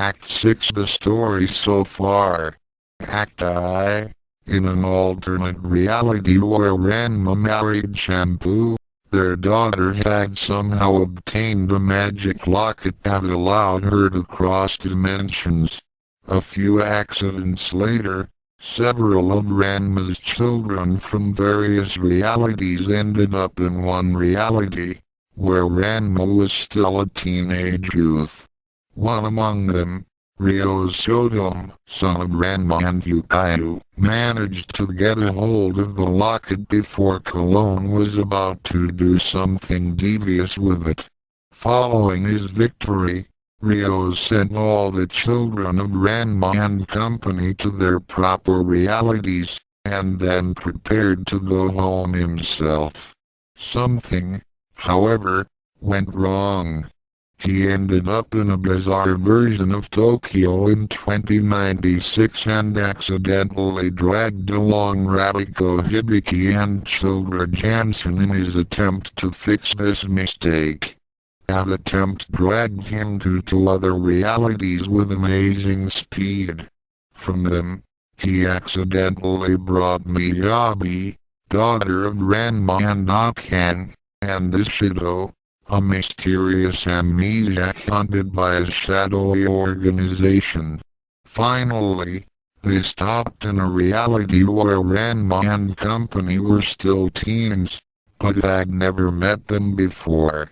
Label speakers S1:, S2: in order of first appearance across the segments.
S1: Act 6. The story so far. Act I. In an alternate reality where Ranma married Shampoo, their daughter had somehow obtained a magic locket that allowed her to cross dimensions. A few accidents later, several of Ranma's children from various realities ended up in one reality, where Ranma was still a teenage youth. One among them, Ryo Saotome, son of Ranma and Yukayu, managed to get a hold of the locket before Cologne was about to do something devious with it. Following his victory, Ryo sent all the children of Ranma and company to their proper realities, and then prepared to go home himself. Something, however, went wrong. He ended up in a bizarre version of Tokyo in 2096 and accidentally dragged along Radiko Hibiki and Childra Jansen in his attempt to fix this mistake. That attempt dragged him to two other realities with amazing speed. From them, he accidentally brought Miyabi, daughter of Ranma and Akan, and Ishido, a mysterious amnesiac hunted by a shadowy organization. Finally, they stopped in a reality where Ranma and company were still teens, but had never met them before.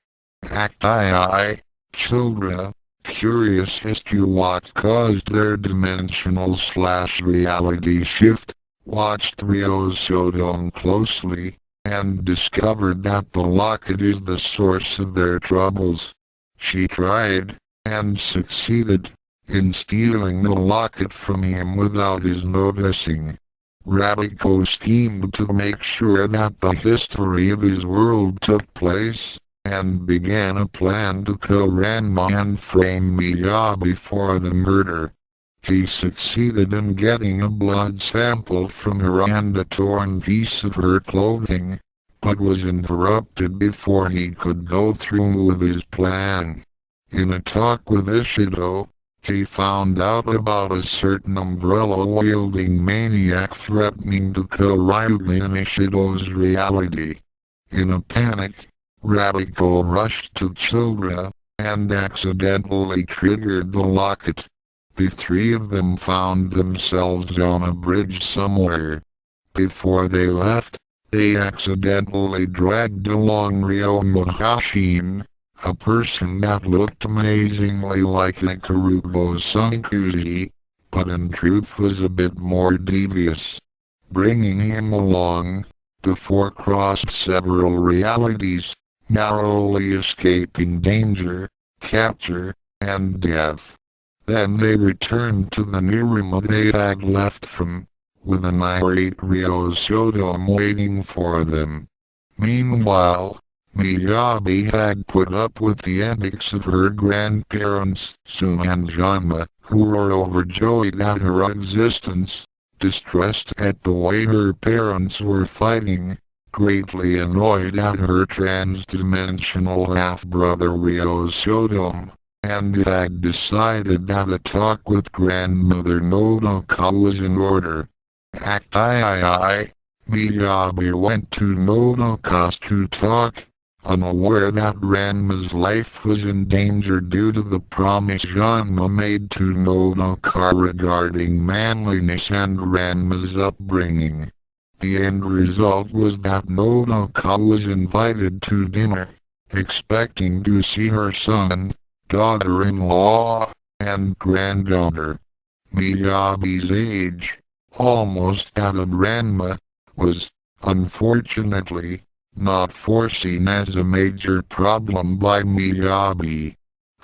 S1: Act II, Children, curious as to what caused their dimensional/reality shift, watched Ryo Saotome closely, and discovered that the locket is the source of their troubles. She tried, and succeeded, in stealing the locket from him without his noticing. Radiko schemed to make sure that the history of his world took place, and began a plan to kill Ranma and frame Miyabi for the murder. He succeeded in getting a blood sample from her and a torn piece of her clothing, but was interrupted before he could go through with his plan. In a talk with Ishido, he found out about a certain umbrella-wielding maniac threatening to kill Ryuga in Ishido's reality. In a panic, Radiko rushed to Childra, and accidentally triggered the locket. The three of them found themselves on a bridge somewhere. Before they left, they accidentally dragged along Ryo Mahashin, a person that looked amazingly like Ikarugo Sankuji, but in truth was a bit more devious. Bringing him along, the four crossed several realities, narrowly escaping danger, capture, and death. Then they returned to the Nerima they had left from, with an irate Ryo Saotome waiting for them. Meanwhile, Miyabi had put up with the antics of her grandparents, Sun and Janma, who were overjoyed at her existence, distressed at the way her parents were fighting, greatly annoyed at her trans-dimensional half-brother Ryo Saotome, and had decided that a talk with grandmother Nodoka was in order. Act III, Miyabi went to Nodoka's to talk, unaware that Ranma's life was in danger due to the promise Janma made to Nodoka regarding manliness and Ranma's upbringing. The end result was that Nodoka was invited to dinner, expecting to see her son, daughter-in-law, and granddaughter. Miyabi's age, almost that of Ranma, was, unfortunately, not foreseen as a major problem by Miyabi.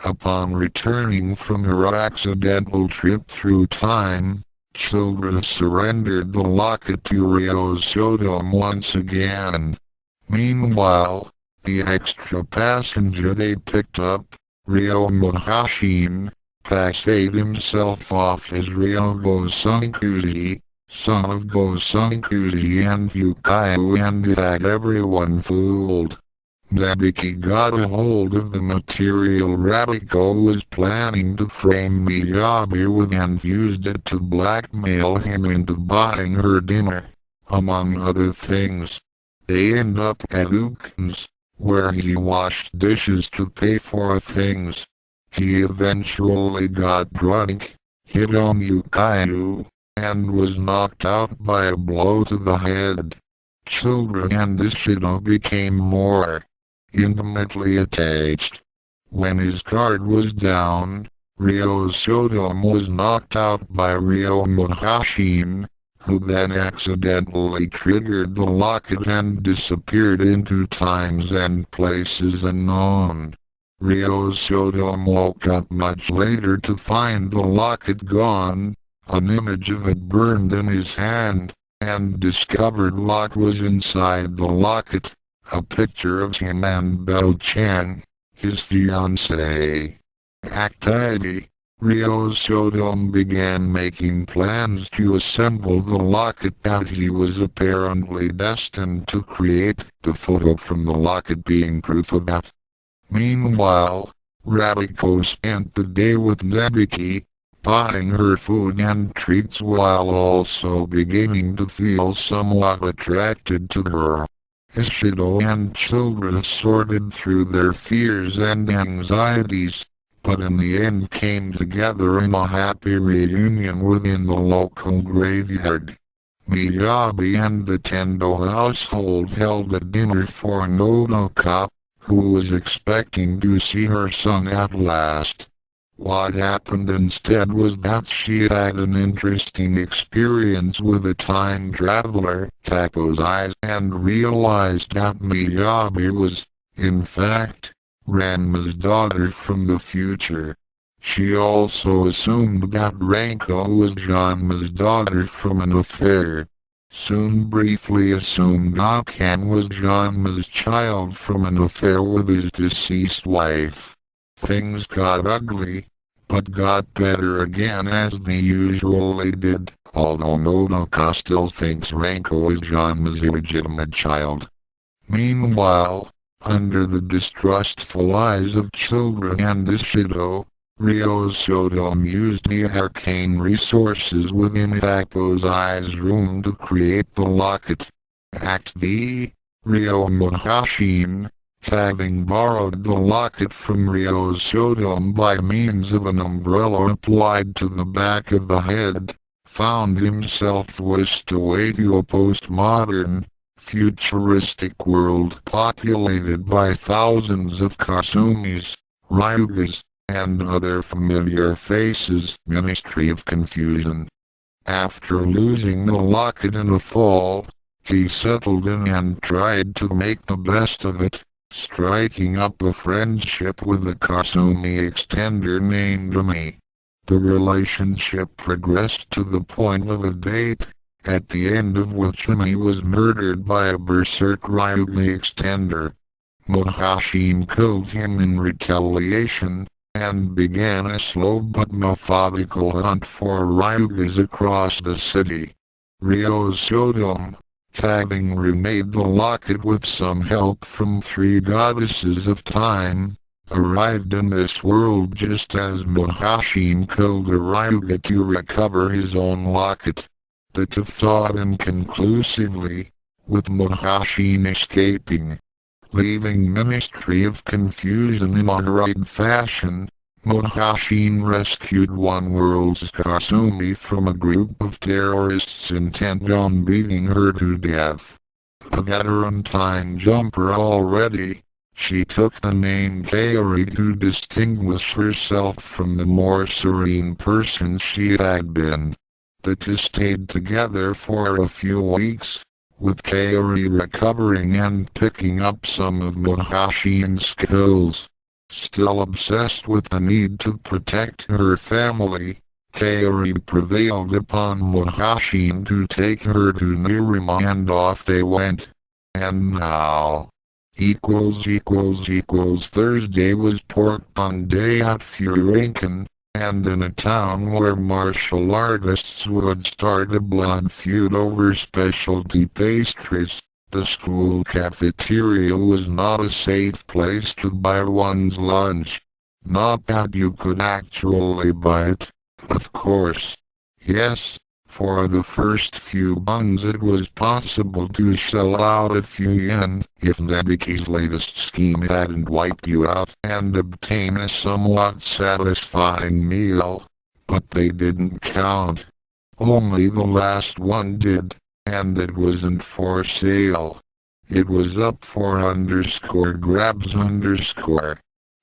S1: Upon returning from her accidental trip through time, Children surrendered the locket to Ryo Saotome once again. Meanwhile, the extra passenger they picked up, Ryo Mahashin, passed himself off as Ryogo Sankuji, son of Go Sankuji and Yukayu, and had everyone fooled. Nabiki got a hold of the material Radiko was planning to frame Miyabi with and used it to blackmail him into buying her dinner, among other things. They end up at Ukin's, where he washed dishes to pay for things. He eventually got drunk, hit on Yukayu, and was knocked out by a blow to the head. Children and Ishido became more intimately attached. When his guard was down, Ryo Saotome was knocked out by Ryo Muhashin, who then accidentally triggered the locket and disappeared into times and places unknown. Ryo Saotome woke up much later to find the locket gone, an image of it burned in his hand, and discovered what was inside the locket, a picture of him and Bell-chan, his fiancée. Activity. Ryo Saotome began making plans to assemble the locket that he was apparently destined to create, the photo from the locket being proof of that. Meanwhile, Radiko spent the day with Nabiki, buying her food and treats while also beginning to feel somewhat attracted to her. Ishido and children sorted through their fears and anxieties, but in the end came together in a happy reunion within the local graveyard. Miyabi and the Tendo household held a dinner for Nodoka, who was expecting to see her son at last. What happened instead was that she had an interesting experience with a time traveler, Tako's eyes, and realized that Miyabi was, in fact, Ranma's daughter from the future. She also assumed that Ranko was Janma's daughter from an affair. Soon briefly assumed Akan was Janma's child from an affair with his deceased wife. Things got ugly, but got better again as they usually did, although Nodoka still thinks Ranko is Janma's illegitimate child. Meanwhile, under the distrustful eyes of children and Ishido, Ryo Saotome used the arcane resources within Tako's eyes room to create the locket. Act V. Ryo Muhashin, having borrowed the locket from Ryo Saotome by means of an umbrella applied to the back of the head, found himself whisked away to a postmodern, futuristic world populated by thousands of Kasumis, Ryugas, and other familiar faces. Ministry of Confusion. After losing the locket in a fall, he settled in and tried to make the best of it, striking up a friendship with a Kasumi extender named Ami. The relationship progressed to the point of a date, at the end of which Ami was murdered by a berserk Ryuga extender. Muhashin killed him in retaliation, and began a slow but methodical hunt for Ryugas across the city. Ryo Saotome, having remade the locket with some help from 3 goddesses of time, arrived in this world just as Muhashin killed a Ryuga to recover his own locket. The two fought inconclusively, with Muhashin escaping. Leaving Ministry of Confusion in a hurried fashion, Muhashin rescued one world's Kasumi from a group of terrorists intent on beating her to death. A veteran time jumper already, she took the name Kaeri to distinguish herself from the more serene person she had been. The two stayed together for a few weeks, with Kaeri recovering and picking up some of Muhashin's skills. Still obsessed with the need to protect her family, Kaeri prevailed upon Muhashin to take her to Nerima and off they went. And now, Thursday was pork bun day at Furinken, and in a town where martial artists would start a blood feud over specialty pastries, the school cafeteria was not a safe place to buy one's lunch. Not that you could actually buy it, of course. Yes, for the first few buns it was possible to shell out a few yen if Nabiki's latest scheme hadn't wiped you out and obtain a somewhat satisfying meal, but they didn't count. Only the last one did, and it wasn't for sale. It was up for _grabs _.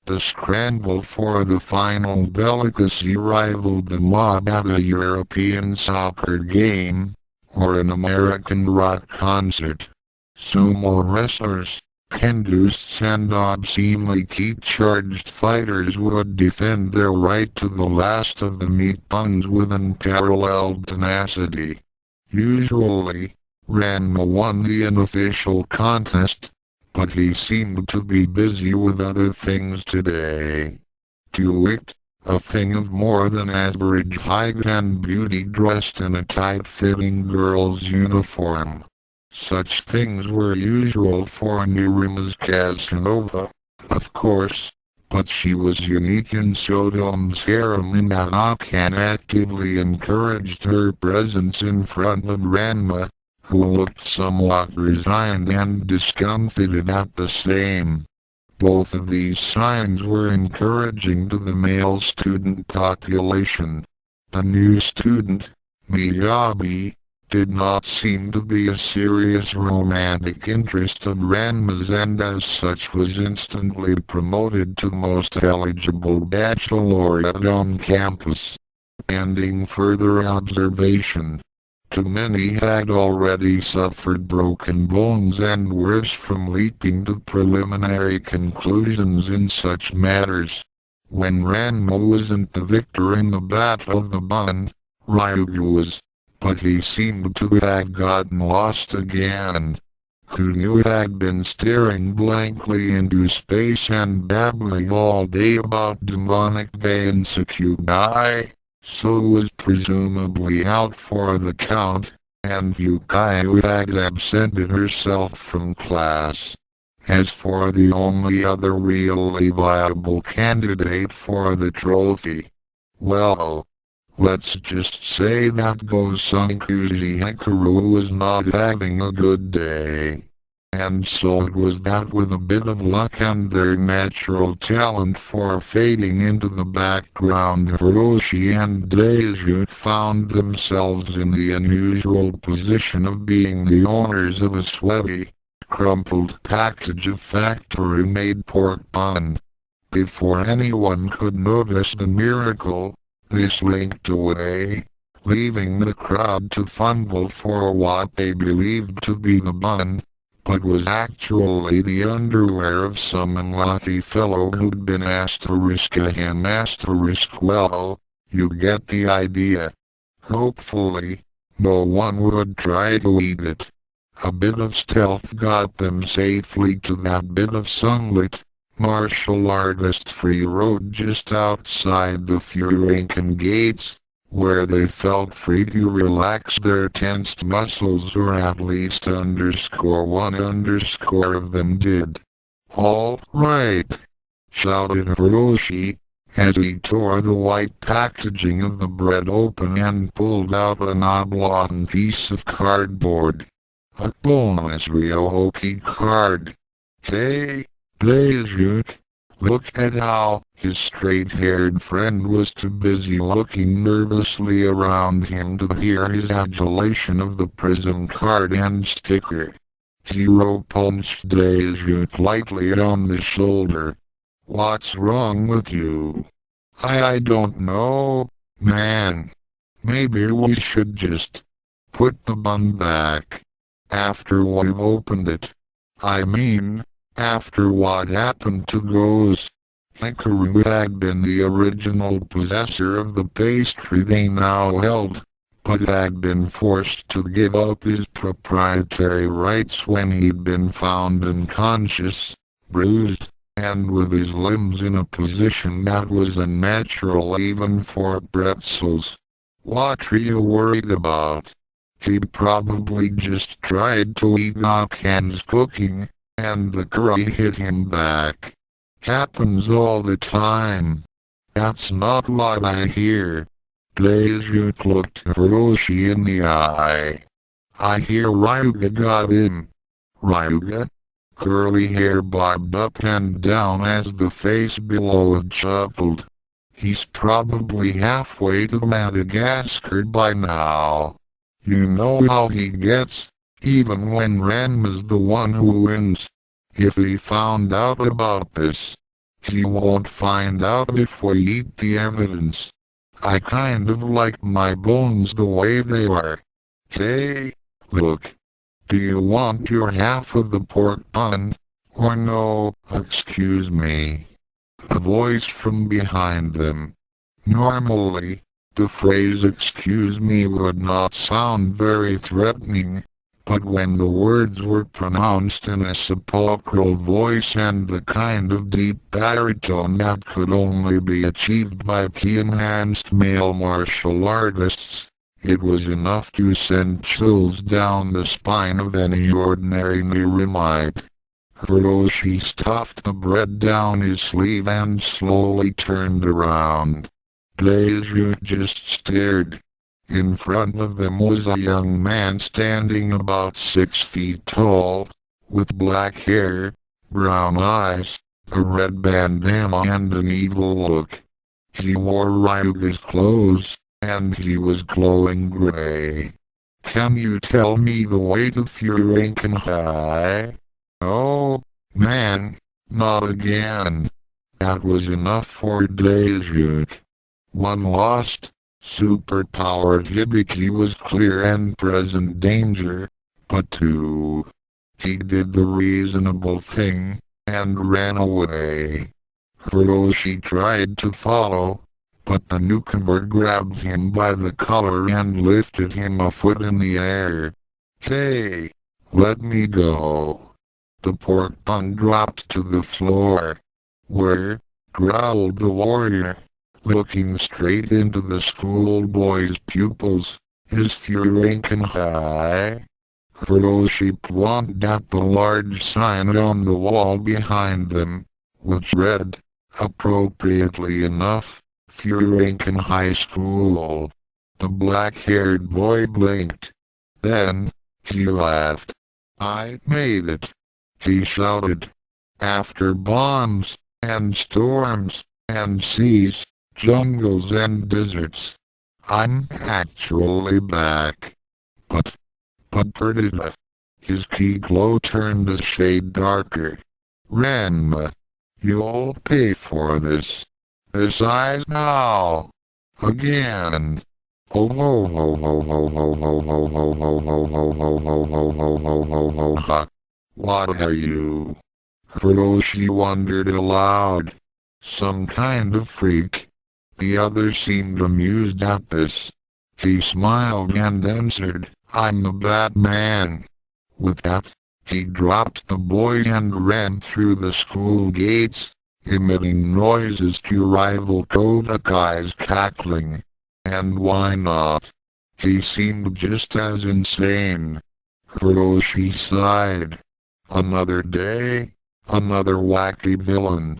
S1: The scramble for the final delicacy rivaled the mob at a European soccer game, or an American rock concert. Sumo wrestlers, kendusts and obscenely key-charged fighters would defend their right to the last of the meat buns with unparalleled tenacity. Usually, Ranma won the unofficial contest, but he seemed to be busy with other things today. To wit, a thing of more than average height and beauty dressed in a tight-fitting girl's uniform. Such things were usual for Nerima's Casanova, of course, but she was unique in Saotome's harem in that Akan actively encouraged her presence in front of Ranma, who looked somewhat resigned and discomfited at the same. Both of these signs were encouraging to the male student population. The new student, Miyabi, did not seem to be a serious romantic interest of Ranma's and as such was instantly promoted to most eligible baccalaureate on campus. Pending further observation. Too many had already suffered broken bones and worse from leaping to preliminary conclusions in such matters. When Ranma wasn't the victor in the Battle of the Bun, Ryo was, but he seemed to have gotten lost again. Kunio had been staring blankly into space and babbling all day about demonic and Sukugai, so was presumably out for the count, and Yukai had absented herself from class. As for the only other really viable candidate for the trophy, well, let's just say that Gosankuji Hikaru was not having a good day. And so it was that with a bit of luck and their natural talent for fading into the background, Hiroshi and Daisuke found themselves in the unusual position of being the owners of a sweaty, crumpled package of factory-made pork bun. Before anyone could notice the miracle, they slinked away, leaving the crowd to fumble for what they believed to be the bun, but was actually the underwear of some unlucky fellow who'd been well, you get the idea. Hopefully, no one would try to eat it. A bit of stealth got them safely to that bit of sunlit, martial artist-free road just outside the Furinkan gates, where they felt free to relax their tensed muscles, or at least one of them did. "All right!" shouted Hiroshi, as he tore the white packaging of the bread open and pulled out an oblong piece of cardboard. "A bonus Ryohoki card. Hey, Daisuke, look at how." His straight-haired friend was too busy looking nervously around him to hear his adulation of the prism card and sticker. Hiro punched Daisuke lightly on the shoulder. "What's wrong with you?" I don't know, man. Maybe we should just put the bun back after we've opened it. I mean, after what happened to Ghost. Hikaru had been the original possessor of the pastry they now held, but had been forced to give up his proprietary rights when he'd been found unconscious, bruised, and with his limbs in a position that was unnatural even for pretzels. "What are you worried about?" He probably just tried to eat Akan's cooking, and the curry hit him back. Happens all the time. That's not what I hear. Daisuke looked Hiroshi in the eye. I hear Ryuga got in. Ryuga? Curly hair bobbed up and down as the face below it chuckled. He's probably halfway to Madagascar by now. You know how he gets, even when Ranma's the one who wins. If he found out about this, he won't find out if we eat the evidence. I kind of like my bones the way they are. Hey, look. Do you want your half of the pork bun? Or no, excuse me. A voice from behind them. Normally, the phrase excuse me would not sound very threatening, but when the words were pronounced in a sepulchral voice and the kind of deep baritone that could only be achieved by key-enhanced male martial artists, it was enough to send chills down the spine of any ordinary Nerimite. Hiroshi stuffed the bread down his sleeve and slowly turned around. Daisuke just stared. In front of them was a young man standing about 6 feet tall, with black hair, brown eyes, a red bandana and an evil look. He wore Ryuga's clothes, and he was glowing gray. Can you tell me the way to Furankenhai? Oh, man, not again. That was enough for Daisuke. One lost, super-powered Hibiki was clear and present danger, but two. He did the reasonable thing, and ran away. Hiroshi tried to follow, but the newcomer grabbed him by the collar and lifted him a foot in the air. Hey, let me go. The pork bun dropped to the floor. Where? Growled the warrior, looking straight into the schoolboy's pupils. Is Furankenhai? Hiroshi pointed at the large sign on the wall behind them, which read, appropriately enough, Furanken High School. The black-haired boy blinked. Then, he laughed. I made it, he shouted. After bombs, and storms, and seas, jungles and deserts, I'm actually back. But Perdita. His key glow turned a shade darker. Ranma, you'll pay for this. This eyes now. Again. Oh ho ho ho ho ho ho ho ho ho ho ho ho ho ho ho ho ho ho ho. What are you? Hiroshi wondered aloud. Some kind of freak. The other seemed amused at this. He smiled and answered, I'm the Batman. With that, he dropped the boy and ran through the school gates, emitting noises to rival Kodakai's cackling. And why not? He seemed just as insane. Hiroshi sighed. Another day, another wacky villain.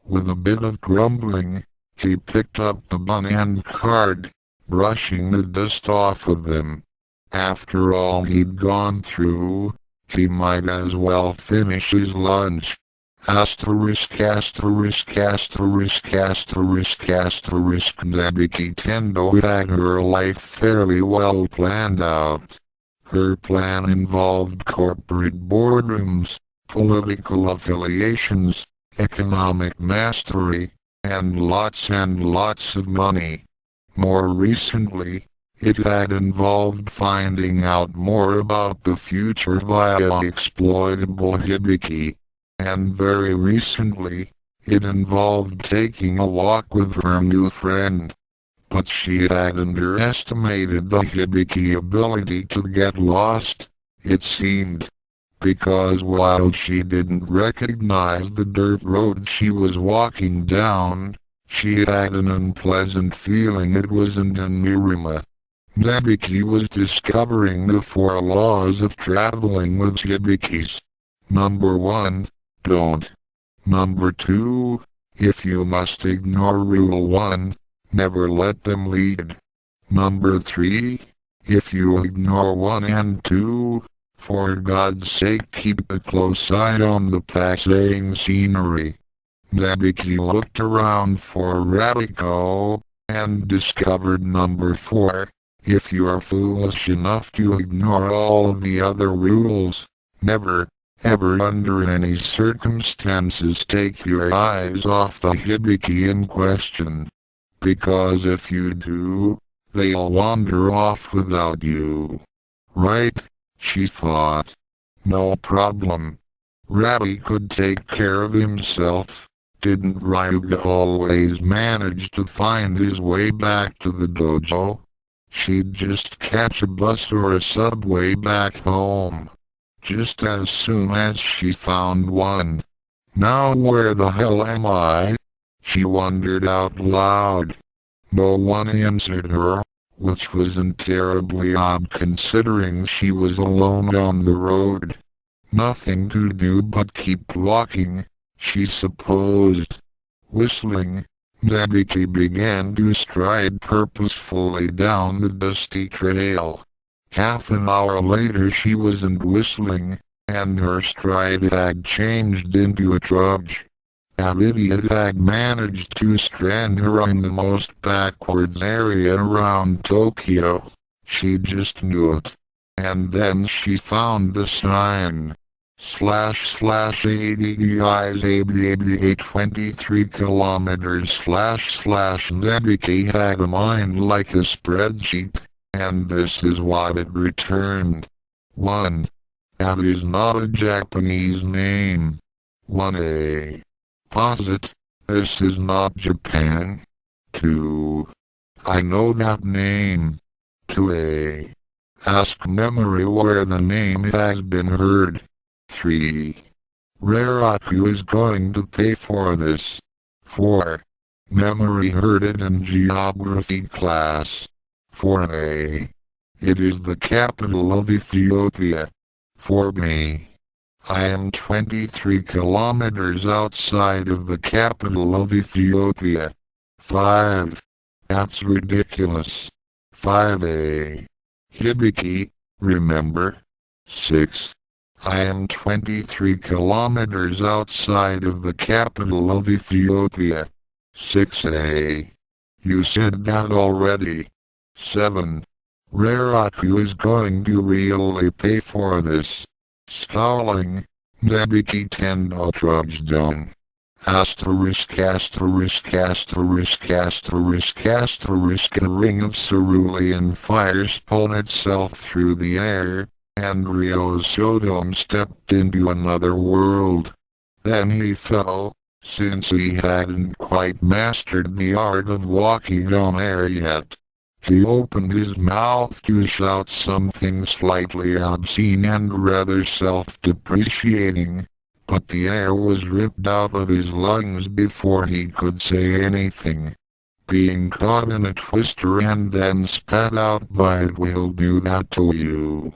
S1: With a bit of grumbling, he picked up the bun and card, brushing the dust off of them. After all he'd gone through, he might as well finish his lunch. Asterisk asterisk asterisk asterisk asterisk Nabiki Tendo had her life fairly well planned out. Her plan involved corporate boardrooms, political affiliations, economic mastery, and lots of money. More recently, it had involved finding out more about the future via exploitable Hibiki. And very recently, it involved taking a walk with her new friend. But she had underestimated the Hibiki ability to get lost, it seemed. Because while she didn't recognize the dirt road she was walking down, she had an unpleasant feeling it wasn't in Nerima. Nabiki was discovering the 4 laws of traveling with hibikis. Number 1. Don't. Number 2. If you must ignore Rule 1, never let them lead. Number 3. If you ignore 1 and 2, for God's sake keep a close eye on the passing scenery. Nabiki looked around for Radiko, and discovered number 4. If you are foolish enough to ignore all of the other rules, never, ever under any circumstances take your eyes off the hibiki in question. Because if you do, they'll wander off without you. Right? She thought. No problem. Ravi could take care of himself. Didn't Ryuga always manage to find his way back to the dojo? She'd just catch a bus or a subway back home. Just as soon as she found one. Now where the hell am I? She wondered out loud. No one answered her, which wasn't terribly odd considering she was alone on the road. Nothing to do but keep walking, she supposed. Whistling, Nabiki began to stride purposefully down the dusty trail. Half an hour later she wasn't whistling, and her stride had changed into a trudge. That idiot had managed to strand her in the most backwards area around Tokyo. She just knew it. And then she found the sign. //ADDIs 23 kilometers / Nabiki had a mind like a spreadsheet, and this is what it returned. 1. That is not a Japanese name. 1A. Posit, this is not Japan. 2. I know that name. 2A. Ask memory where the name has been heard. 3. Raraku is going to pay for this. 4. Memory heard it in geography class. 4A. It is the capital of Ethiopia. 4B. I am 23 kilometers outside of the capital of Ethiopia. 5. That's ridiculous. 5A. Hibiki, remember? 6. I am 23 kilometers outside of the capital of Ethiopia. 6A. You said that already. 7. Raraku is going to really pay for this. Scowling, Kaeri Tendo trudged on. Asterisk asterisk asterisk asterisk asterisk a ring of cerulean fire spun itself through the air, and Ryo Saotome stepped into another world. Then he fell, since he hadn't quite mastered the art of walking on air yet. He opened his mouth to shout something slightly obscene and rather self-depreciating, but the air was ripped out of his lungs before he could say anything. Being caught in a twister and then spat out by it will do that to you.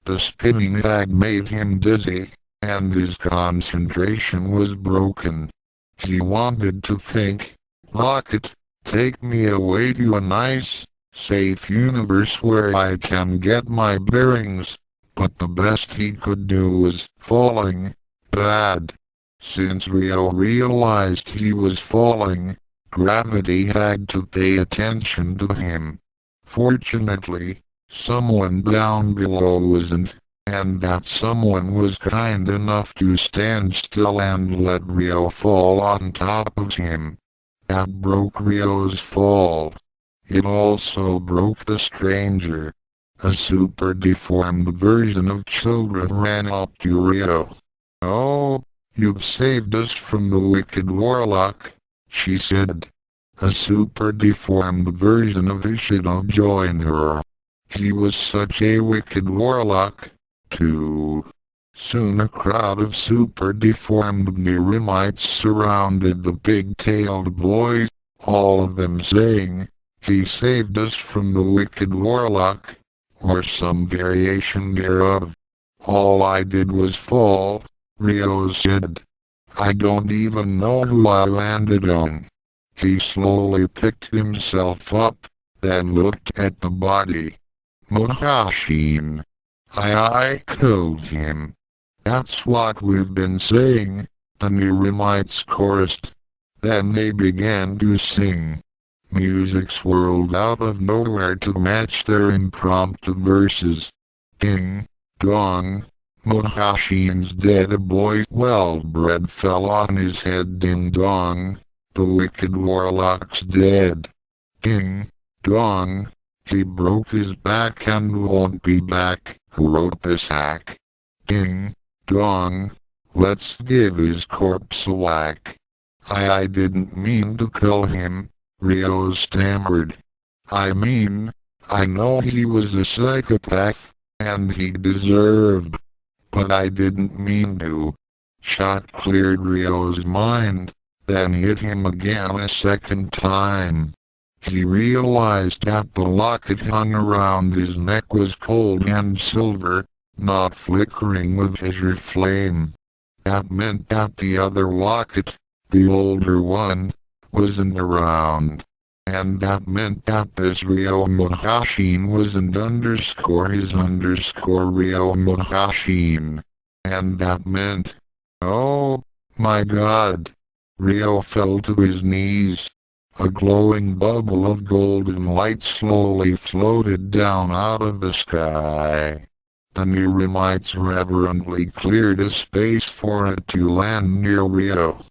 S1: The spinning had made him dizzy, and his concentration was broken. He wanted to think, "Locket, take me away to a nice, safe universe where I can get my bearings," but the best he could do was falling. Bad. Since Ryo realized he was falling, gravity had to pay attention to him. Fortunately, someone down below wasn't, and that someone was kind enough to stand still and let Ryo fall on top of him. That broke Ryo's fall. It also broke the stranger. A super deformed version of Children ran up to Ryo. "Oh, you've saved us from the wicked warlock," she said. A super deformed version of Ishido joined her. He was such a wicked warlock, too. Soon a crowd of super deformed Nerimites surrounded the pig-tailed boy, all of them saying, He saved us from the wicked warlock, or some variation thereof. All I did was fall, Ryo said. I don't even know who I landed on. He slowly picked himself up, then looked at the body. Muhashin. I killed him. That's what we've been saying, the Nerimites chorused. Then they began to sing. Music swirled out of nowhere to match their impromptu verses. Ding, dong, Muhashin's dead boy well-bred fell on his head. Ding dong, the wicked warlock's dead. Ding, dong, he broke his back and won't be back. Who wrote this hack? Ding, dong, let's give his corpse a whack. I didn't mean to kill him, Ryo stammered. I mean, I know he was a psychopath, and he deserved. But I didn't mean to. Shot cleared Ryo's mind, then hit him again a second time. He realized that the locket hung around his neck was cold and silver, not flickering with azure flame. That meant that the other locket, the older one, wasn't around. And that meant that this Ryo Muhashin wasn't his Ryo Muhashin. And that meant, oh my god. Ryo fell to his knees. A glowing bubble of golden light slowly floated down out of the sky. The Nerimites reverently cleared a space for it to land near Ryo.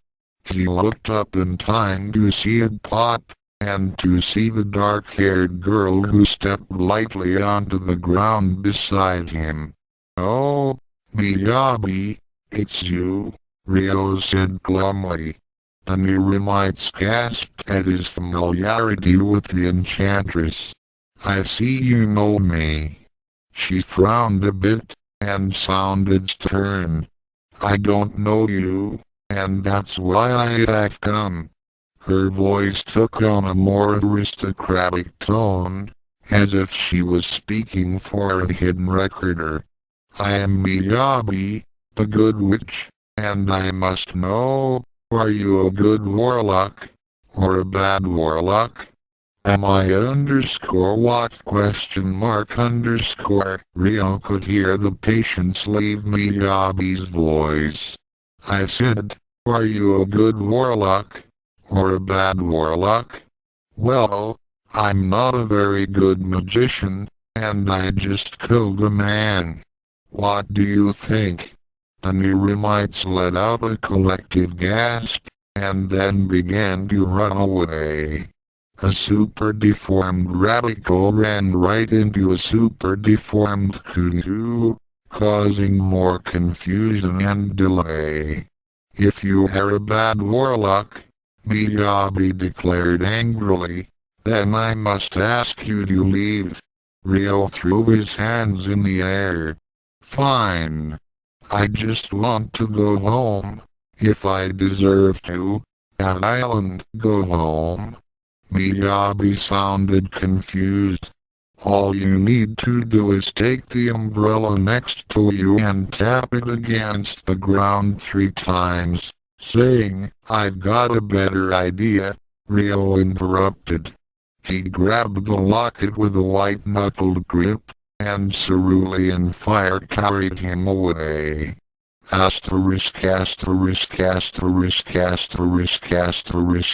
S1: He looked up in time to see it pop, and to see the dark-haired girl who stepped lightly onto the ground beside him. Oh, Miyabi, it's you, Ryo said glumly. The Nerimites gasped at his familiarity with the enchantress. I see you know me. She frowned a bit, and sounded stern. I don't know you, and that's why I've come. Her voice took on a more aristocratic tone, as if she was speaking for a hidden recorder. I am Miyabi, the good witch, and I must know, are you a good warlock, or a bad warlock? Am I what ? Ryo could hear the patience leave Miyabi's voice. I said, are you a good warlock, or a bad warlock? Well, I'm not a very good magician, and I just killed a man. What do you think? The Nerimites let out a collective gasp, and then began to run away. A super deformed radical ran right into a super deformed kudu, causing more confusion and delay. If you are a bad warlock, Miyabi declared angrily, then I must ask you to leave. Ryo threw his hands in the air. Fine. I just want to go home. If I deserve to, that island, go home. Miyabi sounded confused. All you need to do is take the umbrella next to you and tap it against the ground 3 times, saying, I've got a better idea, Ryo interrupted. He grabbed the locket with a white-knuckled grip, and cerulean fire carried him away.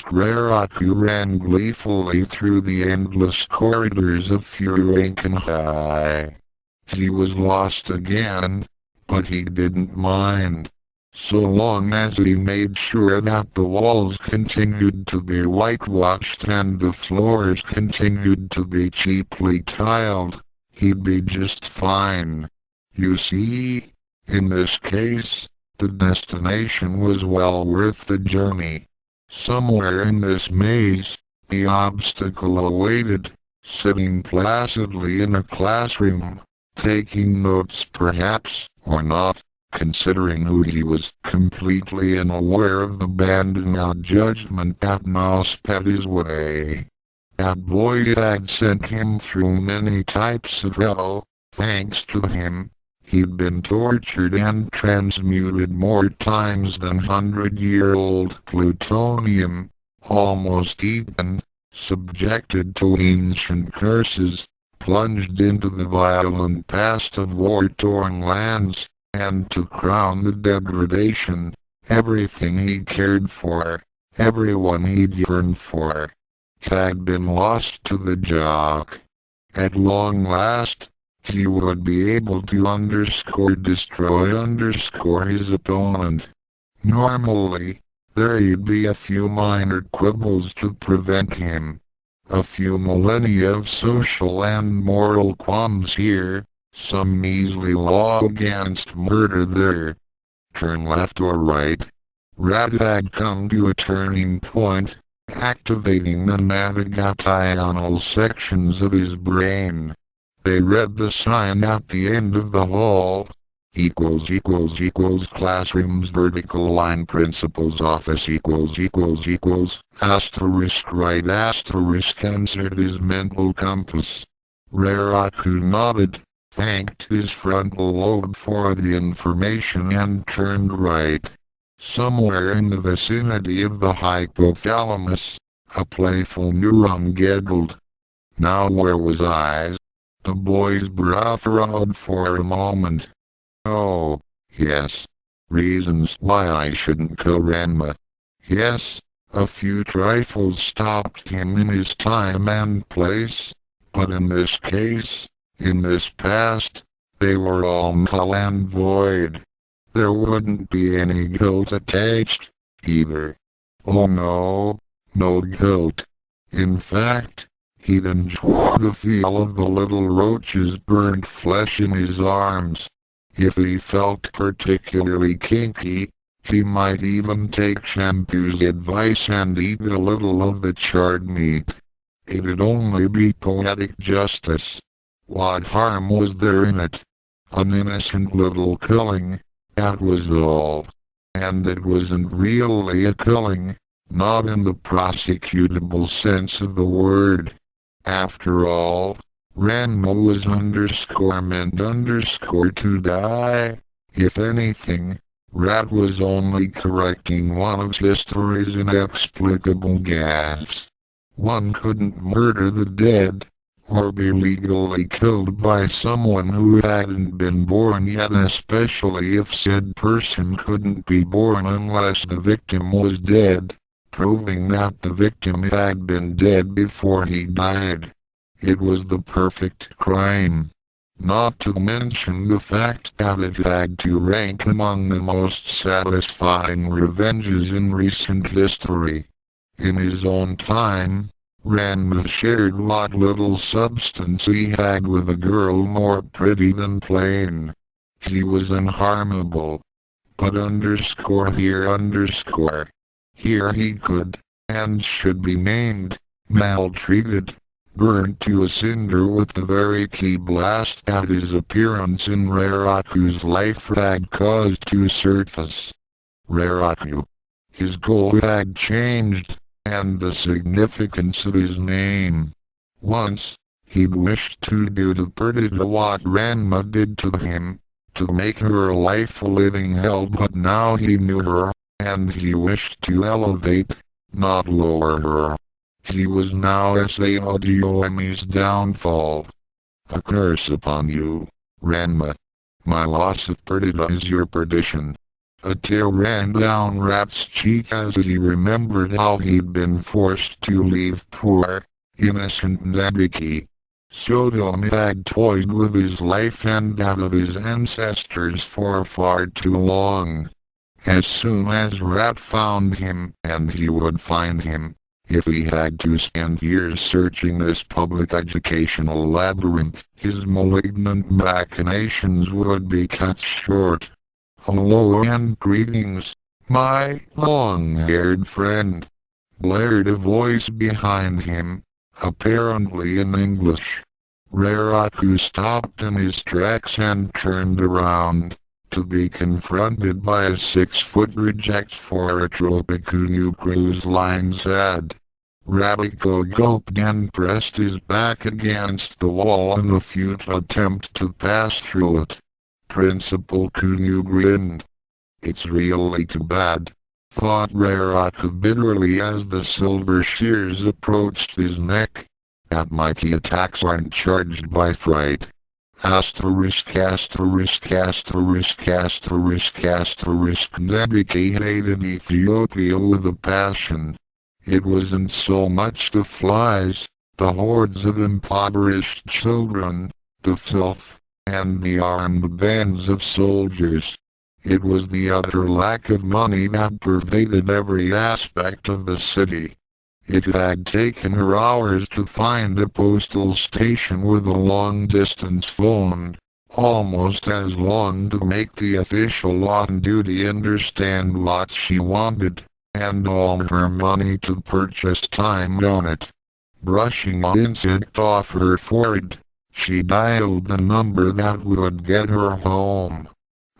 S1: Raraku ran gleefully through the endless corridors of Furuenkanhai. He was lost again, but he didn't mind. So long as he made sure that the walls continued to be whitewashed and the floors continued to be cheaply tiled, he'd be just fine. You see? In this case, the destination was well worth the journey. Somewhere in this maze, the obstacle awaited, sitting placidly in a classroom, taking notes perhaps, or not, considering who he was, completely unaware of the banding out judgment that now sped his way. That boy had sent him through many types of hell. Thanks to him, he'd been tortured and transmuted more times than 100-year-old plutonium, almost eaten, subjected to ancient curses, plunged into the violent past of war-torn lands, and to crown the degradation, everything he cared for, everyone he'd yearned for, had been lost to the jock. At long last, he would be able to destroy his opponent. Normally, there'd be a few minor quibbles to prevent him. A few millennia of social and moral qualms here, some measly law against murder there. Turn left or right. Rat had come to a turning point, activating the navigational sections of his brain. They read the sign at the end of the hall. Classrooms vertical line principal's office asterisk right asterisk answered his mental compass. Ryoku nodded, thanked his frontal lobe for the information and turned right. Somewhere in the vicinity of the hypothalamus, a playful neuron giggled. Now where was I? The boy's brow furrowed for a moment. Oh, yes. Reasons why I shouldn't kill Ranma. Yes, a few trifles stopped him in his time and place, but in this case, in this past, they were all null and void. There wouldn't be any guilt attached, either. Oh no, no guilt. In fact, he'd enjoy the feel of the little roach's burnt flesh in his arms. If he felt particularly kinky, he might even take Shampoo's advice and eat a little of the charred meat. It'd only be poetic justice. What harm was there in it? An innocent little killing, that was all. And it wasn't really a killing, not in the prosecutable sense of the word. After all, Ranma was meant to die. If anything, Rat was only correcting one of history's inexplicable gaffes. One couldn't murder the dead, or be legally killed by someone who hadn't been born yet, especially if said person couldn't be born unless the victim was dead, proving that the victim had been dead before he died. It was the perfect crime. Not to mention the fact that it had to rank among the most satisfying revenges in recent history. In his own time, Ranma shared what little substance he had with a girl more pretty than plain. He was unharmable. But here he could, and should be named, maltreated, burnt to a cinder with the very key blast that his appearance in Ryoku's life had caused to surface. Ryoku. His goal had changed, and the significance of his name. Once, he'd wished to do to Perdita what Ranma did to him, to make her life a living hell, but now he knew her, and he wished to elevate, not lower her. He was now Saotome's downfall. A curse upon you, Ranma. My loss of Perdita is your perdition. A tear ran down Rat's cheek as he remembered how he'd been forced to leave poor, innocent Nabiki. Saotome had toyed with his life and that of his ancestors for far too long. As soon as Rat found him, and he would find him, if he had to spend years searching this public educational labyrinth, his malignant machinations would be cut short. Hello and greetings, my long-haired friend. Blared a voice behind him, apparently in English. Ryoku stopped in his tracks and turned around, to be confronted by a 6-foot reject for a Tropical New Cruise Line's ad. Rabiko gulped and pressed his back against the wall in a futile attempt to pass through it. Principal Kunio grinned. It's really too bad, thought Raraka bitterly as the silver shears approached his neck. That mighty attacks aren't charged by fright. Nabiki hated Ethiopia with a passion. It wasn't so much the flies, the hordes of impoverished children, the filth, and the armed bands of soldiers. It was the utter lack of money that pervaded every aspect of the city. It had taken her hours to find a postal station with a long-distance phone, almost as long to make the official on duty understand what she wanted, and all her money to purchase time on it. Brushing an insect off her forehead, she dialed the number that would get her home.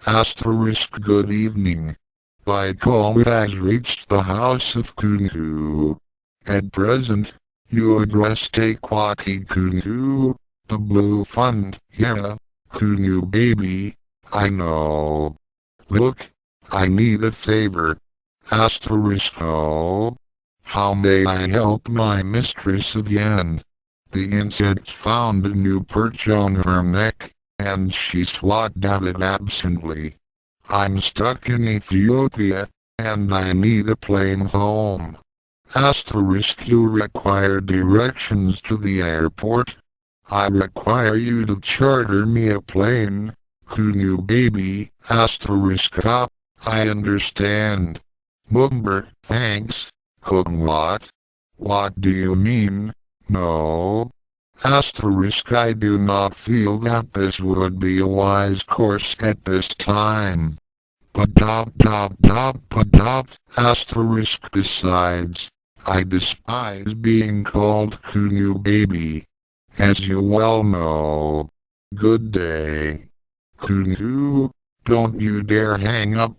S1: Good evening. My call has reached the house of Kunku. At present, you address Takwaki Kunku, the Blue Fund. Yeah, Kunku baby, I know. Look, I need a favor. Oh. How may I help my mistress again? The insect found a new perch on her neck, and she swatted at it absently. I'm stuck in Ethiopia, and I need a plane home. You require directions to the airport? I require you to charter me a plane, Kunu baby, up. I understand. Mumber, thanks. What? What do you mean? No. I do not feel that this would be a wise course at this time. Besides, I despise being called Kunu baby. As you well know. Good day. Kunu, don't you dare hang up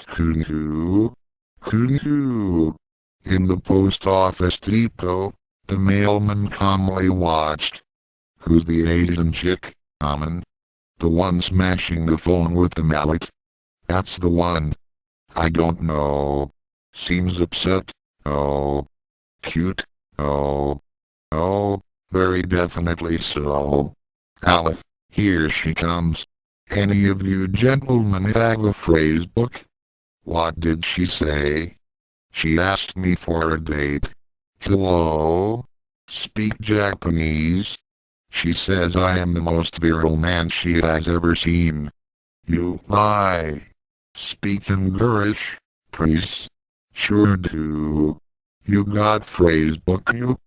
S1: Kunu. Kunu. In the post office depot, the mailman calmly watched. Who's the Asian chick, Amen? The one smashing the phone with the mallet? That's the one. I don't know. Seems upset. Oh. Cute. Oh. Oh, very definitely so. Alec, here she comes. Any of you gentlemen have a phrase book? What did she say? She asked me for a date. Hello? Speak Japanese? She says I am the most virile man she has ever seen. You lie. Speak English, please. Sure do. You got phrase book you?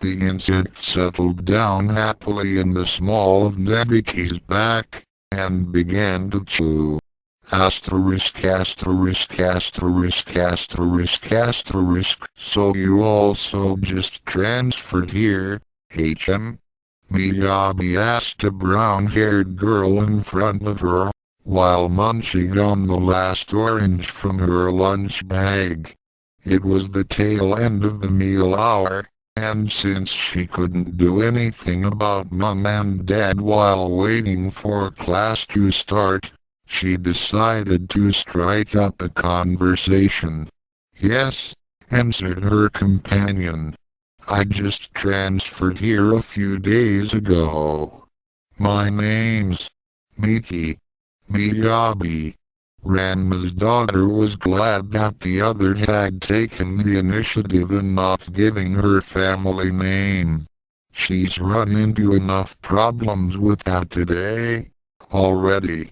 S1: The insect settled down happily in the small of Nabiki's back, and began to chew. So you also just transferred here, HM? Miyabi asked a brown-haired girl in front of her, while munching on the last orange from her lunch bag. It was the tail end of the meal hour, and since she couldn't do anything about Mum and Dad while waiting for class to start, she decided to strike up a conversation. Yes, answered her companion. I just transferred here a few days ago. My name's Miki. Miyabi. Ranma's daughter was glad that the other had taken the initiative in not giving her family name. She's run into enough problems with that today, already.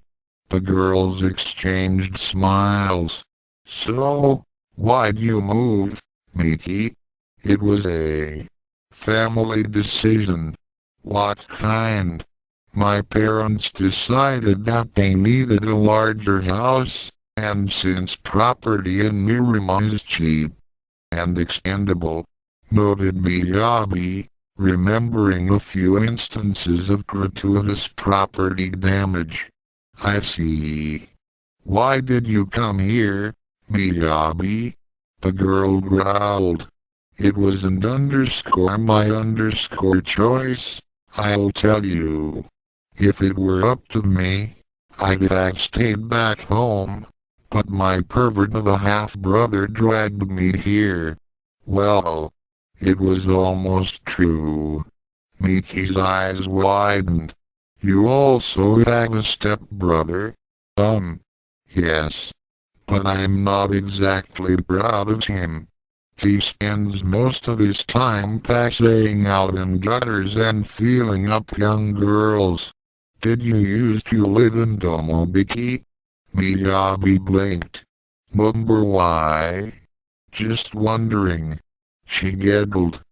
S1: The girls exchanged smiles. So, why'd you move, Miki? It was a family decision. What kind? My parents decided that they needed a larger house, and since property in Nerima is cheap and expandable, noted Miyabi, remembering a few instances of gratuitous property damage. I see. Why did you come here, Miyabi? The girl growled. It wasn't my choice, I'll tell you. If it were up to me, I'd have stayed back home, but my pervert of a half-brother dragged me here. Well, it was almost true. Miki's eyes widened. You also have a stepbrother? Yes. But I'm not exactly proud of him. He spends most of his time passing out in gutters and feeling up young girls. Did you used to live in Nabiki? Miyabi blinked. Number why? Just wondering. She giggled.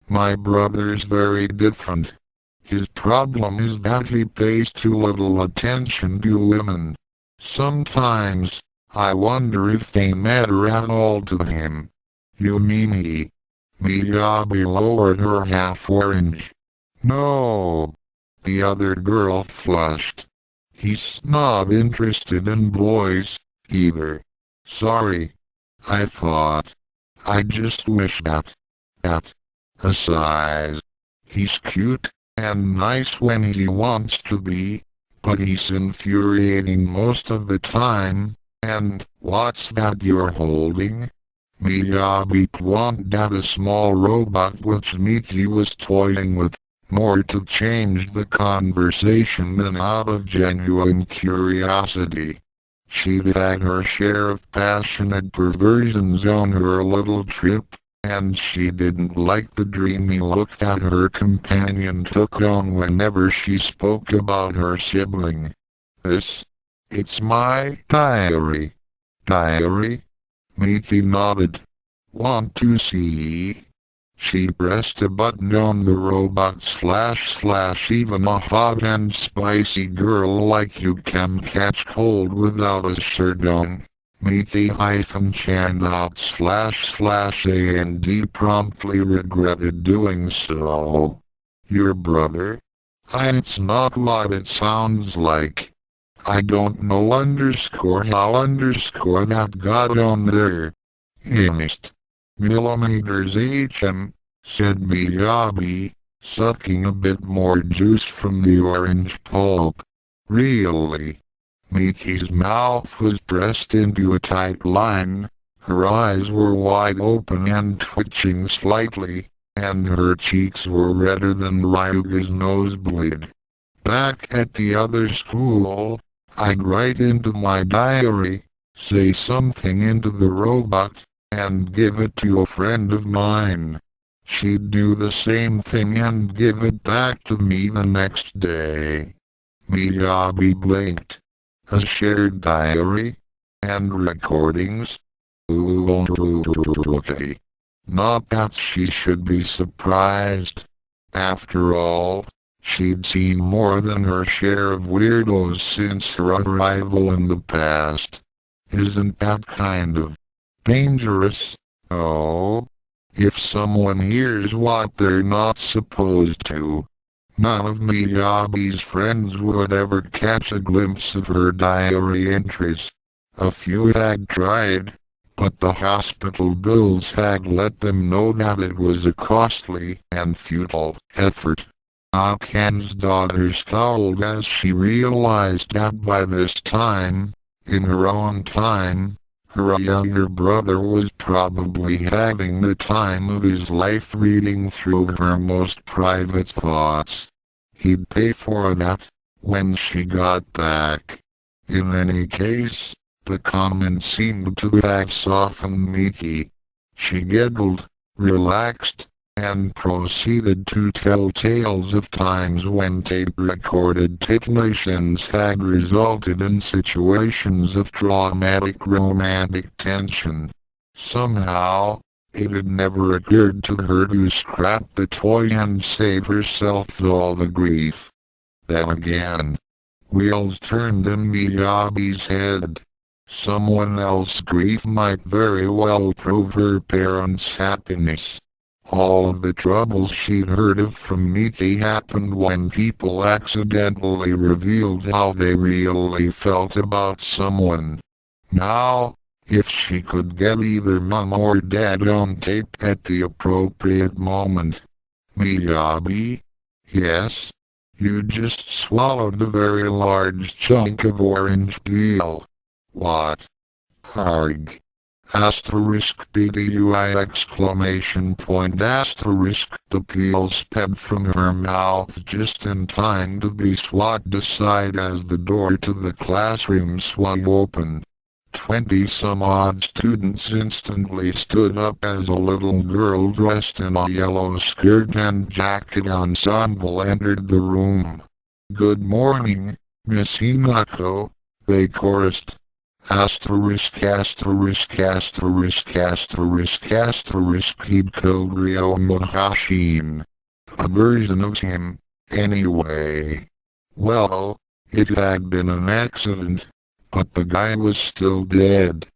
S1: My brother's very different. His problem is that he pays too little attention to women. Sometimes, I wonder if they matter at all to him. You mean he? Miyabi lowered her half-orange. No. The other girl flushed. He's not interested in boys, either. Sorry. I thought. I just wish that. A size. He's cute and nice when he wants to be, but he's infuriating most of the time. And what's that you're holding? Miyabi pointed at a small robot which Miki was toying with, more to change the conversation than out of genuine curiosity. She'd had her share of passionate perversions on her little trip, and she didn't like the dreamy look that her companion took on whenever she spoke about her sibling. It's my diary. Diary? Miki nodded. Want to see? She pressed a button on the robot's flash. Even a hot and spicy girl like you can catch cold without a shirt on. Miki-Chandot's and promptly regretted doing so. Your brother? It's not what it sounds like. I don't know how that got on there. Missed. Millimeters HM, said Miyabi, sucking a bit more juice from the orange pulp. Really? Miki's mouth was pressed into a tight line, her eyes were wide open and twitching slightly, and her cheeks were redder than Ryuga's nosebleed. Back at the other school, I'd write into my diary, say something into the robot, and give it to a friend of mine. She'd do the same thing and give it back to me the next day. Miyabi blinked. A shared diary? And recordings? Okay. Not that she should be surprised. After all, she'd seen more than her share of weirdos since her arrival in the past. Isn't that kind of dangerous? Oh? If someone hears what they're not supposed to. None of Miyabi's friends would ever catch a glimpse of her diary entries. A few had tried, but the hospital bills had let them know that it was a costly and futile effort. Akan's daughter scowled as she realized that by this time, in her own time, her younger brother was probably having the time of his life reading through her most private thoughts. He'd pay for that when she got back. In any case, the comment seemed to have softened Miki. She giggled, relaxed, and proceeded to tell tales of times when tape-recorded technicians had resulted in situations of traumatic romantic tension. Somehow, it had never occurred to her to scrap the toy and save herself all the grief. Then again, wheels turned in Miyabi's head. Someone else's grief might very well prove her parents' happiness. All of the troubles she'd heard of from Miki happened when people accidentally revealed how they really felt about someone. Now, If she could get either mom or dad on tape at the appropriate moment. Miyabi? Yes? You just swallowed a very large chunk of orange peel. What? Arg. Asterisk BDUI exclamation point asterisk. The peel sped from her mouth just in time to be swatted aside as the door to the classroom swung open. 20-some-odd students instantly stood up as a little girl dressed in a yellow skirt and jacket ensemble entered the room. "Good morning, Miss Hinako," they chorused. Asterisk asterisk asterisk asterisk asterisk he'd killed Ryo Saotome. A version of him, anyway. Well, it had been an accident, but the guy was still dead.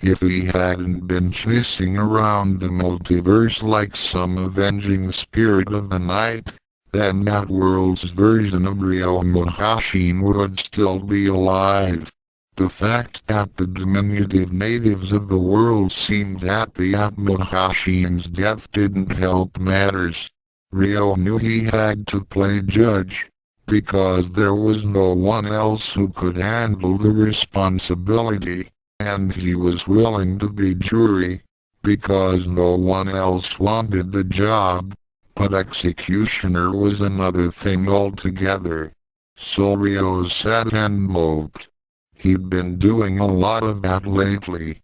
S1: If he hadn't been chasing around the multiverse like some avenging spirit of the night, then that world's version of Ryo Saotome would still be alive. The fact that the diminutive natives of the world seemed happy at Saotome's death didn't help matters. Ryo knew he had to play judge, because there was no one else who could handle the responsibility, and he was willing to be jury, because no one else wanted the job, but executioner was another thing altogether. So Ryo sat and moped. He'd been doing a lot of that lately.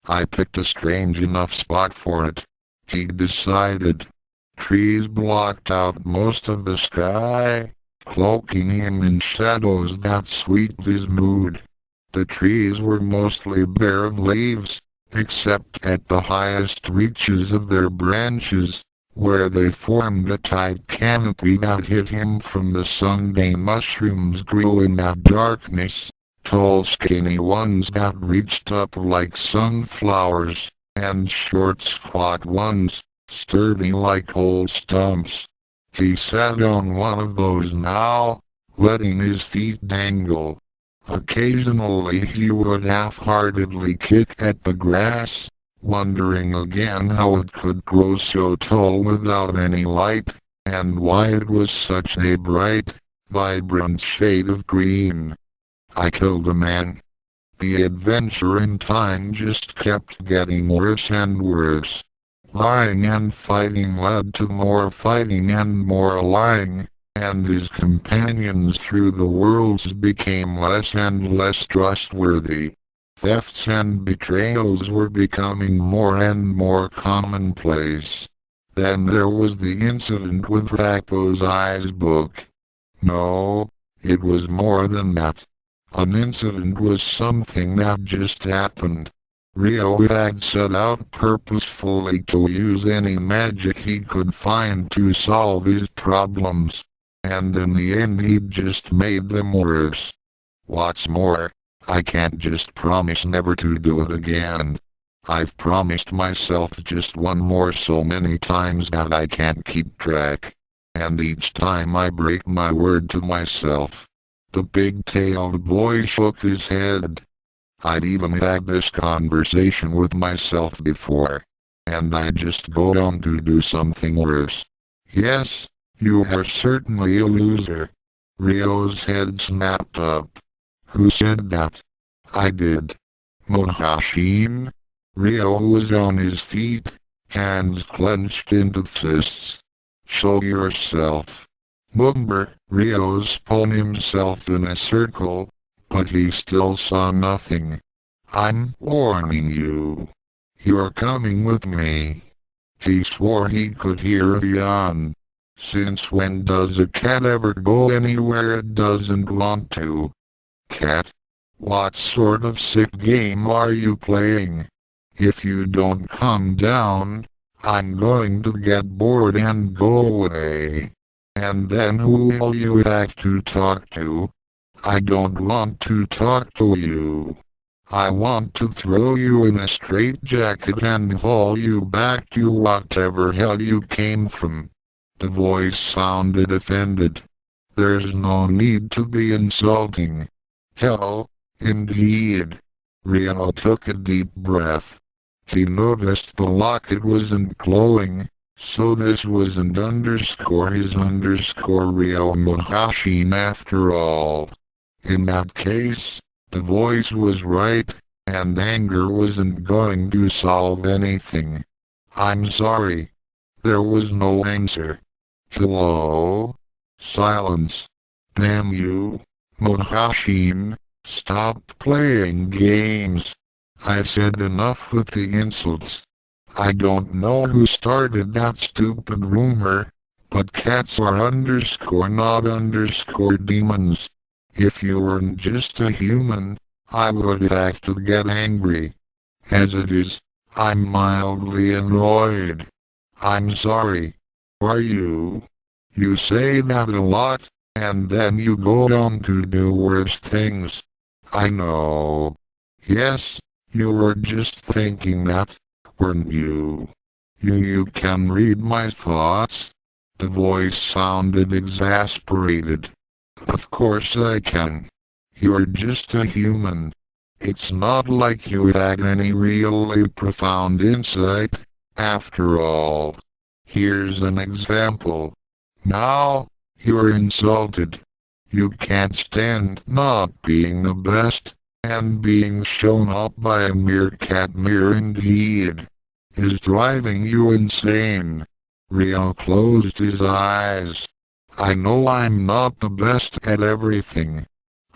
S1: I picked a strange enough spot for it, he decided. Trees blocked out most of the sky, cloaking him in shadows that sweetened his mood. The trees were mostly bare of leaves, except at the highest reaches of their branches, where they formed a tight canopy that hid him from the Sunday mushrooms grew in that darkness. Tall skinny ones that reached up like sunflowers, and short squat ones, sturdy like old stumps. He sat on one of those now, letting his feet dangle. Occasionally he would half-heartedly kick at the grass, wondering again how it could grow so tall without any light, and why it was such a bright, vibrant shade of green. I killed a man. The adventure in time just kept getting worse and worse. Lying and fighting led to more fighting and more lying, and his companions through the worlds became less and less trustworthy. Thefts and betrayals were becoming more and more commonplace. Then there was the incident with Rapo's Eyes book. No, it was more than that. An incident was something that just happened. Ryo had set out purposefully to use any magic he could find to solve his problems, and in the end he'd just made them worse. What's more, I can't just promise never to do it again. I've promised myself just one more so many times that I can't keep track, and each time I break my word to myself. The big-tailed boy shook his head. I'd even had this conversation with myself before, and I just go on to do something worse. Yes, you are certainly a loser. Ryo's head snapped up. Who said that? I did. Saotome? Ryo was on his feet, hands clenched into fists. Show yourself. Ryo spun himself in a circle, but he still saw nothing. I'm warning you. You're coming with me. He swore he could hear a yawn. Since when does a cat ever go anywhere it doesn't want to? Cat? What sort of sick game are you playing? If you don't calm down, I'm going to get bored and go away. And then who will you have to talk to? I don't want to talk to you. I want to throw you in a straitjacket and haul you back to whatever hell you came from. The voice sounded offended. There's no need to be insulting. Hell, indeed. Ryo took a deep breath. He noticed the locket wasn't glowing, so this wasn't his Ryo Mahashin after all. In that case, the voice was right, and anger wasn't going to solve anything. I'm sorry. There was no answer. Hello? Silence. Damn you, Mahashin. Stop playing games. I said enough with the insults. I don't know who started that stupid rumor, but cats are not demons. If you weren't just a human, I would have to get angry. As it is, I'm mildly annoyed. I'm sorry. Are you? You say that a lot, and then you go on to do worse things. I know. Yes, you were just thinking that, weren't you? You can read my thoughts? The voice sounded exasperated. Of course I can. You're just a human. It's not like you had any really profound insight, after all. Here's an example. Now, you're insulted. You can't stand not being the best, and being shown up by a meerkat indeed is driving you insane. Ryo closed his eyes. I know I'm not the best at everything.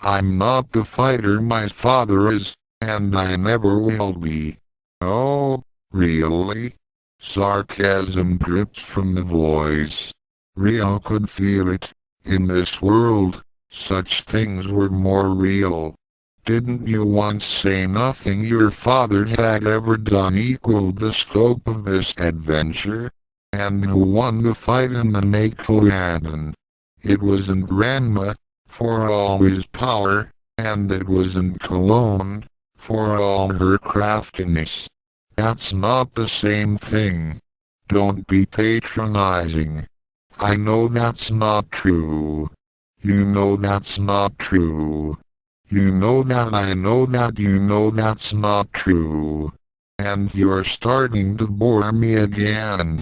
S1: I'm not the fighter my father is, and I never will be. Oh, really? Sarcasm dripped from the voice. Ryo could feel it. In this world, such things were more real. Didn't you once say nothing your father had ever done equaled the scope of this adventure? And who won the fight in the Nakoyadan? It wasn't Ranma, for all his power, and it wasn't Cologne, for all her craftiness. That's not the same thing. Don't be patronizing. I know that's not true. You know that's not true. You know that I know that you know that's not true. And you're starting to bore me again.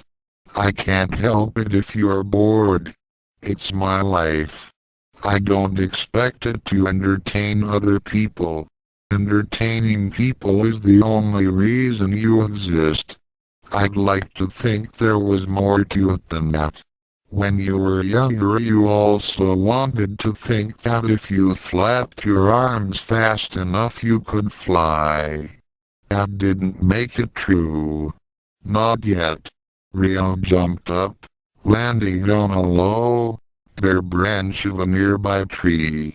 S1: I can't help it if you're bored. It's my life. I don't expect it to entertain other people. Entertaining people is the only reason you exist. I'd like to think there was more to it than that. When you were younger you also wanted to think that if you flapped your arms fast enough you could fly. That didn't make it true. Not yet. Ryo jumped up, landing on a low, bare branch of a nearby tree.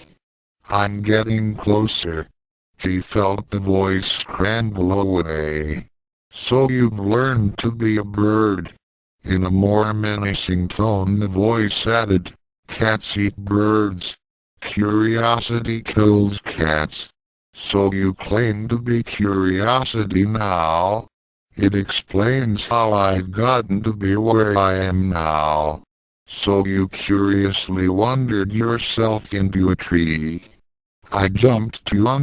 S1: I'm getting closer. He felt the voice scramble away. So you've learned to be a bird. In a more menacing tone the voice added, cats eat birds. Curiosity kills cats. So you claim to be curiosity now? It explains how I've gotten to be where I am now. So you curiously wandered yourself into a tree. I jumped to your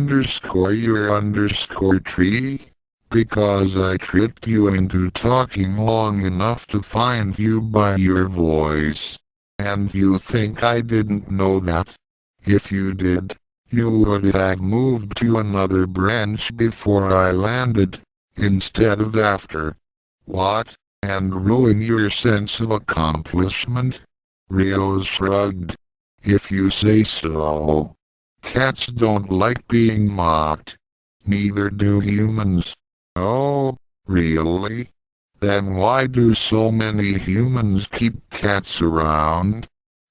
S1: tree, because I tricked you into talking long enough to find you by your voice. And you think I didn't know that? If you did, you would have moved to another branch before I landed, instead of after. What? And ruin your sense of accomplishment? Ryo shrugged. If you say so. Cats don't like being mocked. Neither do humans. Oh, really? Then why do so many humans keep cats around?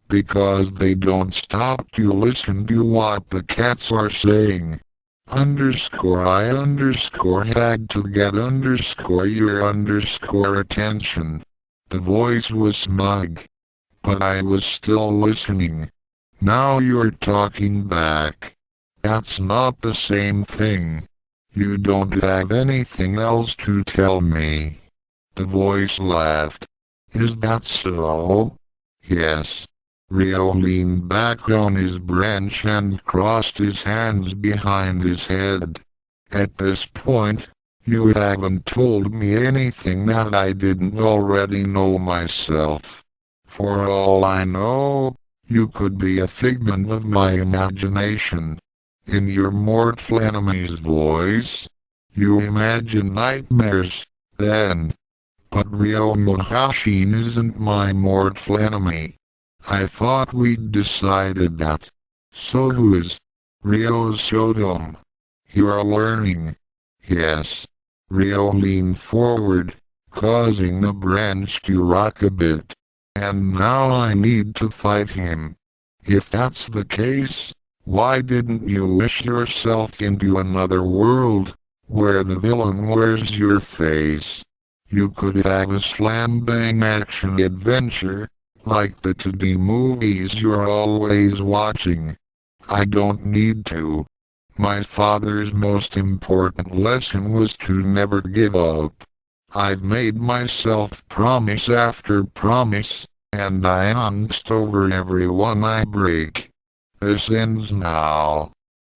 S1: Because they don't stop to listen to what the cats are saying. I had to get your attention. The voice was smug. But I was still listening. Now you're talking back. That's not the same thing. You don't have anything else to tell me. The voice laughed. Is that so? Yes. Ryo leaned back on his branch and crossed his hands behind his head. At this point, you haven't told me anything that I didn't already know myself. For all I know, you could be a figment of my imagination. In your mortal enemy's voice, you imagine nightmares, then. But Ryo Mahashin isn't my mortal enemy. I thought we'd decided that. So who is? Ryo Saotome. You are learning. Yes. Ryo leaned forward, causing the branch to rock a bit. And now I need to fight him. If that's the case, why didn't you wish yourself into another world, where the villain wears your face? You could have a slam-bang action adventure, like the 2D movies you're always watching. I don't need to. My father's most important lesson was to never give up. I've made myself promise after promise, and I angst over every one I break. This ends now.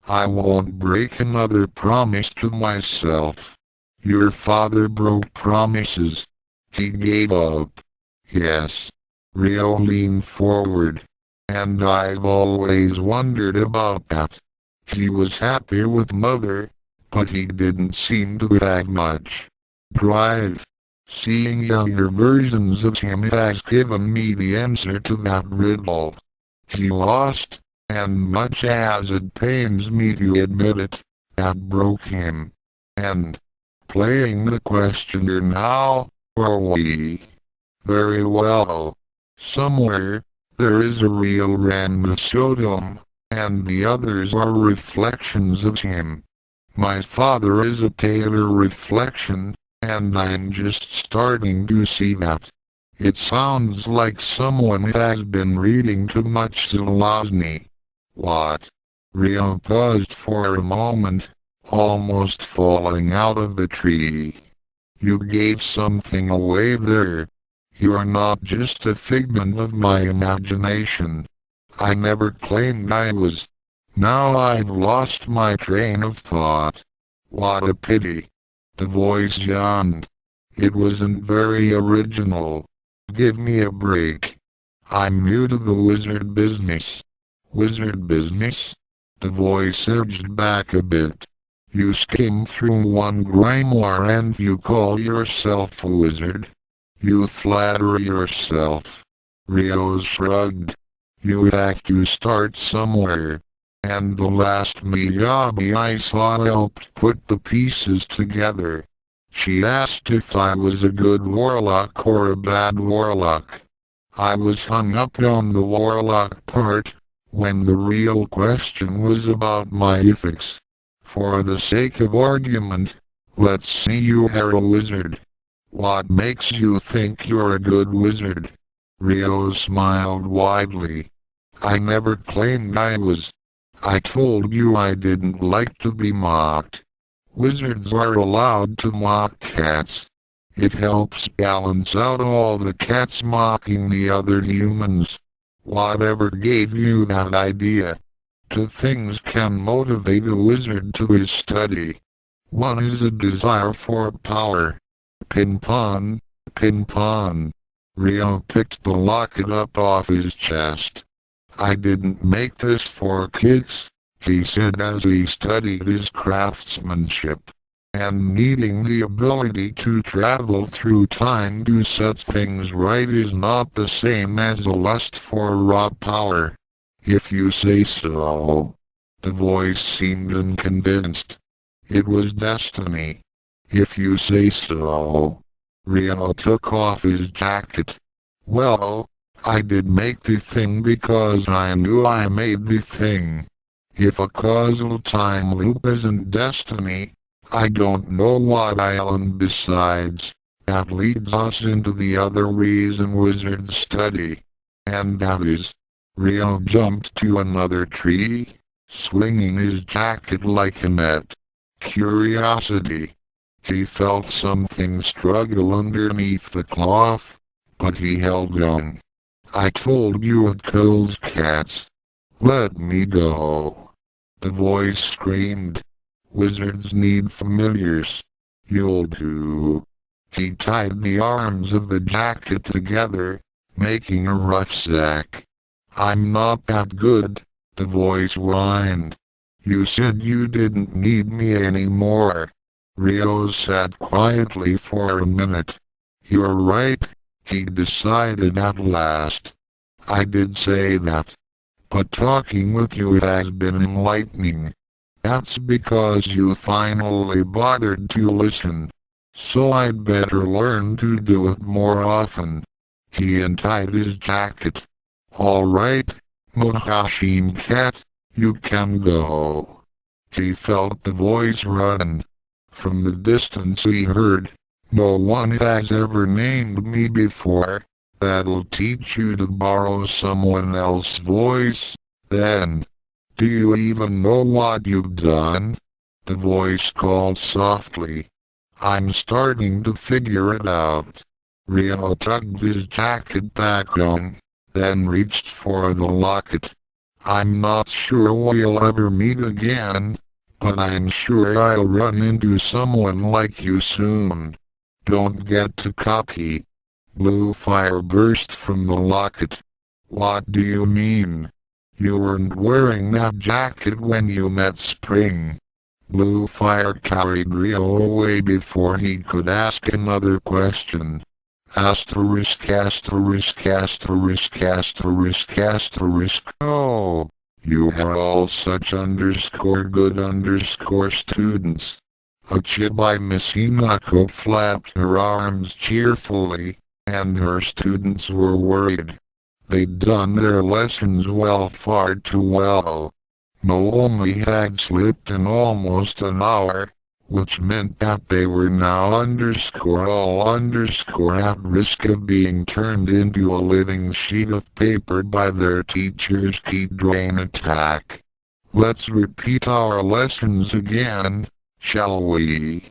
S1: I won't break another promise to myself. Your father broke promises. He gave up. Yes. Ryo leaned forward. And I've always wondered about that. He was happy with Mother, but he didn't seem to have much drive. Seeing younger versions of him has given me the answer to that riddle. He lost, and much as it pains me to admit it, that broke him. And playing the questioner now, are we? Very well. Somewhere, there is a real Ranma Saotome, and the others are reflections of him. My father is a paler reflection, and I'm just starting to see that. It sounds like someone has been reading too much Zelazny. What? Ryo paused for a moment, almost falling out of the tree. You gave something away there. You are not just a figment of my imagination. I never claimed I was. Now I've lost my train of thought. What a pity. The voice yawned. It wasn't very original. Give me a break. I'm new to the wizard business. Wizard business? The voice edged back a bit. You skim through one grimoire and you call yourself a wizard? You flatter yourself. Ryo shrugged. You have to start somewhere. And the last Miyabi I saw helped put the pieces together. She asked if I was a good warlock or a bad warlock. I was hung up on the warlock part, when the real question was about my ethics. For the sake of argument, let's say you are a wizard. What makes you think you're a good wizard? Ryo smiled widely. I never claimed I was. I told you I didn't like to be mocked. Wizards are allowed to mock cats. It helps balance out all the cats mocking the other humans. Whatever gave you that idea? Two things can motivate a wizard to his study. One is a desire for power. Pin-pon, pin-pon. Ryo picked the locket up off his chest. I didn't make this for kicks, he said as he studied his craftsmanship. And needing the ability to travel through time to set things right is not the same as a lust for raw power. If you say so. The voice seemed unconvinced. It was destiny. If you say so. Ryo took off his jacket. Well, I did make the thing because I knew I made the thing. If a causal time loop isn't destiny, I don't know what island besides. That leads us into the other reason wizards study. And that is, Ryo jumped to another tree, swinging his jacket like a net. Curiosity. He felt something struggle underneath the cloth, but he held on. I told you it kills cats. Let me go. The voice screamed. Wizards need familiars. You'll do. He tied the arms of the jacket together, making a rough sack. I'm not that good, the voice whined. You said you didn't need me anymore. Ryo sat quietly for a minute. You're right, he decided at last. I did say that. But talking with you has been enlightening. That's because you finally bothered to listen. So I'd better learn to do it more often. He untied his jacket. All right, Mohashin Cat, you can go. He felt the voice run. From the distance he heard, no one has ever named me before. That'll teach you to borrow someone else's voice, then. Do you even know what you've done? The voice called softly. I'm starting to figure it out. Ryo tugged his jacket back on, then reached for the locket. I'm not sure we'll ever meet again, but I'm sure I'll run into someone like you soon. Don't get too cocky. Blue fire burst from the locket. What do you mean? You weren't wearing that jacket when you met Spring. Blue fire carried Ryo away before he could ask another question. Asterisk asterisk asterisk asterisk asterisk. Oh, you are all such good students. Achibai Miss Hinako flapped her arms cheerfully, and her students were worried. They'd done their lessons well, far too well. Moomi had slipped in almost an hour, which meant that they were now all at risk of being turned into a living sheet of paper by their teacher's key drain attack. Let's repeat our lessons again, shall we?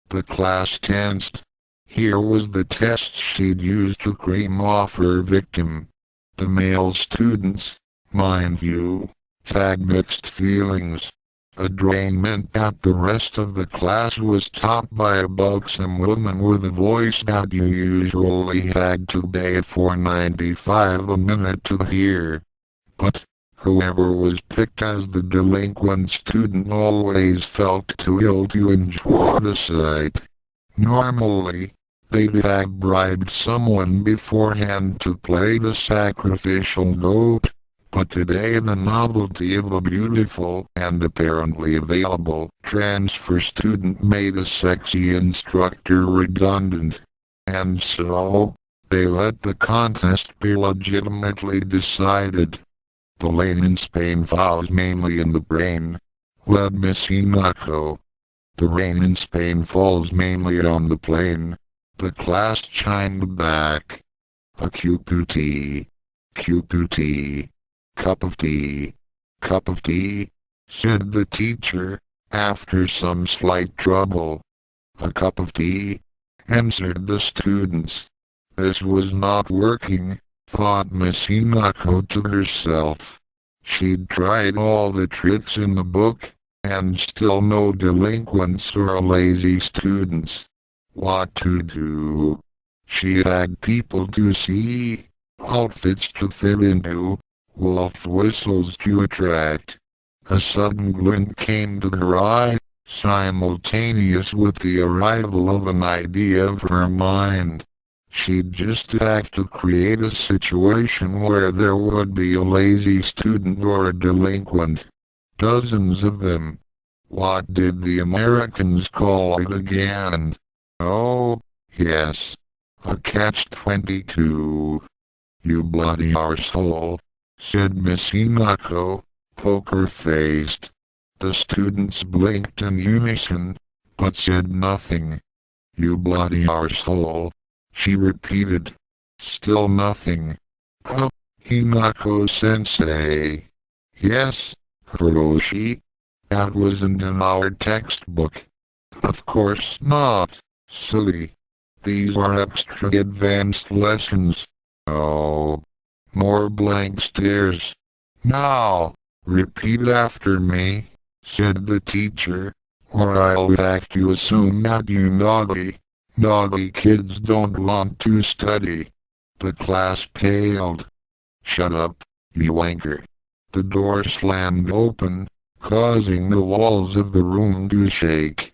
S1: The class tensed. Here was the test she'd used to cream off her victim. The male students, mind you, had mixed feelings. A drain meant that the rest of the class was taught by a buxom woman with a voice that you usually had to pay $4.95 a minute to hear. But whoever was picked as the delinquent student always felt too ill to enjoy the sight. Normally, they'd have bribed someone beforehand to play the sacrificial goat, but today the novelty of a beautiful and apparently available transfer student made a sexy instructor redundant. And so, they let the contest be legitimately decided. The lane in Spain falls mainly in the brain, led Miss Hinako. The rain in Spain falls mainly on the plain. The class chimed back. A cup of tea. Cup of tea, said the teacher, after some slight trouble. A cup of tea, answered the students. This was not working, thought Miss Hinako to herself. She'd tried all the tricks in the book, and still no delinquents or lazy students. What to do? She had people to see, outfits to fit into, wolf whistles to attract. A sudden glint came to her eye, simultaneous with the arrival of an idea of her mind. She'd just have to create a situation where there would be a lazy student or a delinquent. Dozens of them. What did the Americans call it again? Oh, yes. A catch-22. You bloody arsehole, said Miss Hinako, poker-faced. The students blinked in unison, but said nothing. You bloody arsehole, she repeated. Still nothing. Oh, Hinako-sensei. Yes, Hiroshi. That wasn't in our textbook. Of course not, silly. These are extra advanced lessons. Oh. More blank stares. Now, repeat after me, said the teacher, or I'll have to assume that you naughty kids don't want to study. The class paled. Shut up, you wanker. The door slammed open, causing the walls of the room to shake.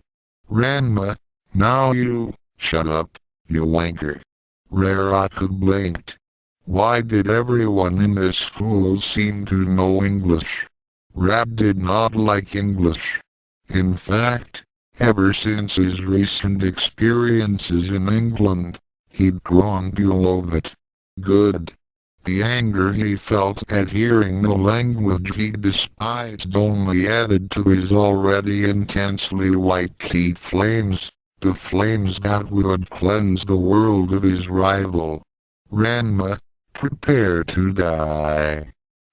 S1: Ranma, now you, shut up, you wanker. Raraka blinked. Why did everyone in this school seem to know English? Rab did not like English. In fact, ever since his recent experiences in England, he'd grown to loathe it. Good. The anger he felt at hearing the language he despised only added to his already intensely white-heat flames, the flames that would cleanse the world of his rival. Ranma, prepare to die.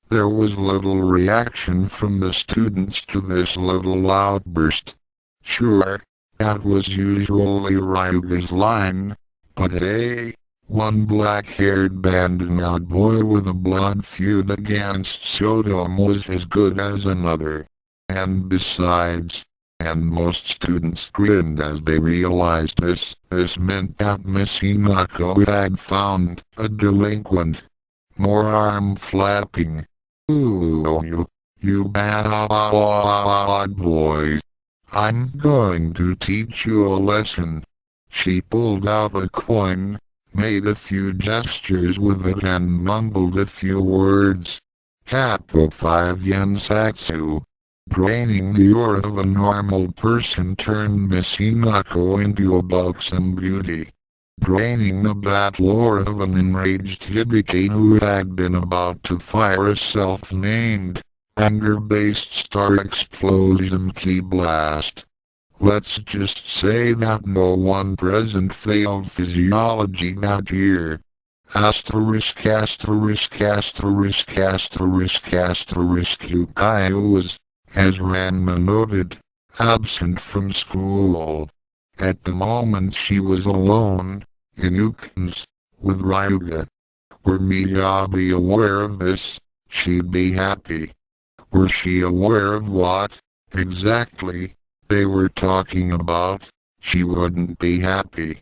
S1: There was little reaction from the students to this little outburst. Sure, that was usually Ryuga's line, but hey, one black-haired bandit boy with a blood feud against Saotome was as good as another. And besides, and most students grinned as they realized this meant that Miss Hinako had found a delinquent. More arm flapping. Ooh, you bad boys. I'm going to teach you a lesson. She pulled out a coin, made a few gestures with it and mumbled a few words. Capo 5 yen satsu. Draining the aura of a normal person turned Miss Hinako into a buxom beauty. Draining the battle aura of an enraged Hibiki who had been about to fire a self-named, anger-based star explosion key blast. Let's just say that no one present failed physiology that year. Asterisk Yukai was, as Ranma noted, absent from school. At the moment she was alone, in Ukens, with Ryuga. Were Miyabi aware of this, she'd be happy. Were she aware of what, exactly, they were talking about, she wouldn't be happy.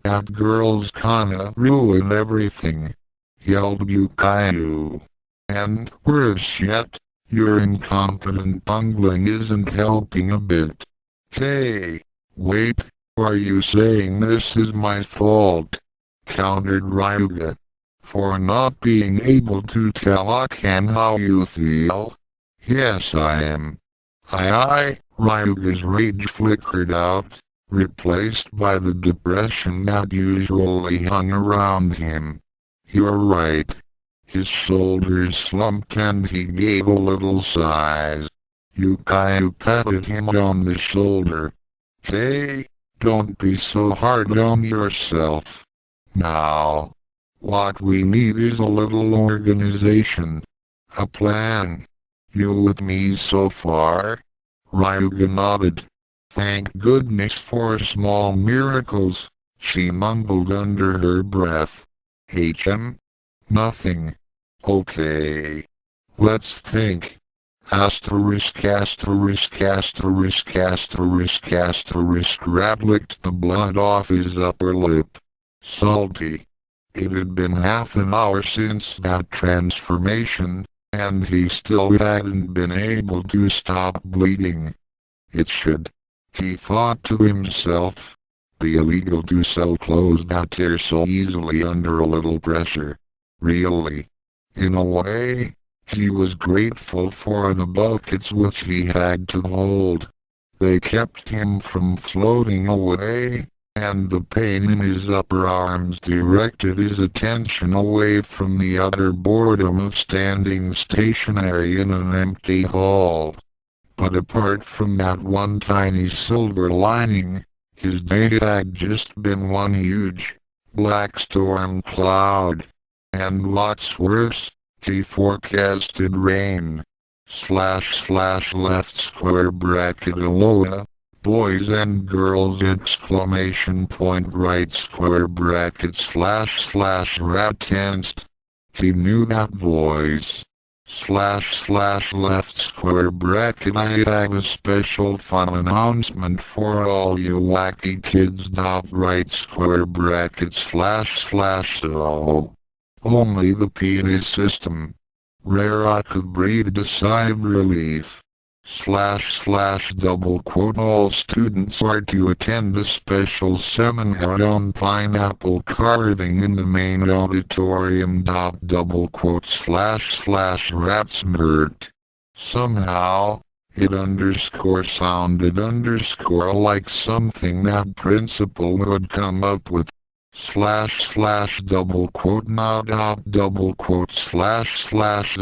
S1: That girl's gonna ruin everything, yelled Yukayu. And, worse yet, your incompetent bungling isn't helping a bit. Hey, wait, are you saying this is my fault? Countered Ryuga. For not being able to tell Akan how you feel? Yes I am. Ryuga's rage flickered out, replaced by the depression that usually hung around him. You're right. His shoulders slumped and he gave a little sigh. Yukayu patted him on the shoulder. Hey, don't be so hard on yourself. Now, what we need is a little organization. A plan. You with me so far? Ryuga nodded. Thank goodness for small miracles, she mumbled under her breath. Nothing. Okay. Let's think. Asterisk Rab licked the blood off his upper lip. Salty. It had been half an hour since that transformation, and he still hadn't been able to stop bleeding. It should, he thought to himself, be illegal to sell clothes that tear so easily under a little pressure. Really. In a way, he was grateful for the buckets which he had to hold. They kept him from floating away, and the pain in his upper arms directed his attention away from the utter boredom of standing stationary in an empty hall. But apart from that one tiny silver lining, his day had just been one huge, black storm cloud. And what's worse, he forecasted rain. Left square bracket Aloha, boys and girls exclamation point right square bracket // rat tensed. He knew that voice. // left square bracket I have a special fun announcement for all you wacky kids. Right square bracket / so. Only the penis system. Rare could breathe a sigh of relief. / double quote all students are to attend a special seminar on pineapple carving in the main auditorium. Double quote / rats mert. Somehow, it sounded like something that principal would come up with. / double quote now double quote / a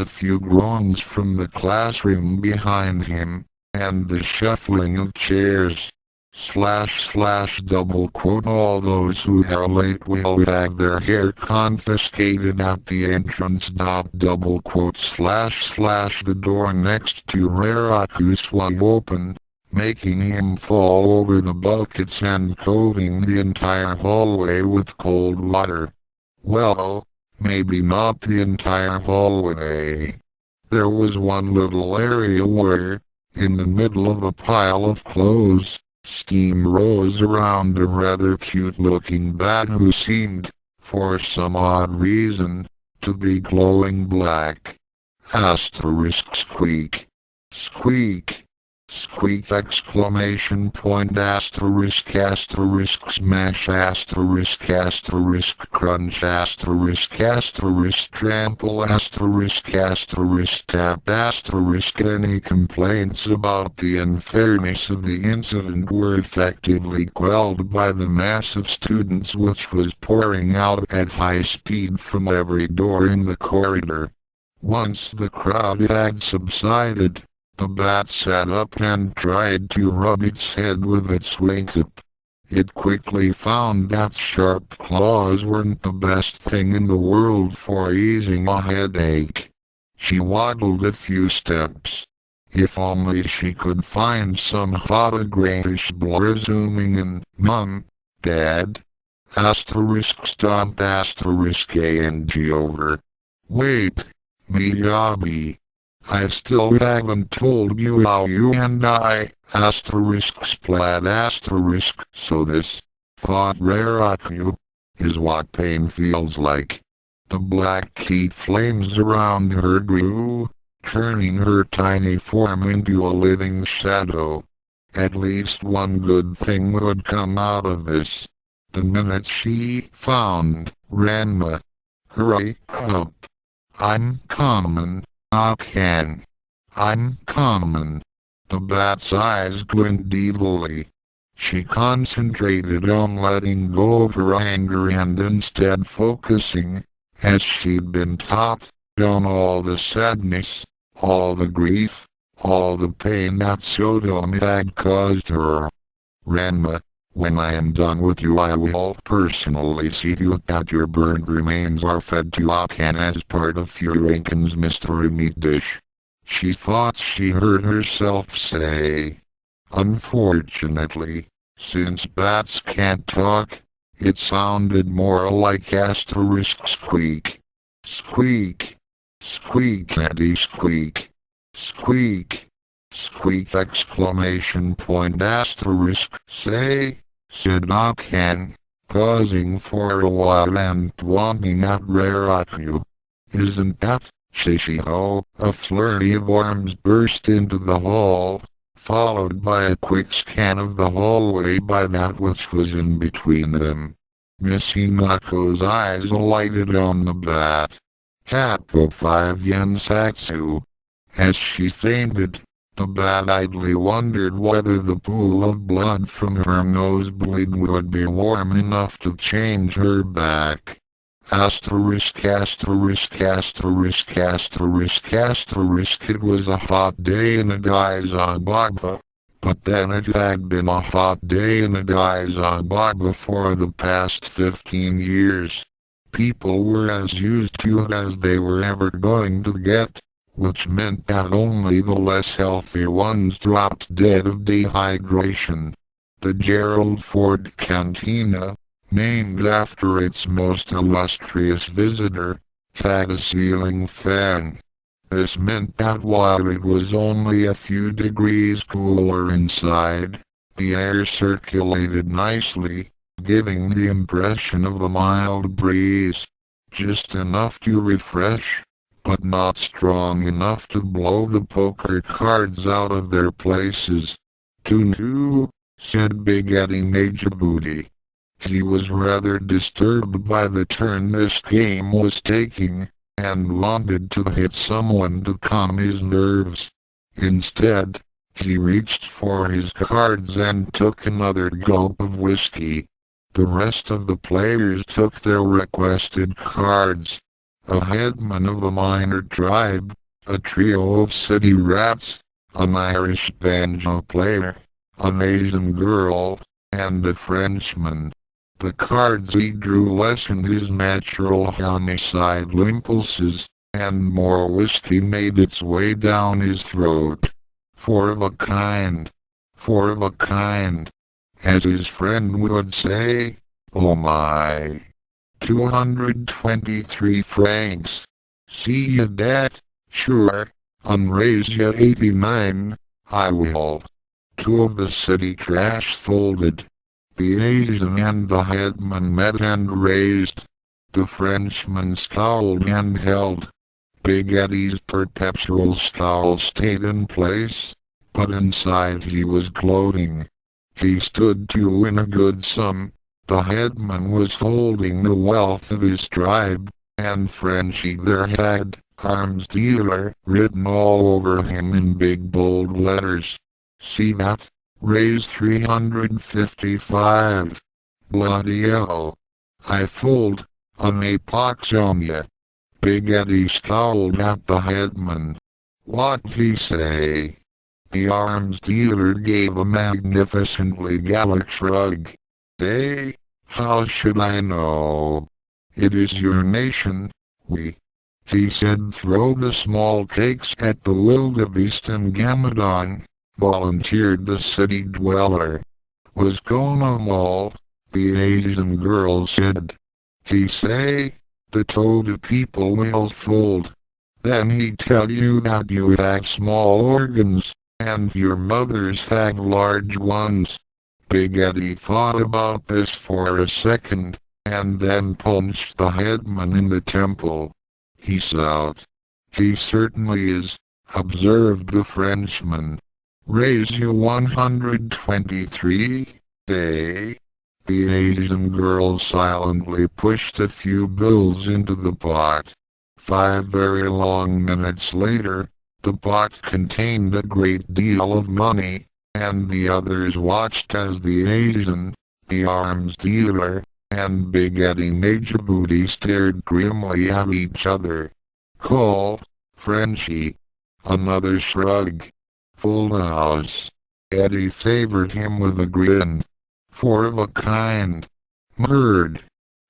S1: few groans from the classroom behind him, and the shuffling of chairs. / double quote all those who are late will have their hair confiscated at the entrance. Double quote / the door next to Raraku swung open, making him fall over the buckets and coating the entire hallway with cold water. Well, maybe not the entire hallway. There was one little area where, in the middle of a pile of clothes, steam rose around a rather cute-looking bat who seemed, for some odd reason, to be glowing black. Squeak. Squeak. Squeak exclamation point asterisk smash crunch trample tap any complaints about the unfairness of the incident were effectively quelled by the mass of students which was pouring out at high speed from every door in the corridor. Once the crowd had subsided, the bat sat up and tried to rub its head with its wingtip. It quickly found that sharp claws weren't the best thing in the world for easing a headache. She waddled a few steps. If only she could find some photographish blur zooming in. Mum, Dad. Stomp ang over. Wait, Miyabi. I still haven't told you how you and I, splat so this, thought Raraku, is what pain feels like. The black heat flames around her grew, turning her tiny form into a living shadow. At least one good thing would come out of this. The minute she found Ranma. Hurry up. I'm coming. I'm coming. The bat's eyes glint evilly. She concentrated on letting go of her anger and instead focusing, as she'd been taught, on all the sadness, all the grief, all the pain that Saotome had caused her. Ranma, when I am done with you I will personally see to it that your burned remains are fed to Akan as part of Furinken's mystery meat dish. She thought she heard herself say. Unfortunately, since bats can't talk, it sounded more like squeak. Squeak. Squeak squeak. Squeak. Squeak exclamation point say, said Akan, pausing for a while and pointing at Raraku. Isn't that, Shishiho? A flurry of arms burst into the hall, followed by a quick scan of the hallway by that which was in between them. Miss Hinako's eyes alighted on the bat. Capo 5 yen satsu. As she fainted, the bat idly wondered whether the pool of blood from her nosebleed would be warm enough to change her back. It was a hot day in Adizababa, but then it had been a hot day in Adizababa for the past 15 years. People were as used to it as they were ever going to get, which meant that only the less healthy ones dropped dead of dehydration. The Gerald Ford Cantina, named after its most illustrious visitor, had a ceiling fan. This meant that while it was only a few degrees cooler inside, the air circulated nicely, giving the impression of a mild breeze. Just enough to refresh, but not strong enough to blow the poker cards out of their places. "Tunu," said Big Eddie Major Booty. He was rather disturbed by the turn this game was taking, and wanted to hit someone to calm his nerves. Instead, he reached for his cards and took another gulp of whiskey. The rest of the players took their requested cards. A headman of a minor tribe, a trio of city rats, an Irish banjo player, an Asian girl, and a Frenchman. The cards he drew lessened his natural homicidal impulses, and more whiskey made its way down his throat. "Four of a kind. Four of a kind," as his friend would say. "Oh my. 223 francs. See ya dat? Sure, unraise ya 89, I will." Two of the city trash folded. The Asian and the headman met and raised. The Frenchman scowled and held. Big Eddie's perpetual scowl stayed in place, but inside he was gloating. He stood to win a good sum. The headman was holding the wealth of his tribe, and Frenchy there had "arms dealer" written all over him in big bold letters. "See that? Raise 355. Bloody hell. I fold, an apox on ya." Big Eddie scowled at the headman. "What'd he say?" The arms dealer gave a magnificently Gallic shrug. "Eh? How should I know? It is your nation, he said. "Throw the small cakes at the wildebeest and Gamadon," volunteered the city dweller. "Was gonna maul," the Asian girl said. "He say, the toad people will fold. Then he tell you that you have small organs, and your mothers have large ones." Big Eddie thought about this for a second, and then punched the headman in the temple. "He's out." "He certainly is," observed the Frenchman. "Raise you 123, eh?" The Asian girl silently pushed a few bills into the pot. 5 very long minutes later, the pot contained a great deal of money, and the others watched as the Asian, the arms dealer, and Big Eddie Major Booty stared grimly at each other. "Call, Frenchy." Another shrug. "Full house." Eddie favored him with a grin. "Four of a kind." "Murd."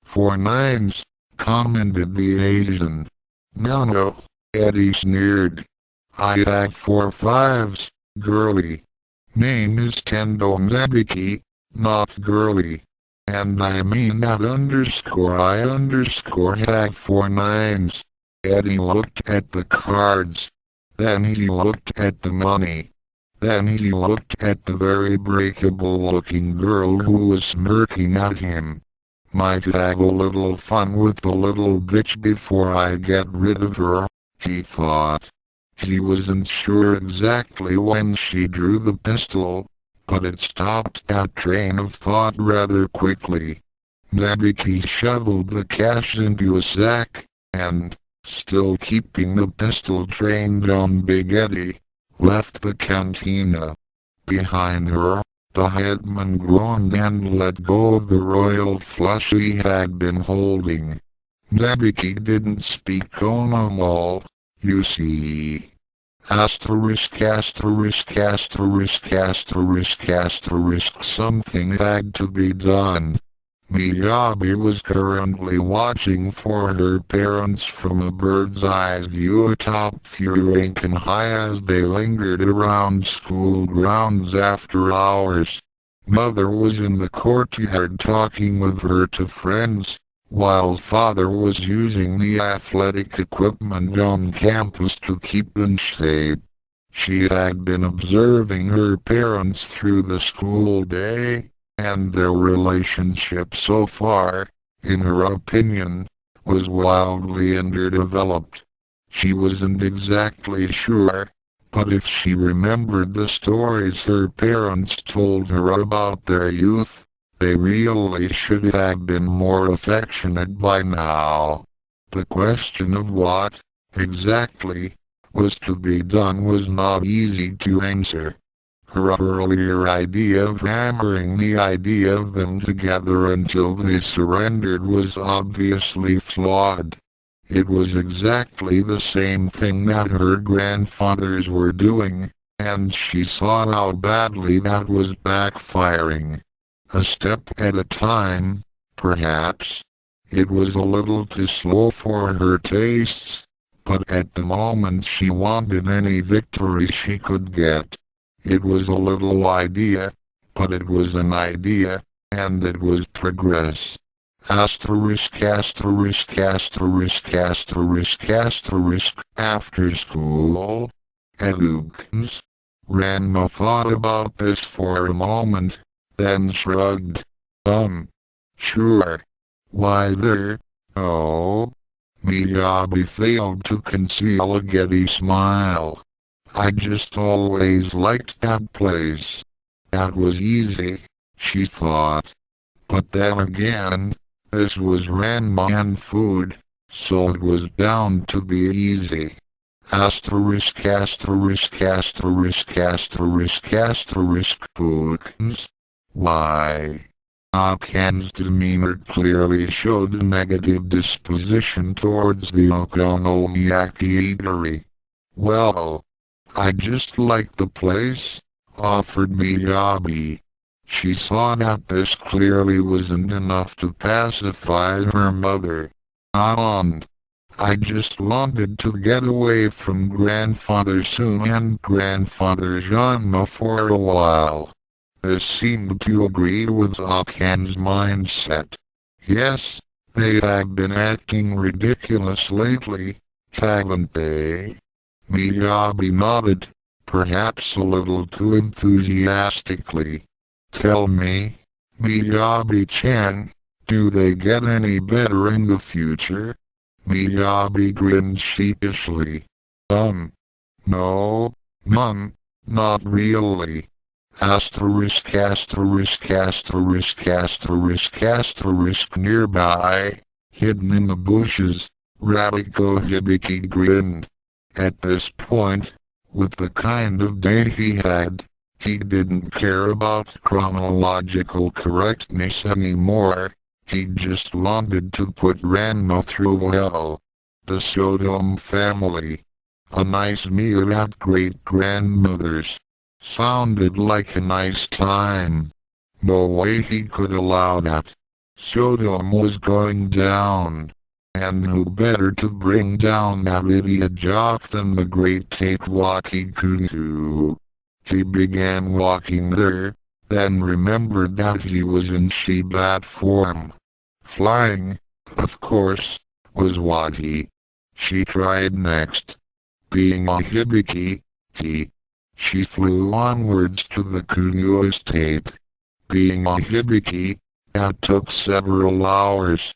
S1: "4 nines," commented the Asian. No, Eddie sneered. "I have 4 fives, girlie. Name is Tendo Nabiki, not girlie. And I mean that I have 4 nines. Eddie looked at the cards. Then he looked at the money. Then he looked at the very breakable-looking girl who was smirking at him. "Might have a little fun with the little bitch before I get rid of her," he thought. He wasn't sure exactly when she drew the pistol, but it stopped that train of thought rather quickly. Nabiki shoveled the cash into a sack, and, still keeping the pistol trained on Big Eddie, left the cantina. Behind her, the headman groaned and let go of the royal flush he had been holding. Nabiki didn't speak on them all, you see. Something had to be done. Miyabi was currently watching for her parents from a bird's-eye view atop Furinkan High as they lingered around school grounds after hours. Mother was in the courtyard talking with her 2 friends, while father was using the athletic equipment on campus to keep in shape. She had been observing her parents through the school day, and their relationship so far, in her opinion, was wildly underdeveloped. She wasn't exactly sure, but if she remembered the stories her parents told her about their youth, they really should have been more affectionate by now. The question of what, exactly, was to be done was not easy to answer. Her earlier idea of hammering the idea of them together until they surrendered was obviously flawed. It was exactly the same thing that her grandfathers were doing, and she saw how badly that was backfiring. A step at a time, perhaps. It was a little too slow for her tastes, but at the moment she wanted any victory she could get. It was a little idea, but it was an idea, and it was progress. Asterisk asterisk asterisk asterisk asterisk after school. Edukins. Ranma thought about this for a moment, then shrugged. Sure. Why there? Oh. Miyabi failed to conceal a giddy smile. I just always liked that place. That was easy, she thought. But then again, this was Ranma food, so it was bound to be easy. Asterisk asterisk asterisk asterisk asterisk Pookins. Why? Akan's demeanor clearly showed a negative disposition towards the okonomiyaki eatery. Well, I just like the place, offered Miyabi. She saw that this clearly wasn't enough to pacify her mother. I just wanted to get away from Grandfather Sun and Grandfather Janma for a while. This seemed to agree with Akan's mindset. Yes, they have been acting ridiculous lately, haven't they? Miyabi nodded, perhaps a little too enthusiastically. Tell me, Miyabi-chan, do they get any better in the future? Miyabi grinned sheepishly. No, not really. Asterisk asterisk asterisk asterisk asterisk nearby, hidden in the bushes, Radiko Hibiki grinned. At this point, with the kind of day he had, he didn't care about chronological correctness anymore. He just wanted to put Ranma through hell. The Saotome family. A nice meal at great-grandmother's. Sounded like a nice time. No way he could allow that. Saotome was going down. And who better to bring down that idiot jock than the great Tatewaki Kuntu? He began walking there, then remembered that he was in Shibat form. Flying, of course, was what she tried next. Being a Hibiki, she flew onwards to the Kunu estate. Being a Hibiki, that took several hours.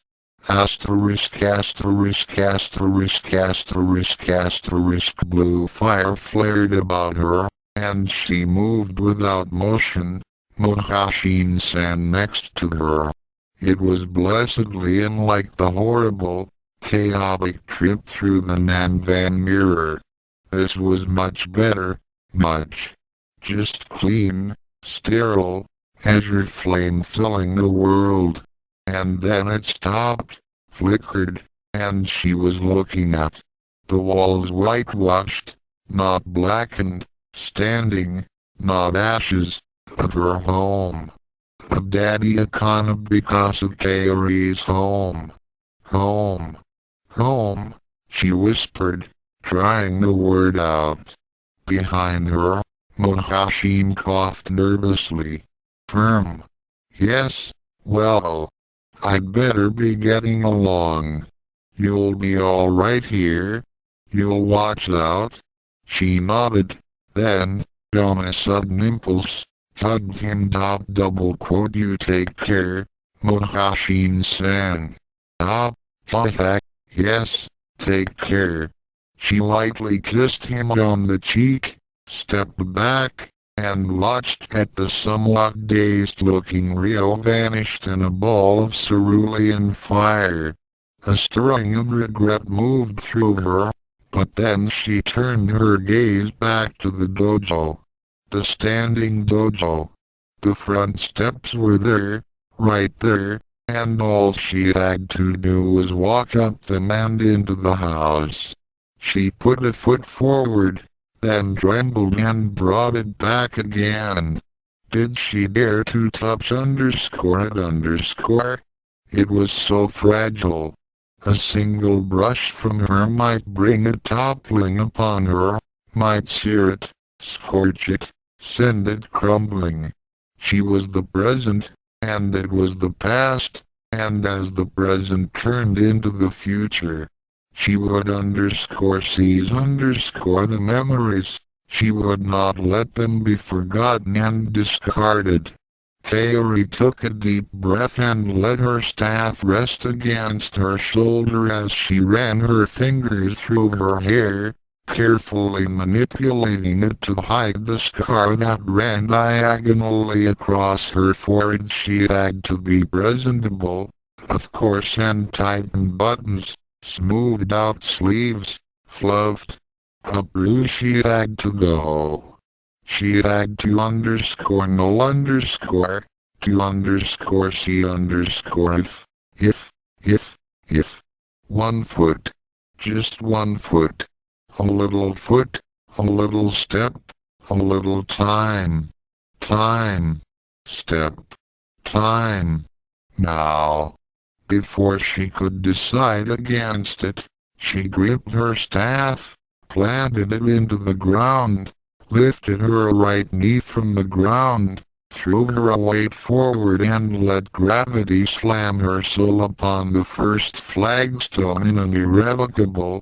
S1: Asterisk asterisk asterisk asterisk asterisk blue fire flared about her, and she moved without motion, Mohashin-san next to her. It was blessedly unlike the horrible, chaotic trip through the Nanvan mirror. This was much better, much. Just clean, sterile, azure flame filling the world. And then it stopped, flickered, and she was looking at the walls whitewashed, not blackened, standing, not ashes, of her home. Of Daddy Akana because of Kaeri's home. Home, she whispered, trying the word out. Behind her, Mohashin coughed nervously. Firm. Yes, well. I'd better be getting along. You'll be all right here? You'll watch out?" She nodded, then, on a sudden impulse, hugged him. Double quote, "You take care, Mohashin-san." "Ah, heck, yes, take care." She lightly kissed him on the cheek, stepped back, and watched at the somewhat dazed-looking Ryo vanished in a ball of cerulean fire. A stirring of regret moved through her, but then she turned her gaze back to the dojo. The standing dojo. The front steps were there, right there, and all she had to do was walk up them and into the house. She put a foot forward, then trembled and brought it back again. Did she dare to touch _it_? It was so fragile. A single brush from her might bring it toppling upon her, might sear it, scorch it, send it crumbling. She was the present, and it was the past, and as the present turned into the future, she would seize the memories. She would not let them be forgotten and discarded. Kaeri took a deep breath and let her staff rest against her shoulder as she ran her fingers through her hair, carefully manipulating it to hide the scar that ran diagonally across her forehead. She had to be presentable, of course, and tightened buttons, smoothed out sleeves, fluffed up. She had to go. She had to _no_, to see if 1 foot, just 1 foot, a little step, a little time, step, time, now. Before she could decide against it, she gripped her staff, planted it into the ground, lifted her right knee from the ground, threw her weight forward and let gravity slam her soul upon the first flagstone in an irreparable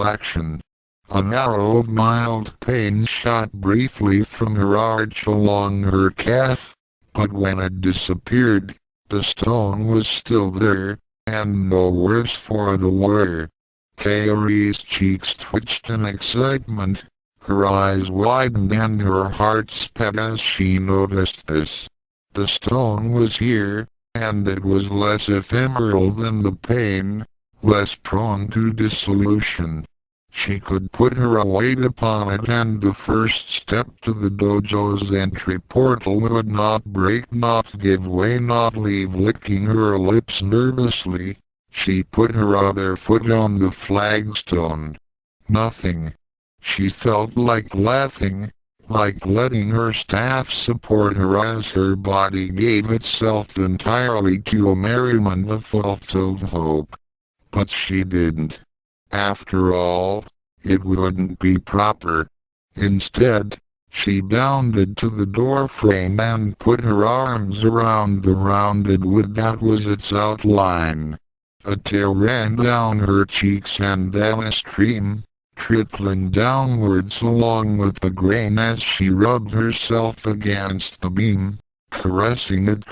S1: action. An arrow of mild pain shot briefly from her arch along her calf, but when it disappeared, the stone was still there, and no worse for the wear. Kaeri's cheeks twitched in excitement. Her eyes widened and her heart sped as she noticed this. The stone was here, and it was less ephemeral than the pain, less prone to dissolution. She could put her weight upon it, and the first step to the dojo's entry portal would not break, not give way, not leave. Licking her lips nervously, she put her other foot on the flagstone. Nothing. She felt like laughing, like letting her staff support her as her body gave itself entirely to a merriment of fulfilled hope. But she didn't. After all, it wouldn't be proper. Instead, she bounded to the doorframe and put her arms around the rounded wood that was its outline. A tear ran down her cheeks and then a stream, trickling downwards along with the grain as she rubbed herself against the beam, caressing it,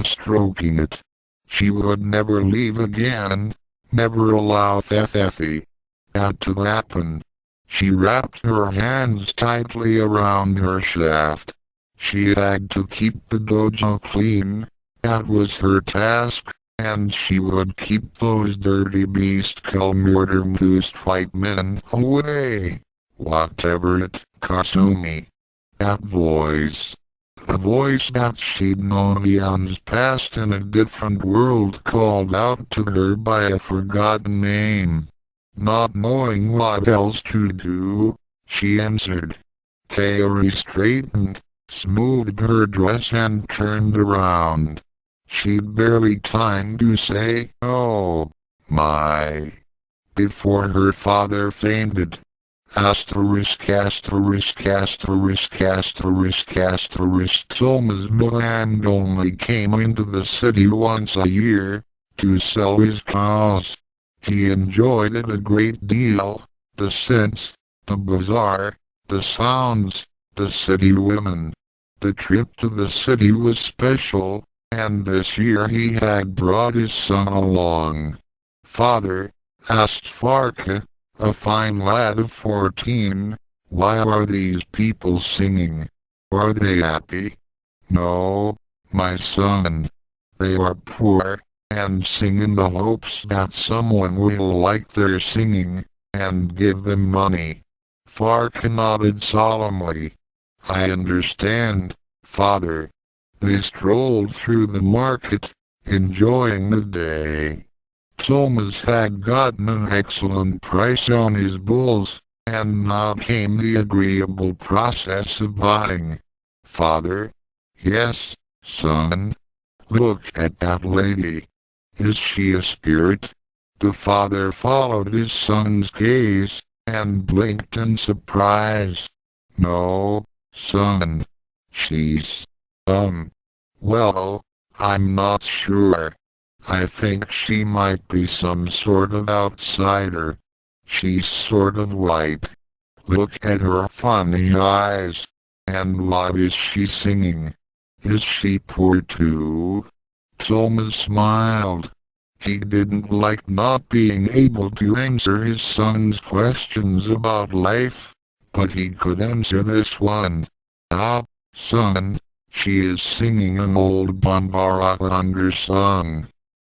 S1: stroking it. She would never leave again, never allow that to happen. She wrapped her hands tightly around her shaft. She had to keep the dojo clean, that was her task, and she would keep those dirty bestial murder-enthused white men away. Whatever it, Kasumi. That voice. The voice that she'd known eons past in a different world called out to her by a forgotten name. Not knowing what else to do, she answered. Kaeri straightened, smoothed her dress and turned around. She'd barely time to say, "Oh, my," before her father fainted. Asterisk asterisk asterisk asterisk asterisk. Thomas Miyabi only came into the city once a year to sell his cows. He enjoyed it a great deal. The scents, the bazaar, the sounds, the city women. The trip to the city was special, and this year he had brought his son along. "Father," asked Farka, a fine lad of 14, "why are these people singing? Are they happy?" "No, my son. They are poor, and sing in the hopes that someone will like their singing, and give them money." Farka nodded solemnly. "I understand, Father." They strolled through the market, enjoying the day. Thomas had gotten an excellent price on his bulls, and now came the agreeable process of buying. "Father?" "Yes, son?" "Look at that lady. Is she a spirit?" The father followed his son's gaze, and blinked in surprise. "No, son. She's, well, I'm not sure. I think she might be some sort of outsider. She's sort of white. Look at her funny eyes. And why is she singing? Is she poor too?" Thomas smiled. He didn't like not being able to answer his son's questions about life, but he could answer this one. "Ah, son, she is singing an old Bambara under song."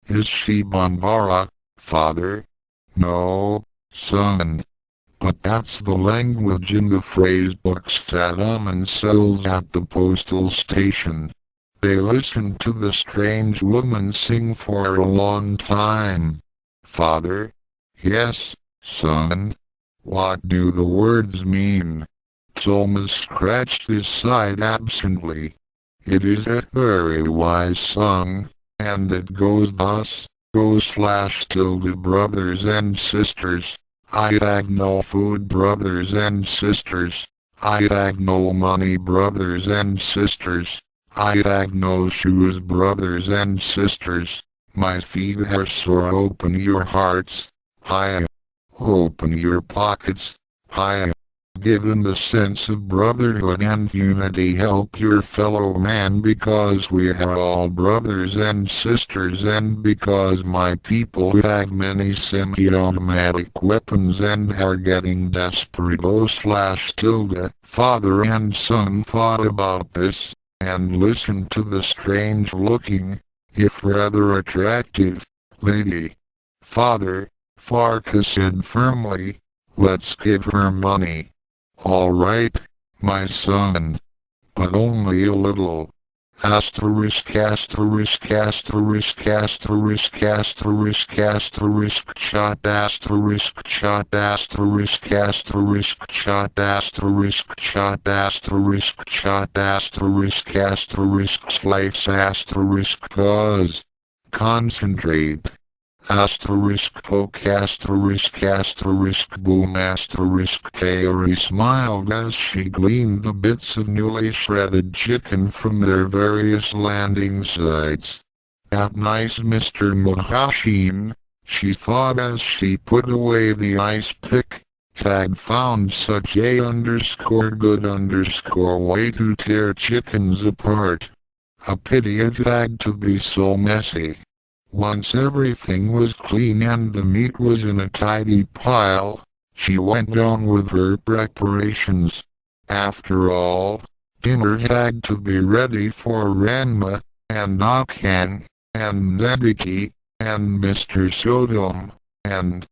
S1: "Is she Bambara, Father?" "No, son. But that's the language in the phrase books that sells at the postal station." They listened to the strange woman sing for a long time. "Father?" "Yes, son." "What do the words mean?" Thomas scratched his side absently. "It is a very wise song, and it goes thus, /tilde brothers and sisters. I have no food brothers and sisters. I have no money brothers and sisters. I have no shoes brothers and sisters. My feet are sore. Open your hearts. Hi. Open your pockets. Hi. Given the sense of brotherhood and unity, help your fellow man, because we are all brothers and sisters, and because my people have many semi-automatic weapons and are getting desperate. /tilde. Father and son thought about this, and listened to the strange-looking, if rather attractive, lady. "Father," Farka said firmly, "let's give her money." "All right, my son. But only a little." Asterisk asterisk asterisk asterisk asterisk asterisk shot asterisk shot asterisk asterisk shot asterisk shot asterisk shot asterisk asterisk slice asterisk cause. Concentrate. Asterisk poke asterisk asterisk boom asterisk. Kaeri smiled as she gleaned the bits of newly shredded chicken from their various landing sites. "That nice Mr. Mahashin," she thought as she put away the ice pick, had found such a good way to tear chickens apart. A pity it had to be so messy. Once everything was clean and the meat was in a tidy pile, she went on with her preparations. After all, dinner had to be ready for Ranma, and Akan, and Nabiki, and Mr. Saotome, and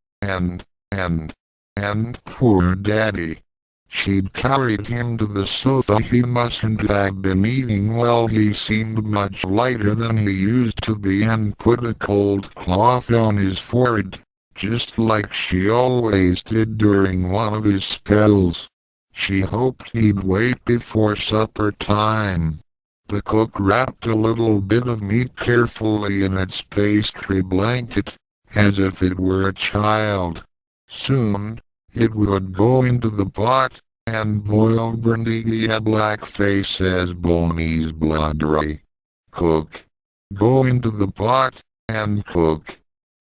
S1: poor Daddy. She'd carried him to the sofa. He mustn't have been eating well. He seemed much lighter than he used to be, and put a cold cloth on his forehead, just like she always did during one of his spells. She hoped he'd wait before supper time. The cook wrapped a little bit of meat carefully in its pastry blanket, as if it were a child. Soon, It would go into the pot, and boil brandy a black face as bony's blood ray. Cook. Go into the pot, and cook.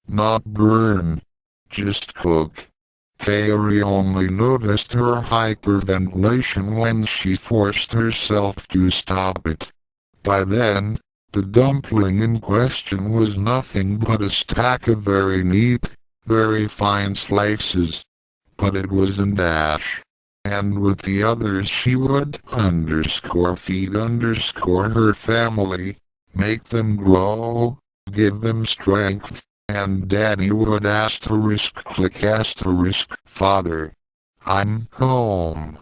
S1: Not burn. Just cook. Kaeri only noticed her hyperventilation when she forced herself to stop it. By then, the dumpling in question was nothing but a stack of very neat, very fine slices. But it wasn't ash. And with the others she would feed her family, make them grow, give them strength, and Daddy would click father. I'm home.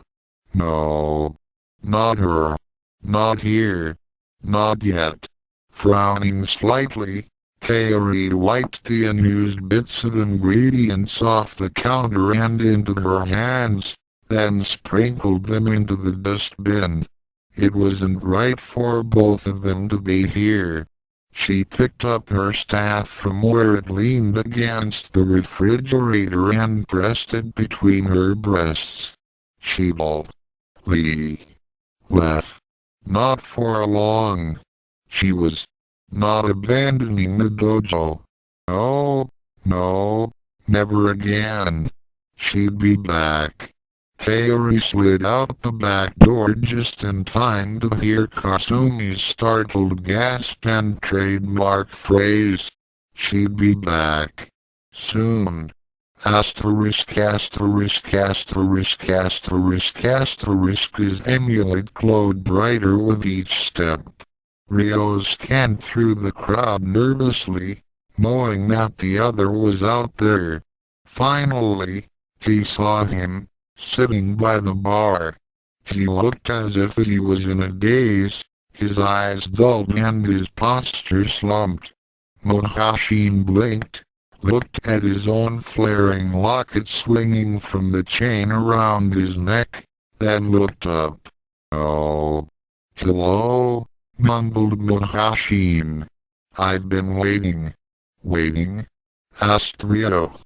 S1: No. Not her. Not here. Not yet. Frowning slightly, Kaeri wiped the unused bits of ingredients off the counter and into her hands, then sprinkled them into the dustbin. It wasn't right for both of them to be here. She picked up her staff from where it leaned against the refrigerator and pressed it between her breasts. She left. Not for long. She was not abandoning the dojo. No, never again. She'd be back. Kaeri slid out the back door just in time to hear Kasumi's startled gasp and trademark phrase. She'd be back. Soon. Asterisk his emulate glowed brighter with each step. Ryo scanned through the crowd nervously, knowing that the other was out there. Finally, he saw him, sitting by the bar. He looked as if he was in a daze, his eyes dulled and his posture slumped. Muhashin blinked, looked at his own flaring locket swinging from the chain around his neck, then looked up. Oh. Hello? Mumbled Muhashin. I've been waiting. Waiting? Asked Ryo.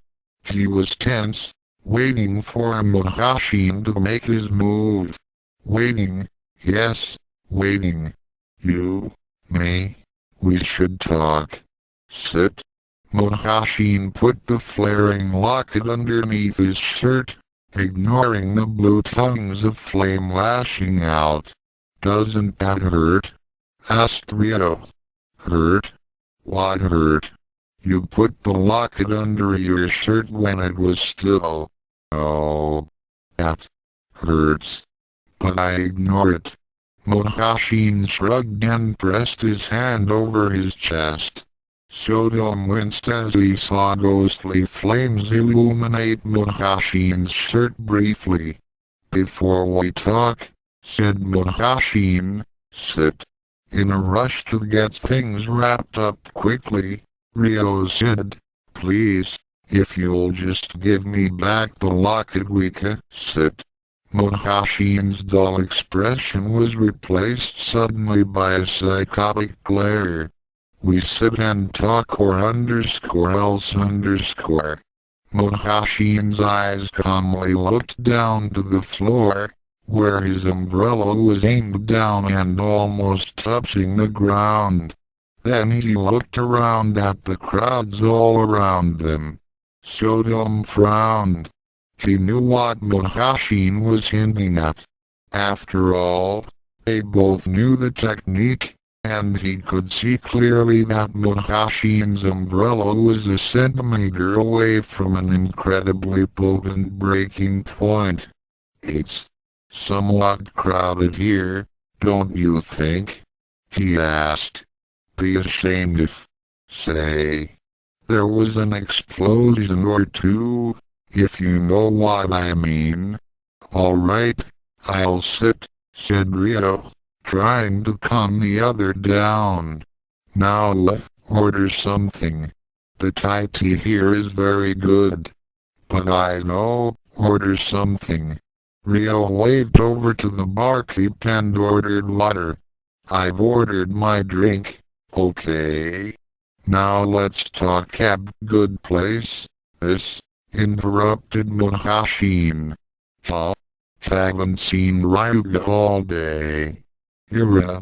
S1: He was tense, waiting for Muhashin to make his move. Waiting, yes, waiting. You, me, we should talk. Sit. Muhashin put the flaring locket underneath his shirt, ignoring the blue tongues of flame lashing out. Doesn't that hurt? Asked Ryo. Hurt? What hurt? You put the locket under your shirt when it was still. Oh. That hurts. But I ignore it. Muhashin shrugged and pressed his hand over his chest. Saotome winced as he saw ghostly flames illuminate Muhashin's shirt briefly. Before we talk, said Muhashin, sit. In a rush to get things wrapped up quickly, Ryo said, please, if you'll just give me back the locket we can sit. Muhashin's dull expression was replaced suddenly by a psychotic glare. We sit and talk or else. Muhashin's eyes calmly looked down to the floor, where his umbrella was aimed down and almost touching the ground. Then he looked around at the crowds all around them. Saotome frowned. He knew what Muhashin was hinting at. After all, they both knew the technique, and he could see clearly that Muhashin's umbrella was a centimeter away from an incredibly potent breaking point. It's somewhat crowded here, don't you think? He asked. Be ashamed if, say, there was an explosion or two, if you know what I mean. All right, I'll sit, said Ryo, trying to calm the other down. Now order something. The Thai tea here is very good. But I know, order something. Ryo waved over to the barkeep and ordered water. I've ordered my drink, okay. Now let's talk. Good place. This interrupted Muhashin. Huh? Haven't seen Ryuga all day. You're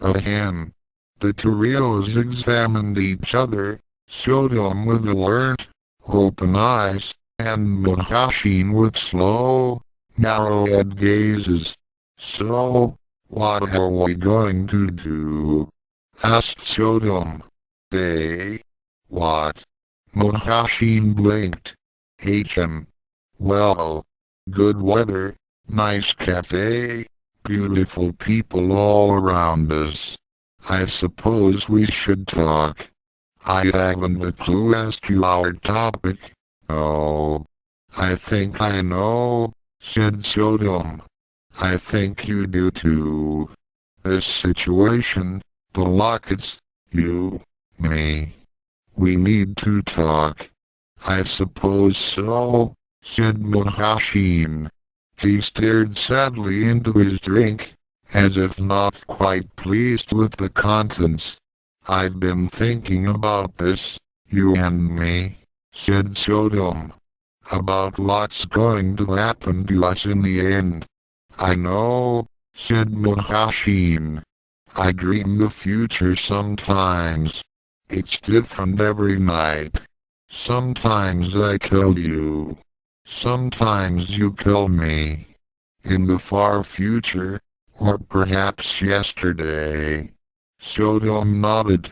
S1: ahem. The two Ryos examined each other, Saotome with alert, open eyes, and Muhashin with slow, narrow-eyed gazes. So, what are we going to do? Asked Saotome. What? Muhashin blinked. Well, good weather, nice cafe, beautiful people all around us. I suppose we should talk. I haven't a clue as to our topic. Oh, I think I know, said Saotome. I think you do too. This situation, the lockets, you, me. We need to talk. I suppose so, said Muhashin. He stared sadly into his drink, as if not quite pleased with the contents. I've been thinking about this, you and me, said Saotome. About what's going to happen to us in the end. I know, said Muhashin. I dream the future sometimes. It's different every night. Sometimes I kill you. Sometimes you kill me. In the far future, or perhaps yesterday. Saotome nodded.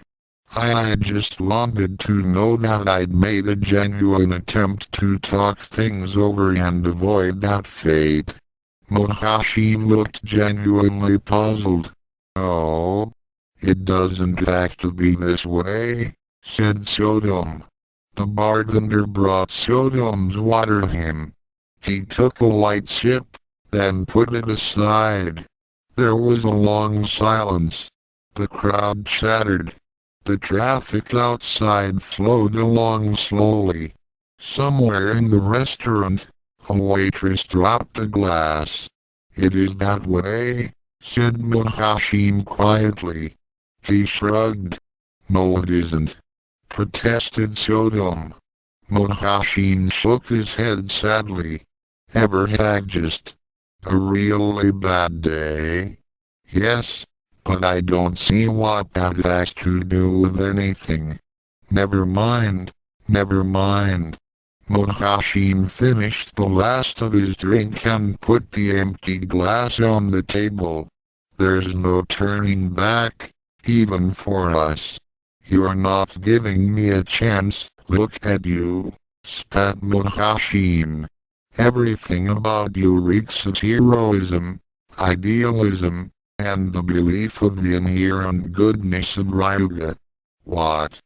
S1: I just wanted to know that I'd made a genuine attempt to talk things over and avoid that fate. Muhashin looked genuinely puzzled. Oh, it doesn't have to be this way, said Saotome. The bartender brought Saotome's water to him. He took a light sip, then put it aside. There was a long silence. The crowd chattered. The traffic outside flowed along slowly. Somewhere in the restaurant, a waitress dropped a glass. It is that way, said Muhashin quietly. He shrugged. No, it isn't, protested Saotome. Muhashin shook his head sadly. Ever had just a really bad day? Yes, but I don't see what that has to do with anything. Never mind, never mind. Muhashin finished the last of his drink and put the empty glass on the table. There's no turning back, even for us. You're not giving me a chance. Look at you, spat Muhashin. Everything about you reeks of heroism, idealism, and the belief of the inherent goodness of Ryuga. What?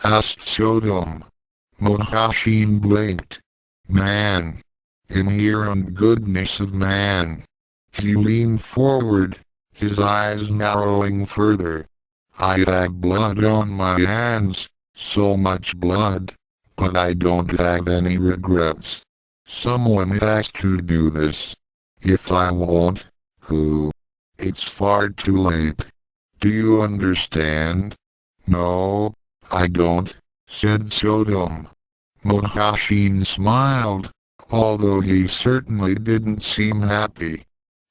S1: Asked Saotome. Muhashin blinked. Man. Inherent goodness of man. He leaned forward, his eyes narrowing further. I have blood on my hands, so much blood, but I don't have any regrets. Someone has to do this. If I won't, who? It's far too late. Do you understand? No, I don't, said Saotome. Muhashin smiled, although he certainly didn't seem happy.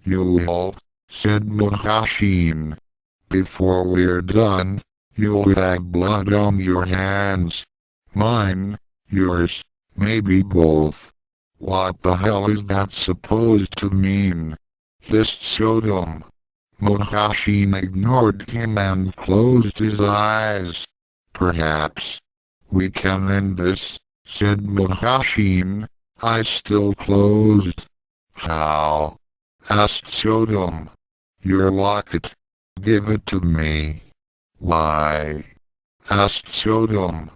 S1: You will, said Muhashin. Before we're done, you'll have blood on your hands. Mine, yours, maybe both. What the hell is that supposed to mean? Hissed Saotome. Muhashin ignored him and closed his eyes. Perhaps we can end this, said Muhashin, eyes still closed. How? Asked Saotome. Your locket. Give it to me. Why? Asked Saotome.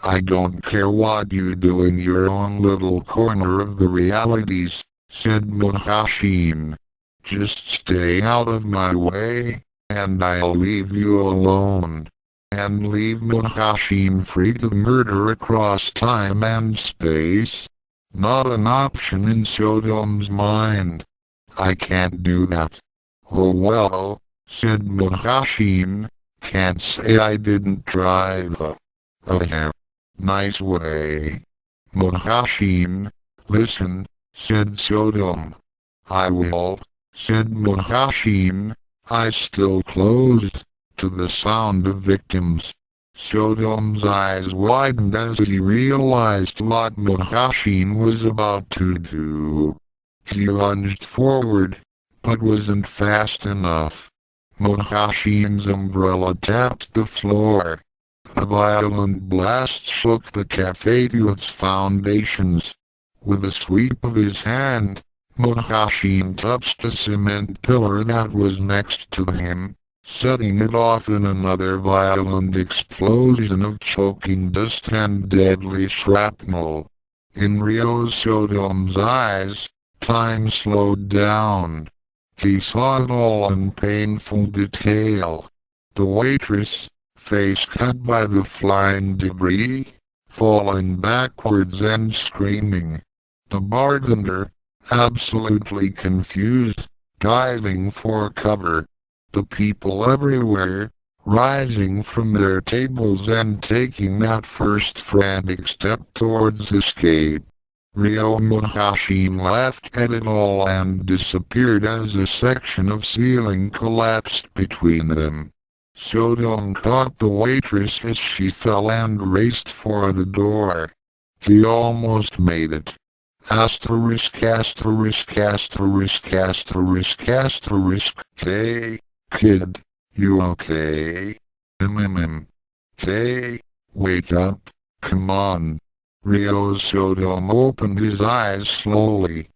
S1: I don't care what you do in your own little corner of the realities, said Muhashin. Just stay out of my way, and I'll leave you alone. And leave Muhashin free to murder across time and space? Not an option in Saotome's mind. I can't do that. Oh well, said Muhashin. Can't say I didn't try though. Ahem. Nice way. Muhashin, listen, said Saotome. I will, said Muhashin, eyes still closed, to the sound of victims. Saotome's eyes widened as he realized what Muhashin was about to do. He lunged forward, but wasn't fast enough. Muhashin's umbrella tapped the floor. A violent blast shook the cafe to its foundations. With a sweep of his hand, Muhashin touched a cement pillar that was next to him, setting it off in another violent explosion of choking dust and deadly shrapnel. In Ryo Saotome's eyes, time slowed down. He saw it all in painful detail. The waitress, face cut by the flying debris, falling backwards and screaming. The bartender, absolutely confused, diving for cover. The people everywhere, rising from their tables and taking that first frantic step towards escape. Ryo Muhashin laughed at it all and disappeared as a section of ceiling collapsed between them. Saotome caught the waitress as she fell and raced for the door. He almost made it. Asterisk asterisk asterisk asterisk asterisk. Hey, kid, you okay? Hey, wake up, come on. Ryo Saotome opened his eyes slowly.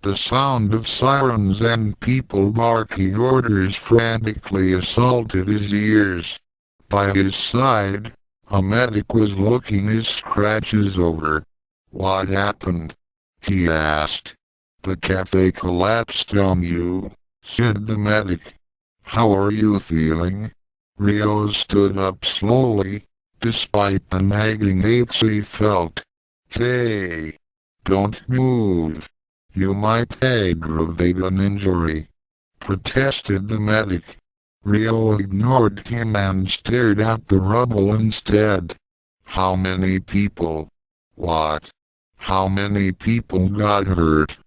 S1: The sound of sirens and people barking orders frantically assaulted his ears. By his side, a medic was looking his scratches over. What happened? He asked. The cafe collapsed on you, said the medic. How are you feeling? Ryo stood up slowly, despite the nagging aches he felt. Hey, don't move. You might aggravate an injury, protested the medic. Ryo ignored him and stared at the rubble instead. How many people? What? How many people got hurt?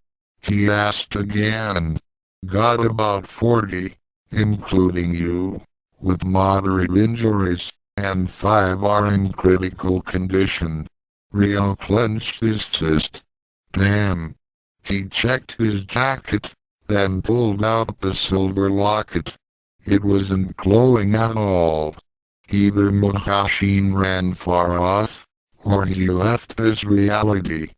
S1: He asked again. Got about 40, including you, with moderate injuries, and 5 are in critical condition. Ryo clenched his fist. Damn. He checked his jacket, then pulled out the silver locket. It wasn't glowing at all. Either Muhashin ran far off, or he left this reality.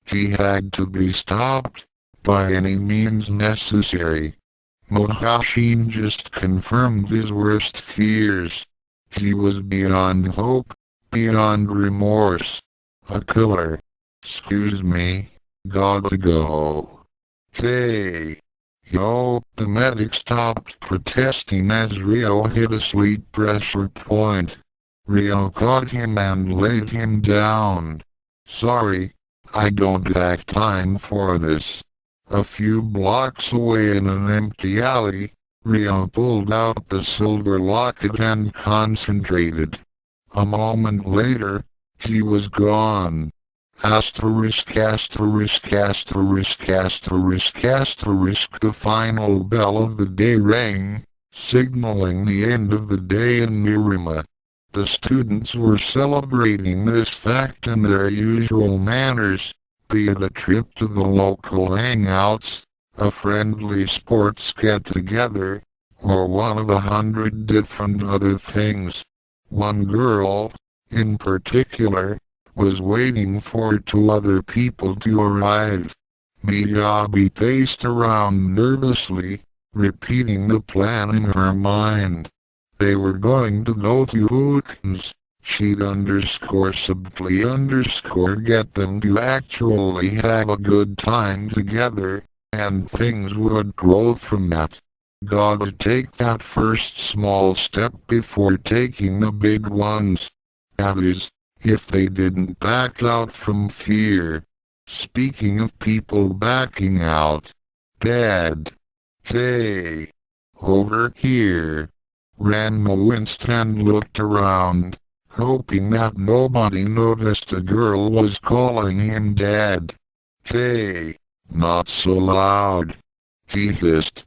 S1: He had to be stopped, by any means necessary. Muhashin just confirmed his worst fears. He was beyond hope, beyond remorse. A killer. Excuse me, gotta go. Hey. Yo, the medic stopped protesting as Ryo hit a sleep pressure point. Ryo caught him and laid him down. Sorry, I don't have time for this. A few blocks away in an empty alley, Ryo pulled out the silver locket and concentrated. A moment later, he was gone. Asterisk asterisk asterisk asterisk asterisk. The final bell of the day rang, signaling the end of the day in Nerima. The students were celebrating this fact in their usual manners, be it a trip to the local hangouts, a friendly sports get-together, or one of 100 different other things. One girl, in particular, was waiting for 2 other people to arrive. Miyabi paced around nervously, repeating the plan in her mind. They were going to go to Hookins. She'd subtly get them to actually have a good time together, and things would grow from that. Gotta take that first small step before taking the big ones. That is, if they didn't back out from fear. Speaking of people backing out. Dad. Hey. Over here. Ranma winced and looked around. hoping that nobody noticed a girl was calling him Dad. Hey, not so loud, he hissed.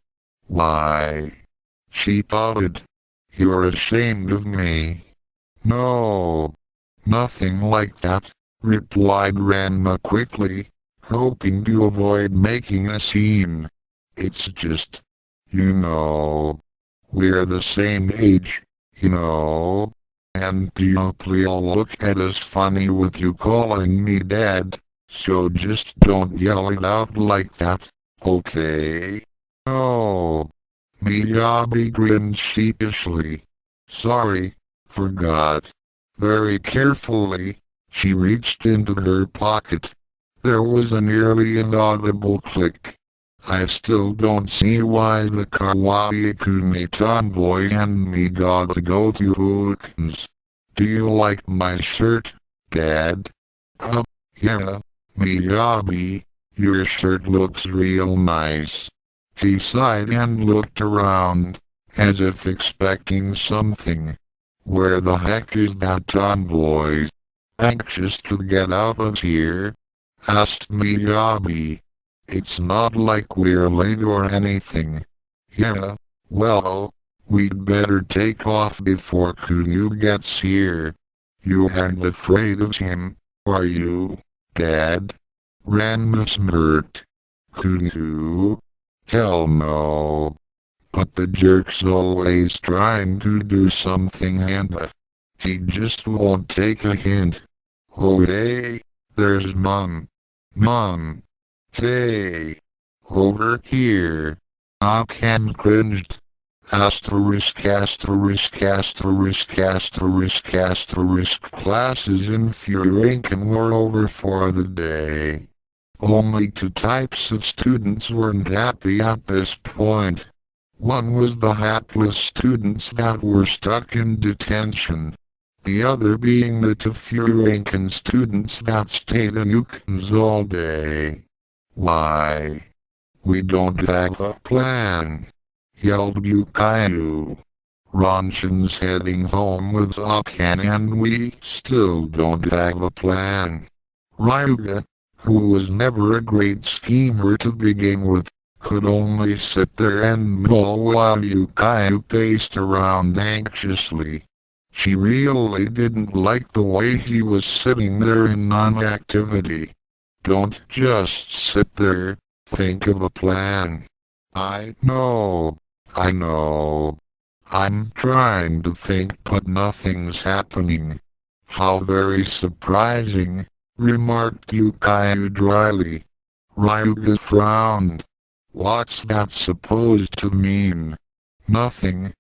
S1: Why? She pouted. You're ashamed of me. No, nothing like that, replied Ranma quickly, hoping to avoid making a scene. It's just, we're the same age, and people look at us funny with you calling me Dad, so just don't yell it out like that, okay? Oh. Miyabi grinned sheepishly. Sorry, forgot. Very carefully, she reached into her pocket. There was a nearly inaudible click. I still don't see why the kawaii-kuni tomboy and me gotta go to Hookins. Do you like my shirt, Dad? Yeah, Miyabi, your shirt looks real nice. He sighed and looked around, as if expecting something. Where the heck is that tomboy? Anxious to get out of here? Asked Miyabi. It's not like we're late or anything. Yeah, well, we'd better take off before Kunu gets here. You aren't afraid of him, are you, Dad? Ranma smirked. Kunu? Hell no. But the jerk's always trying to do something and he just won't take a hint. Oh hey, there's Mom. Mom. Hey. Over here. Akan cringed. Classes in Furinken were over for the day. Only two types of students weren't happy at this point. One was the hapless students that were stuck in detention. The other being the Furinken students that stayed in Ukins all day. Why? We don't have a plan, yelled Yukayu. Ronshin's heading home with Akan and we still don't have a plan. Ryuga, who was never a great schemer to begin with, could only sit there and mull while Yukayu paced around anxiously. She really didn't like the way he was sitting there in non-activity. Don't just sit there, think of a plan. I know. I'm trying to think but nothing's happening. How very surprising, remarked Yukayu dryly. Ryuga frowned. What's that supposed to mean? Nothing,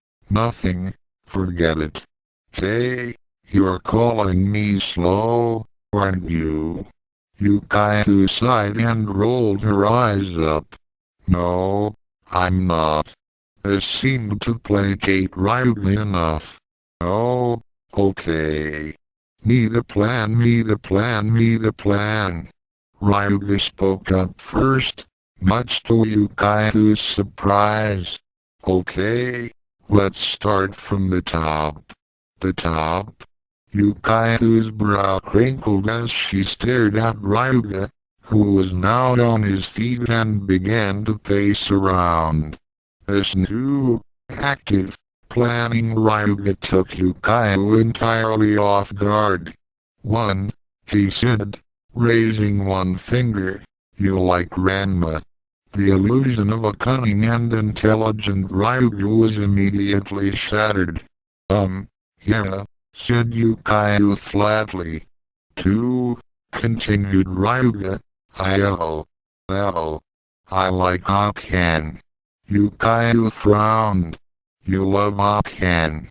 S1: forget it. Hey, you're calling me slow, aren't you? Yukayu sighed and rolled her eyes up. No, I'm not. This seemed to placate Ryuga enough. Oh, okay. Need a plan. Ryuga spoke up first, much to Yukayu's surprise. Okay, let's start from the top. The top? Yukayu's brow crinkled as she stared at Ryuga, who was now on his feet and began to pace around. This new, active, planning Ryuga took Yukayu entirely off guard. One, he said, raising one finger, you like Ranma. The illusion of a cunning and intelligent Ryuga was immediately shattered. Yeah, said Yukayu flatly. Two, continued Ryuga, I like Akan. Yukayu frowned. You love Akan.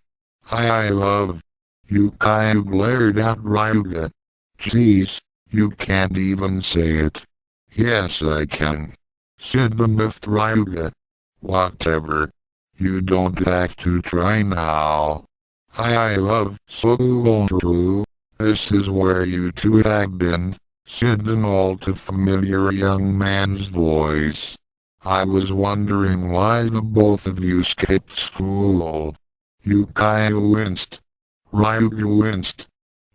S1: I love. Yukayu glared at Ryuga. Jeez, you can't even say it. Yes I can, said the miffed Ryuga. Whatever. You don't have to try now. I love so true. This is where you two have been, said an all too familiar young man's voice. I was wondering why the both of you skipped school. Yukayu winced. Ryuga winced.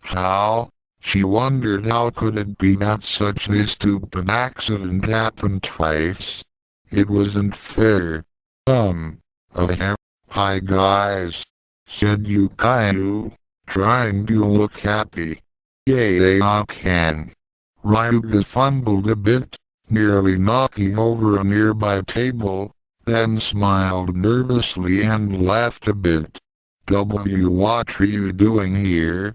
S1: How? She wondered how could it be that such a stupid accident happened twice. It wasn't fair. Uh, Hi guys, said Yukayu, trying to look happy. Yay, I can. Ryuga fumbled a bit, nearly knocking over a nearby table, then smiled nervously and laughed a bit. What are you doing here?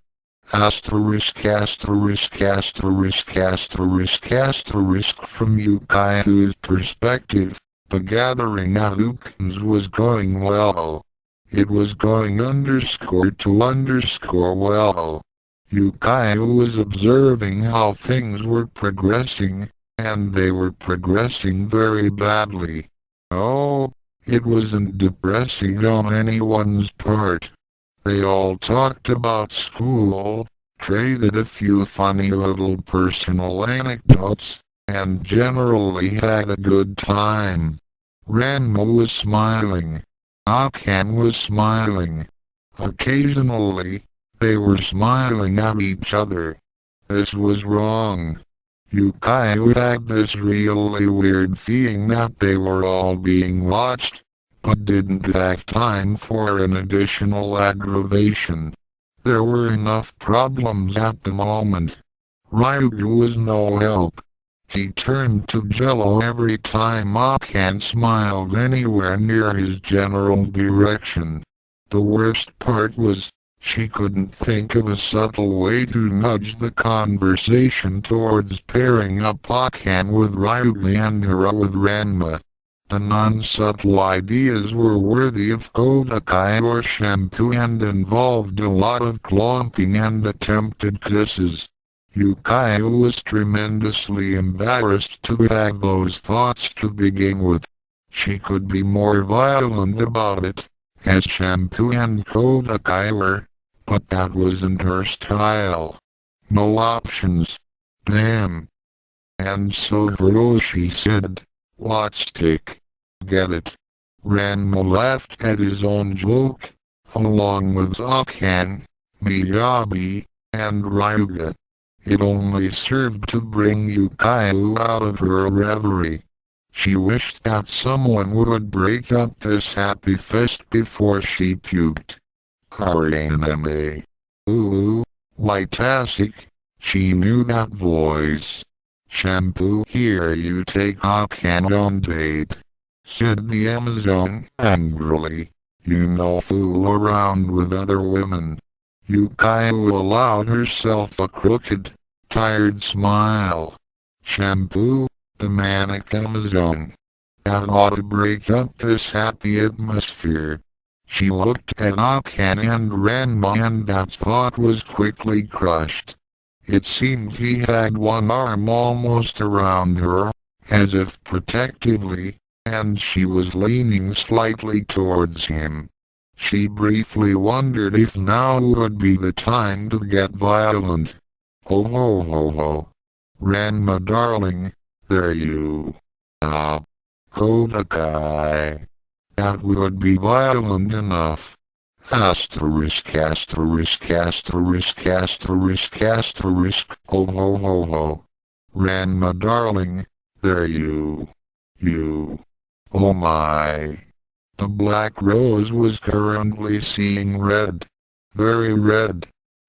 S1: Asterisk asterisk asterisk asterisk asterisk. From Yukai's perspective, the gathering at Ukin's was going well. It was going underscore to underscore well. Yukai was observing how things were progressing, and they were progressing very badly. Oh, it wasn't depressing on anyone's part. They all talked about school, traded a few funny little personal anecdotes, and generally had a good time. Ranma was smiling. Akan was smiling. Occasionally, they were smiling at each other. This was wrong. Yukai had this really weird feeling that they were all being watched, but didn't have time for an additional aggravation. There were enough problems at the moment. Ryuga was no help. He turned to Jello every time Akan smiled anywhere near his general direction. The worst part was, she couldn't think of a subtle way to nudge the conversation towards pairing up Akan with Ryuga and Hira with Ranma. The non-subtle ideas were worthy of Kodakai or shampoo and involved a lot of clomping and attempted kisses. Yukai was tremendously embarrassed to have those thoughts to begin with. She could be more violent about it, as shampoo and Kodakai were, but that wasn't her style. No options. Damn. And so Hiroshi said, "What stick? Get it?" Ranma laughed at his own joke, along with Akan, Miyabi, and Ryuga. It only served to bring Yukai out of her reverie. She wished that someone would break up this happy fest before she puked. Our anime. Ooh, Whitasic. She knew that voice. "Shampoo, here you take Akan on date," said the Amazon angrily. "You no fool around with other women." Yukai allowed herself a crooked, tired smile. "Shampoo, the manic Amazon. That ought to break up this happy atmosphere." She looked at Akan and Ranma and that thought was quickly crushed. It seemed he had one arm almost around her, as if protectively, and she was leaning slightly towards him. She briefly wondered if now would be the time to get violent. "Oh ho ho ho. Ranma darling, there you are. Kodakai. That would be violent enough." Asterisk asterisk asterisk asterisk asterisk. "Oh ho ho ho. Ranma darling, there you. Oh my." The Black Rose was currently seeing red. Very red.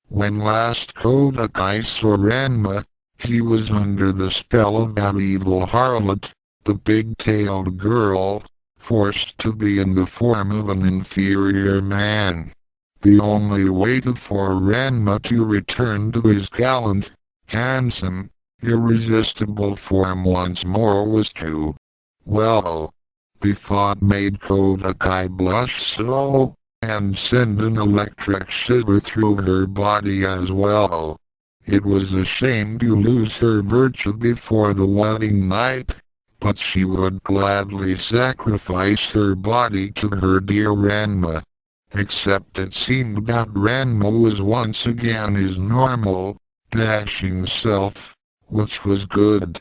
S1: When last Kodakai saw Ranma, he was under the spell of that evil harlot, the big-tailed girl, forced to be in the form of an inferior man. The only way for Ranma to return to his gallant, handsome, irresistible form once more was to, well, the thought made Kodakai blush so, and send an electric shiver through her body as well. It was a shame to lose her virtue before the wedding night, but she would gladly sacrifice her body to her dear Ranma. Except it seemed that Ranma was once again his normal, dashing self, which was good.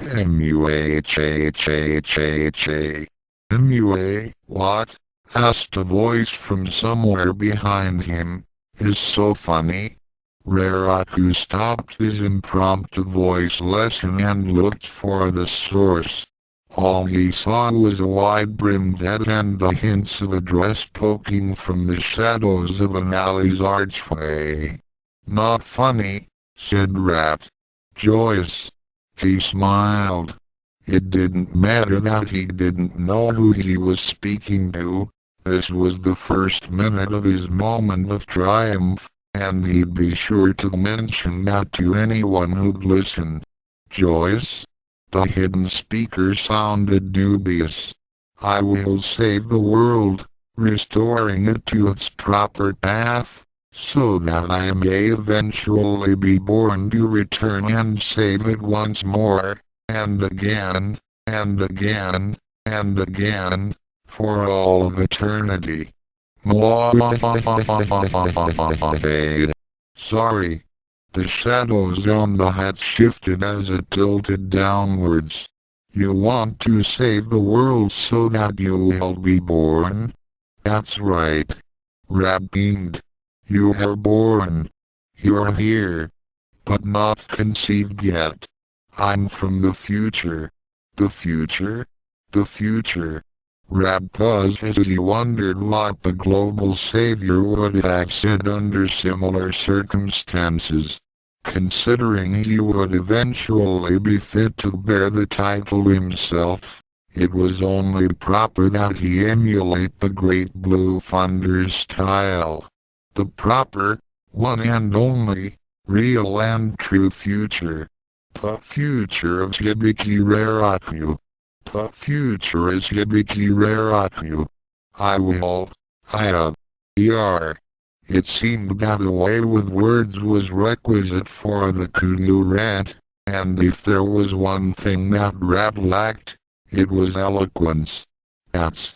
S1: M-U-H-H-H-H-H. MUA, what? Asked a voice from somewhere behind him. Is so funny. Raraku stopped his impromptu voice lesson and looked for the source. All he saw was a wide-brimmed head and the hints of a dress poking from the shadows of an alley's archway. Not funny, said Rat. Joyous. He smiled. It didn't matter that he didn't know who he was speaking to. This was the first minute of his moment of triumph, and he'd be sure to mention that to anyone who'd listen. Joyous? The hidden speaker sounded dubious. I will save the world, restoring it to its proper path, so that I may eventually be born to return and save it once more, and again, and again, and again, for all of eternity. Sorry. The shadows on the hat shifted as it tilted downwards. You want to save the world so that you will be born? That's right. Rat beamed. You are born. You're here. But not conceived yet. I'm from the future. The future? The future. Rat paused as he wondered what the global savior would have said under similar circumstances. Considering he would eventually be fit to bear the title himself, it was only proper that he emulate the Great Blue Thunder's style. The proper, one and only, real and true future. The future of Hibiki Raraku. The future is Hibiki Raraku. It seemed that a way with words was requisite for the Kudu Rat, and if there was one thing that Rat lacked, it was eloquence. That's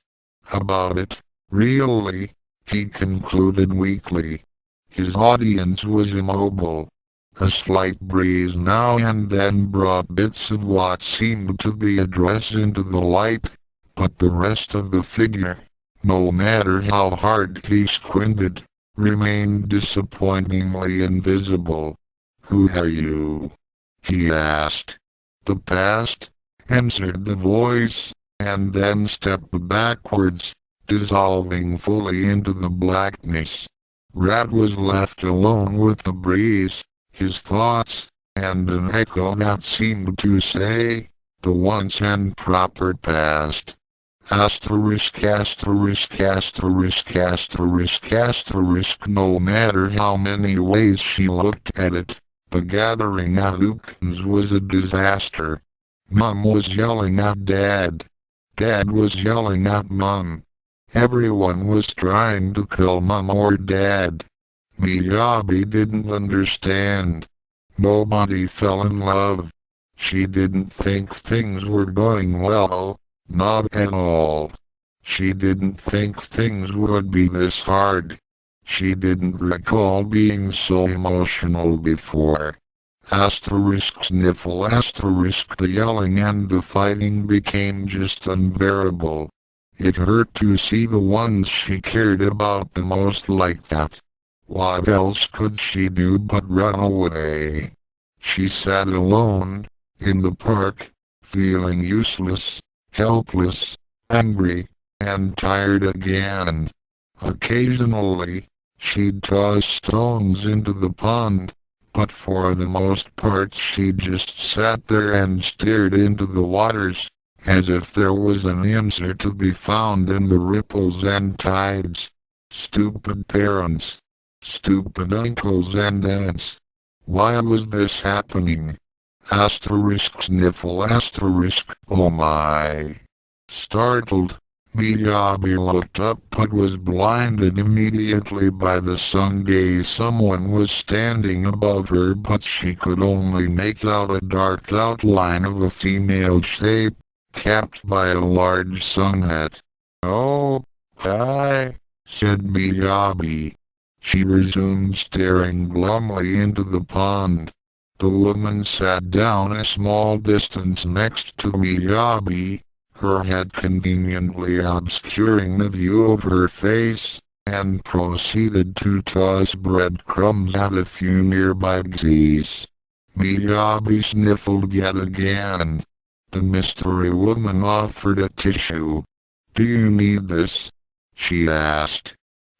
S1: about it, really, he concluded weakly. His audience was immobile. A slight breeze now and then brought bits of what seemed to be a dress into the light, but the rest of the figure, no matter how hard he squinted, remained disappointingly invisible. Who are you? He asked. The past, answered the voice, and then stepped backwards, dissolving fully into the blackness. Rat was left alone with the breeze, his thoughts, and an echo that seemed to say, the once and proper past. Asterisk asterisk asterisk asterisk asterisk. No matter how many ways she looked at it, the gathering at Ukin's was a disaster. Mom was yelling at Dad. Dad was yelling at Mom. Everyone was trying to kill Mom or Dad. Miyabi didn't understand. Nobody fell in love. She didn't think things were going well, not at all. She didn't think things would be this hard. She didn't recall being so emotional before. Asterisk sniffle asterisk. The yelling and the fighting became just unbearable. It hurt to see the ones she cared about the most like that. What else could she do but run away? She sat alone, in the park, feeling useless, helpless, angry, and tired again. Occasionally, she'd toss stones into the pond, but for the most part she just sat there and stared into the waters, as if there was an answer to be found in the ripples and tides. Stupid parents. Stupid uncles and aunts. Why was this happening? Asterisk sniffle asterisk. Oh my. Startled, Miyabi looked up but was blinded immediately by the sun gaze. Someone was standing above her, but she could only make out a dark outline of a female shape, capped by a large sun hat. Oh, hi, said Miyabi. She resumed staring glumly into the pond. The woman sat down a small distance next to Miyabi, her head conveniently obscuring the view of her face, and proceeded to toss breadcrumbs at a few nearby geese. Miyabi sniffled yet again. The mystery woman offered a tissue. "Do you need this?" she asked.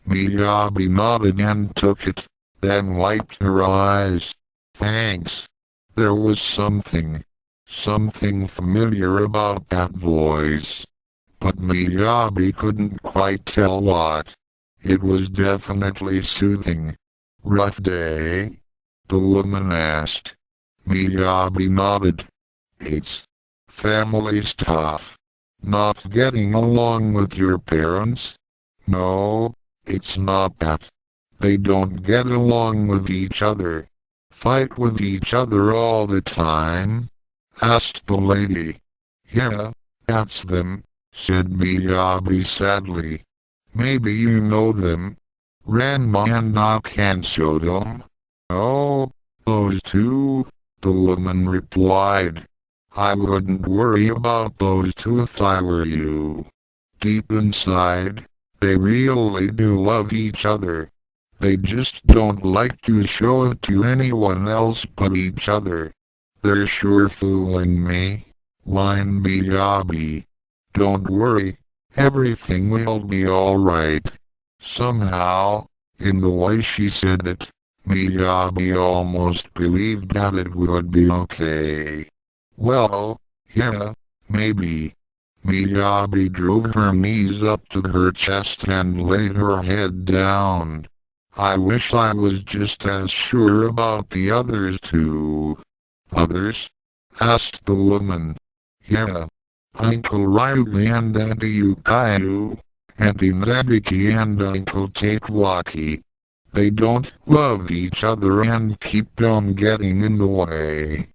S1: Miyabi nodded and took it, then wiped her eyes. "Thanks." There was something familiar about that voice. But Miyabi couldn't quite tell what. It was definitely soothing. "Rough day?" the woman asked. Miyabi nodded. "It's family stuff. Not getting along with your parents?" "No, it's not that. They don't get along with each other. Fight with each other all the time?" asked the lady. "Yeah, that's them," said Miyabi sadly. "Maybe you know them. Ranma and Saotome." "Oh, those two," the woman replied. "I wouldn't worry about those two if I were you. Deep inside, they really do love each other. They just don't like to show it to anyone else but each other." "They're sure fooling me," whined Miyabi. "Don't worry, everything will be alright." Somehow, in the way she said it, Miyabi almost believed that it would be okay. "Well, yeah, maybe." Miyabi drew her knees up to her chest and laid her head down. "I wish I was just as sure about the others too." "Others?" asked the woman. "Yeah. Uncle Ryugi and Auntie Yukayu, Auntie Nabiki and Uncle Tatewaki. They don't love each other and keep on getting in the way.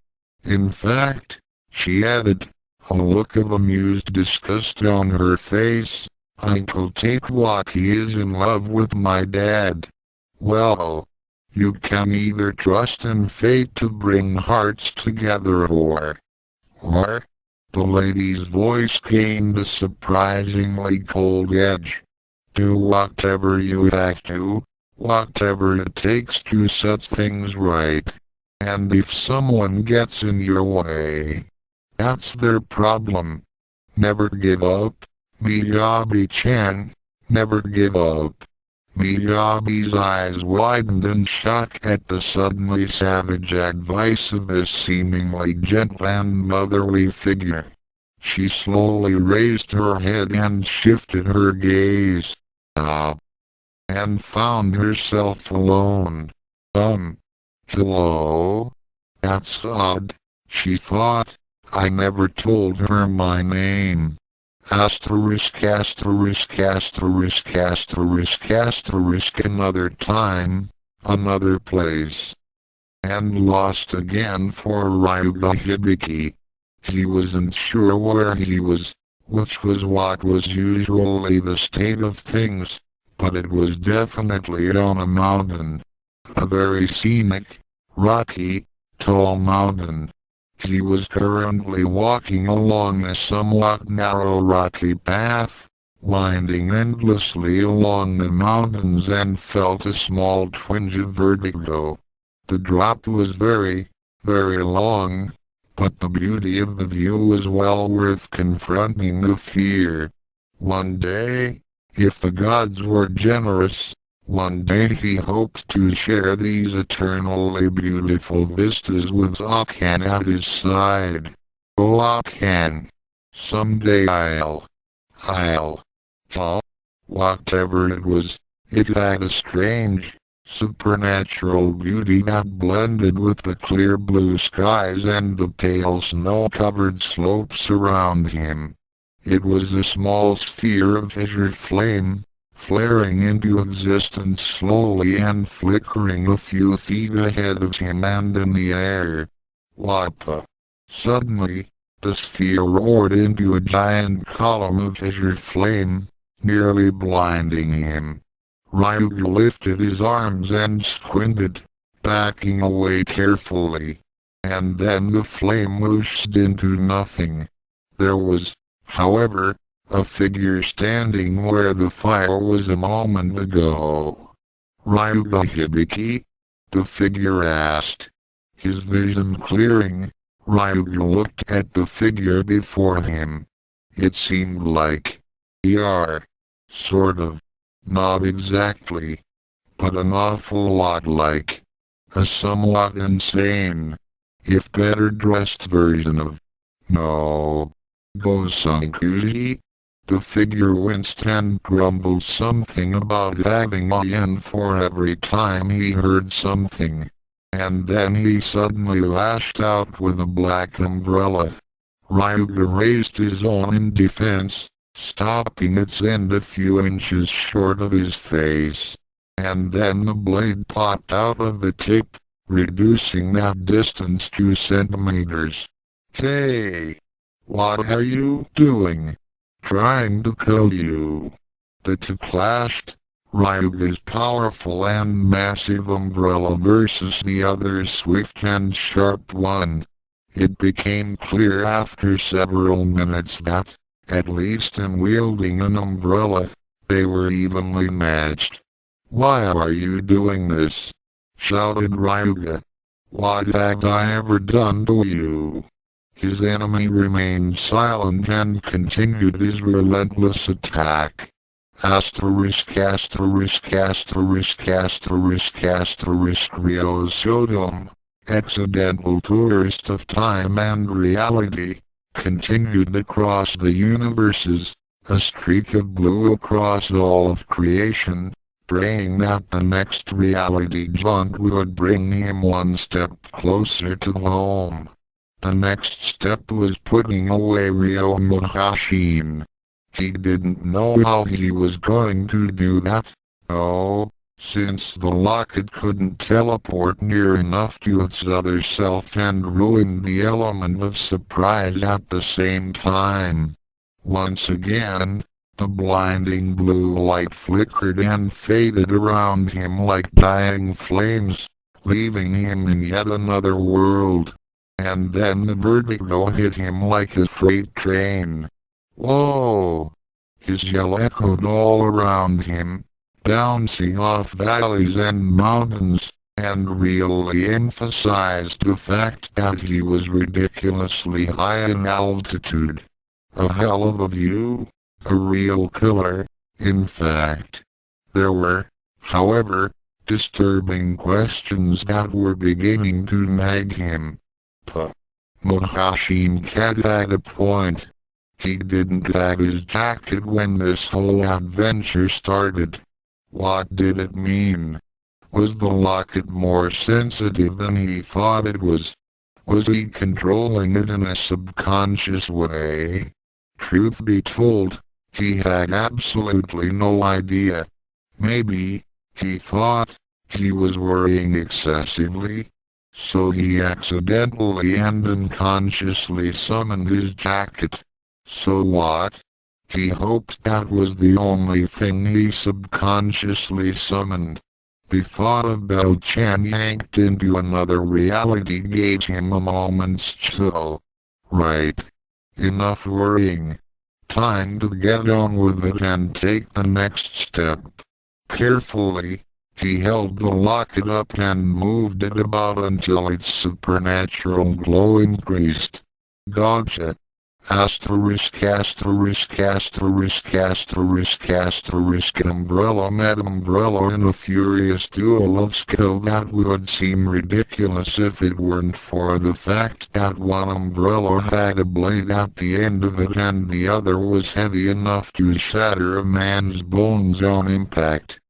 S1: In fact," she added, a look of amused disgust on her face, "Uncle Tatewaki is in love with my dad. Well, you can either trust in fate to bring hearts together or... The lady's voice gained a surprisingly cold edge. "Do whatever you have to, whatever it takes to set things right. And if someone gets in your way, that's their problem. Never give up, Miyabi-chan, never give up." Miyabi's eyes widened in shock at the suddenly savage advice of this seemingly gentle and motherly figure. She slowly raised her head and shifted her gaze up, and found herself alone. Hello? That's odd, she thought. I never told her my name. Asterisk asterisk asterisk asterisk asterisk another time, another place. And lost again for Ryuga Hibiki. He wasn't sure where he was, which was what was usually the state of things, but it was definitely on a mountain. A very scenic, rocky, tall mountain. He was currently walking along a somewhat narrow rocky path, winding endlessly along the mountains, and felt a small twinge of vertigo. The drop was very, very long, but the beauty of the view was well worth confronting the fear. One day, if the gods were generous, one day he hoped to share these eternally beautiful vistas with Akan at his side. "Oh Akan, someday whatever it was, it had a strange, supernatural beauty that blended with the clear blue skies and the pale snow-covered slopes around him. It was a small sphere of azure flame, flaring into existence slowly and flickering a few feet ahead of him and in the air. What the? Suddenly, the sphere roared into a giant column of azure flame, nearly blinding him. Ryuga lifted his arms and squinted, backing away carefully. and then the flame whooshed into nothing. There was, however, a figure standing where the fire was a moment ago. "Ryuga Hibiki?" the figure asked. His vision clearing, Ryuga looked at the figure before him. It seemed like sort of, not exactly, but an awful lot like a somewhat insane, if better dressed version of Gosankuji. The figure winced and grumbled something about having a yen for every time he heard something, and then he suddenly lashed out with a black umbrella. Ryuga raised his own in defense, stopping its end a few inches short of his face, and then the blade popped out of the tip, reducing that distance 2 centimeters. "Hey! What are you doing?" "Trying to kill you." The two clashed, Ryuga's powerful and massive umbrella versus the other's swift and sharp one. It became clear after several minutes that, at least in wielding an umbrella, they were evenly matched. "Why are you doing this?" shouted Ryuga. "What have I ever done to you?" His enemy remained silent and continued his relentless attack. Ryo Saotome, accidental tourist of time and reality, continued across the universes, a streak of blue across all of creation, praying that the next reality jaunt would bring him one step closer to home. The next step was putting away Ryo Mahashin. He didn't know how he was going to do that, since the locket couldn't teleport near enough to its other self and ruin the element of surprise at the same time. Once again, the blinding blue light flickered and faded around him like dying flames, leaving him in yet another world. And then the vertigo hit him like a freight train. "Whoa!" His yell echoed all around him, bouncing off valleys and mountains, and really emphasized the fact that he was ridiculously high in altitude. A hell of a view, a real killer, in fact. There were, however, disturbing questions that were beginning to nag him. Mahashin had a point. He didn't have his jacket when this whole adventure started. What did it mean? Was the locket more sensitive than he thought it was? Was he controlling it in a subconscious way? Truth be told, he had absolutely no idea. Maybe, he thought, he was worrying excessively. So he accidentally and unconsciously summoned his jacket. So what? He hoped that was the only thing he subconsciously summoned. The thought of Bell-chan yanked into another reality gave him a moment's chill. Right. Enough worrying. Time to get on with it and take the next step. Carefully, he held the locket up and moved it about until its supernatural glow increased. "Gotcha." Umbrella met umbrella in a furious duel of skill that would seem ridiculous if it weren't for the fact that one umbrella had a blade at the end of it and the other was heavy enough to shatter a man's bones on impact.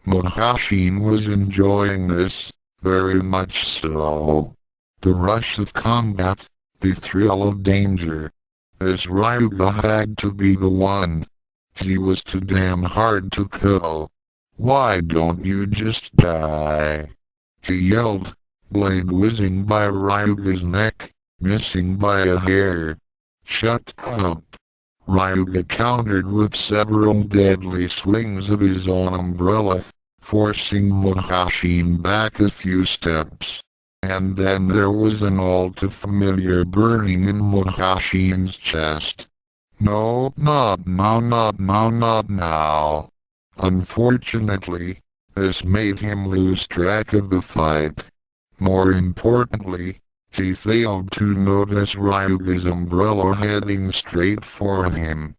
S1: Mahashin was enjoying this, very much so. The rush of combat, the thrill of danger. This Ryuga had to be the one. He was too damn hard to kill. "Why don't you just die?" he yelled, blade whizzing by Ryuga's neck, missing by a hair. "Shut up." Ryuga countered with several deadly swings of his own umbrella, forcing Mahashin back a few steps. and then there was an all too familiar burning in Muhashin's chest. No, not now, not now, not now. Unfortunately, this made him lose track of the fight. More importantly, he failed to notice Ryuga's umbrella heading straight for him.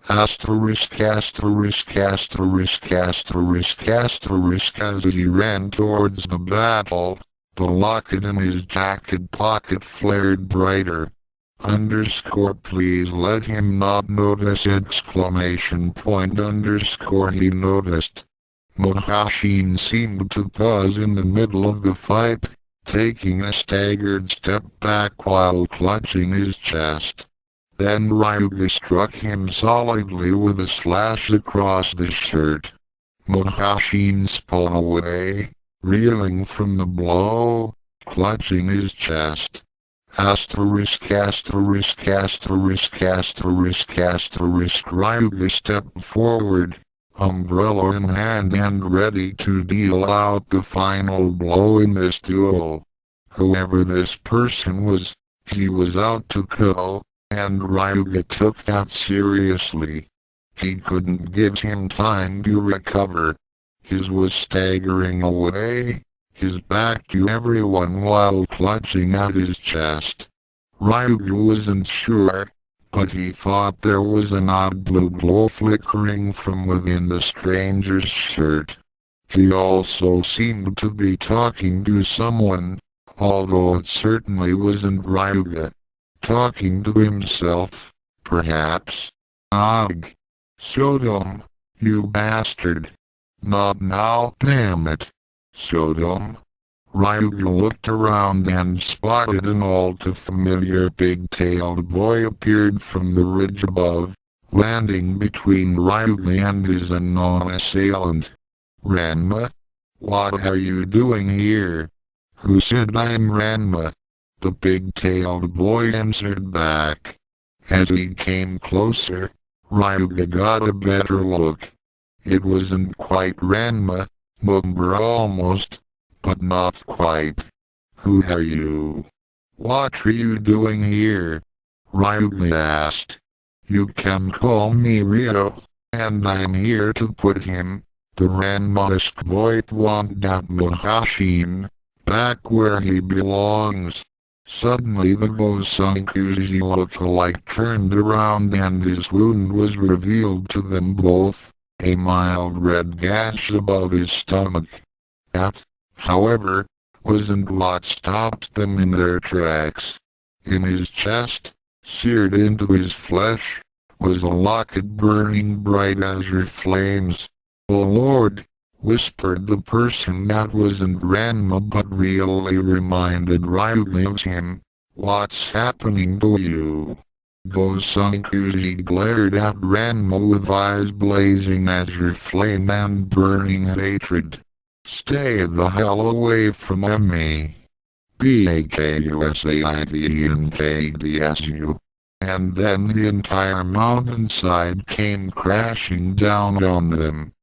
S1: Asterisk asterisk asterisk asterisk asterisk as he ran towards the battle, the locket in his jacket pocket flared brighter. Please let him not notice ! He noticed. Muhashin seemed to pause in the middle of the fight, taking a staggered step back while clutching his chest. Then Ryuga struck him solidly with a slash across the shirt. Muhashin spun away, reeling from the blow, clutching his chest. Asterisk asterisk asterisk asterisk asterisk Ryuga stepped forward, umbrella in hand and ready to deal out the final blow in this duel. Whoever this person was, he was out to kill, and Ryuga took that seriously. He couldn't give him time to recover. His was staggering away, his back to everyone while clutching at his chest. Ryuga wasn't sure, but he thought there was an odd blue glow flickering from within the stranger's shirt. He also seemed to be talking to someone, although it certainly wasn't Ryuga. Talking to himself, perhaps. Ugh. Saotome, you bastard. Not now, damn it. Saotome. Ryuga looked around and spotted an all too familiar big-tailed boy appeared from the ridge above, landing between Ryuga and his unknown assailant. Ranma? What are you doing here? Who said I'm Ranma? The big-tailed boy answered back. As he came closer, Ryuga got a better look. It wasn't quite Ranma, Mumbra almost, but not quite. Who are you? What are you doing here? Ryuga asked. You can call me Ryo, and I'm here to put him, the Ranma-esque boy want that Muhashin, back where he belongs. Suddenly the Gosankuji look-alike turned around and his wound was revealed to them both, a mild red gash above his stomach. That, however, wasn't what stopped them in their tracks. In his chest, seared into his flesh, was a locket burning bright azure flames. "Oh Lord," whispered the person that wasn't Ranma but really reminded Ryuga of him. "What's happening to you?" Gosankuji glared at Ranma with eyes blazing azure flame and burning hatred. "Stay the hell away from me. BAKUSAIDNKDSU. And then the entire mountainside came crashing down on them.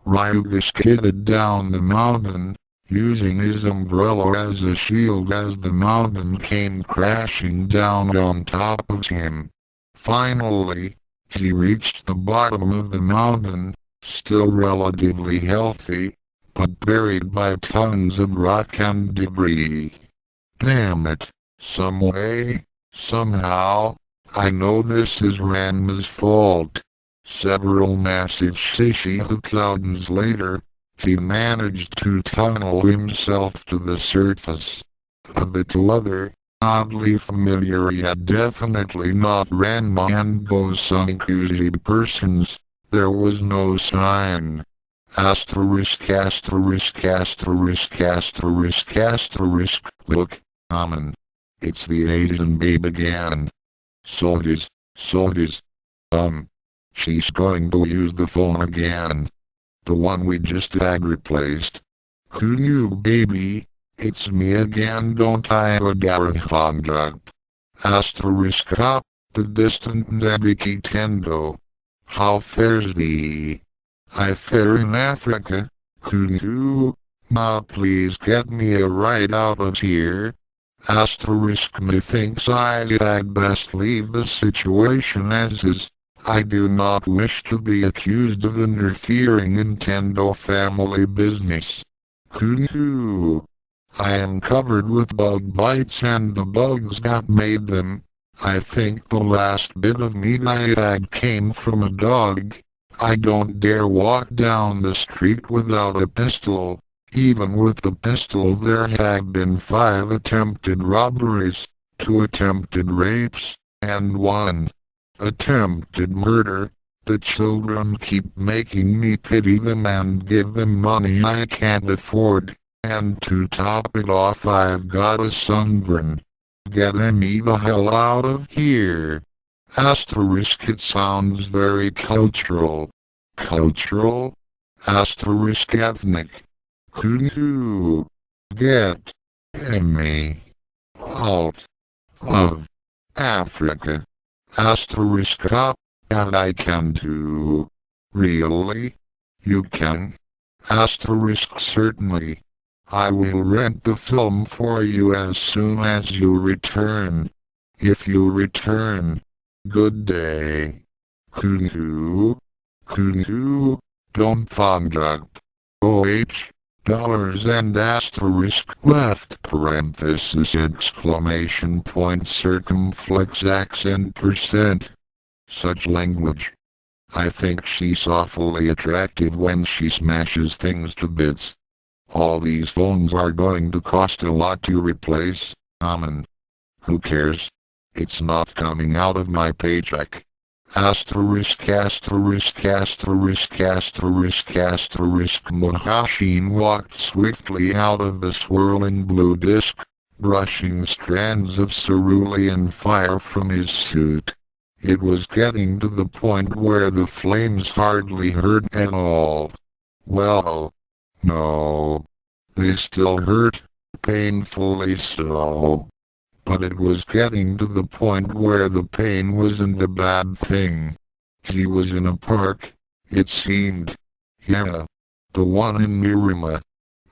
S1: Ryuga skidded down the mountain, using his umbrella as a shield as the mountain came crashing down on top of him. Finally, he reached the bottom of the mountain, still relatively healthy, but buried by tons of rock and debris. Damn it, some way, somehow, I know this is Ranma's fault. Several massive Shichibukaudens later, he managed to tunnel himself to the surface. Of the two other, oddly familiar yet definitely not Ranma and Gosankuji persons, there was no sign. Asterisk asterisk asterisk asterisk asterisk. Look, Amen. It's the Asian babe again. So it is. She's going to use the phone again. The one we just had replaced. Who knew, baby? It's me again, don't I have a Garahong up? Asterisk up, the distant Nabiki Tendo. How fares thee? I fare in Africa. Who knew? Now please get me a ride out of here. Methinks I had best leave the situation as is. I do not wish to be accused of interfering in Tendo family business. Kuku. I am covered with bug bites and the bugs that made them. I think the last bit of meat I had came from a dog. I don't dare walk down the street without a pistol. Even with the pistol there have been 5 attempted robberies, 2 attempted rapes, and 1 attempted murder. The children keep making me pity them and give them money I can't afford, and to top it off I've got a sunburn. Get me the hell out of here. It sounds very cultural. Cultural? Ethnic. Kuku. Get me out of Africa. Up, and I can too. Really? You can? Certainly. I will rent the film for you as soon as you return. If you return. Good day. Kuku. Kuku. Don't up. Dollars and left parenthesis exclamation point circumflex accent %. Such language. I think she's awfully attractive when she smashes things to bits. All these phones are going to cost a lot to replace. Who cares? It's not coming out of my paycheck. Mohashin walked swiftly out of the swirling blue disk, brushing strands of cerulean fire from his suit. It was getting to the point where the flames hardly hurt at all. Well, no. They still hurt, painfully so. But it was getting to the point where the pain wasn't a bad thing. He was in a park, it seemed. Yeah. The one in Nerima.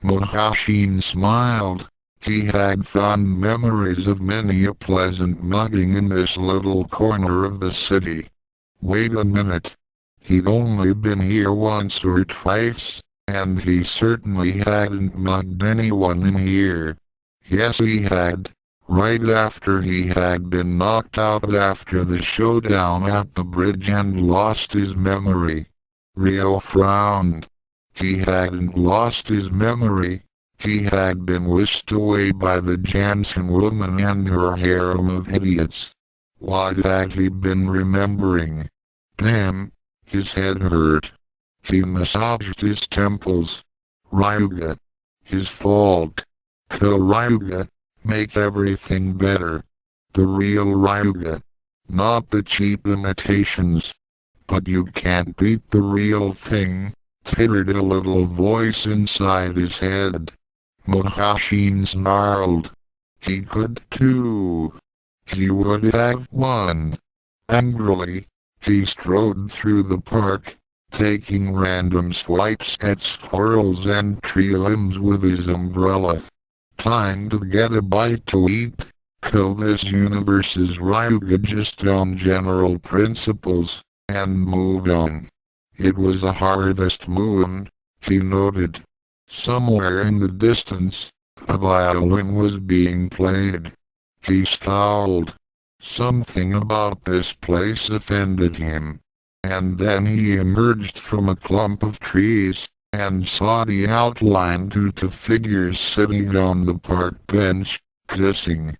S1: Mohashin smiled. He had fond memories of many a pleasant mugging in this little corner of the city. Wait a minute. He'd only been here once or twice, and he certainly hadn't mugged anyone in here. Yes, he had. Right after he had been knocked out after the showdown at the bridge and lost his memory. Ryo frowned. He hadn't lost his memory. He had been whisked away by the Jansen woman and her harem of idiots. What had he been remembering? Damn, his head hurt. He massaged his temples. Ryuga. His fault. Ryuga. Make everything better. The real Ryuga. Not the cheap imitations. But you can't beat the real thing, tittered a little voice inside his head. Mohashin snarled. He could too. He would have won. Angrily, he strode through the park, taking random swipes at squirrels and tree limbs with his umbrella. Time to get a bite to eat. Kill this universe's Ryuga just on general principles, and move on. It was a harvest moon, he noted. Somewhere in the distance, a violin was being played. He scowled. Something about this place offended him. And then he emerged from a clump of trees, and saw the outline of 2 figures sitting on the park bench, kissing.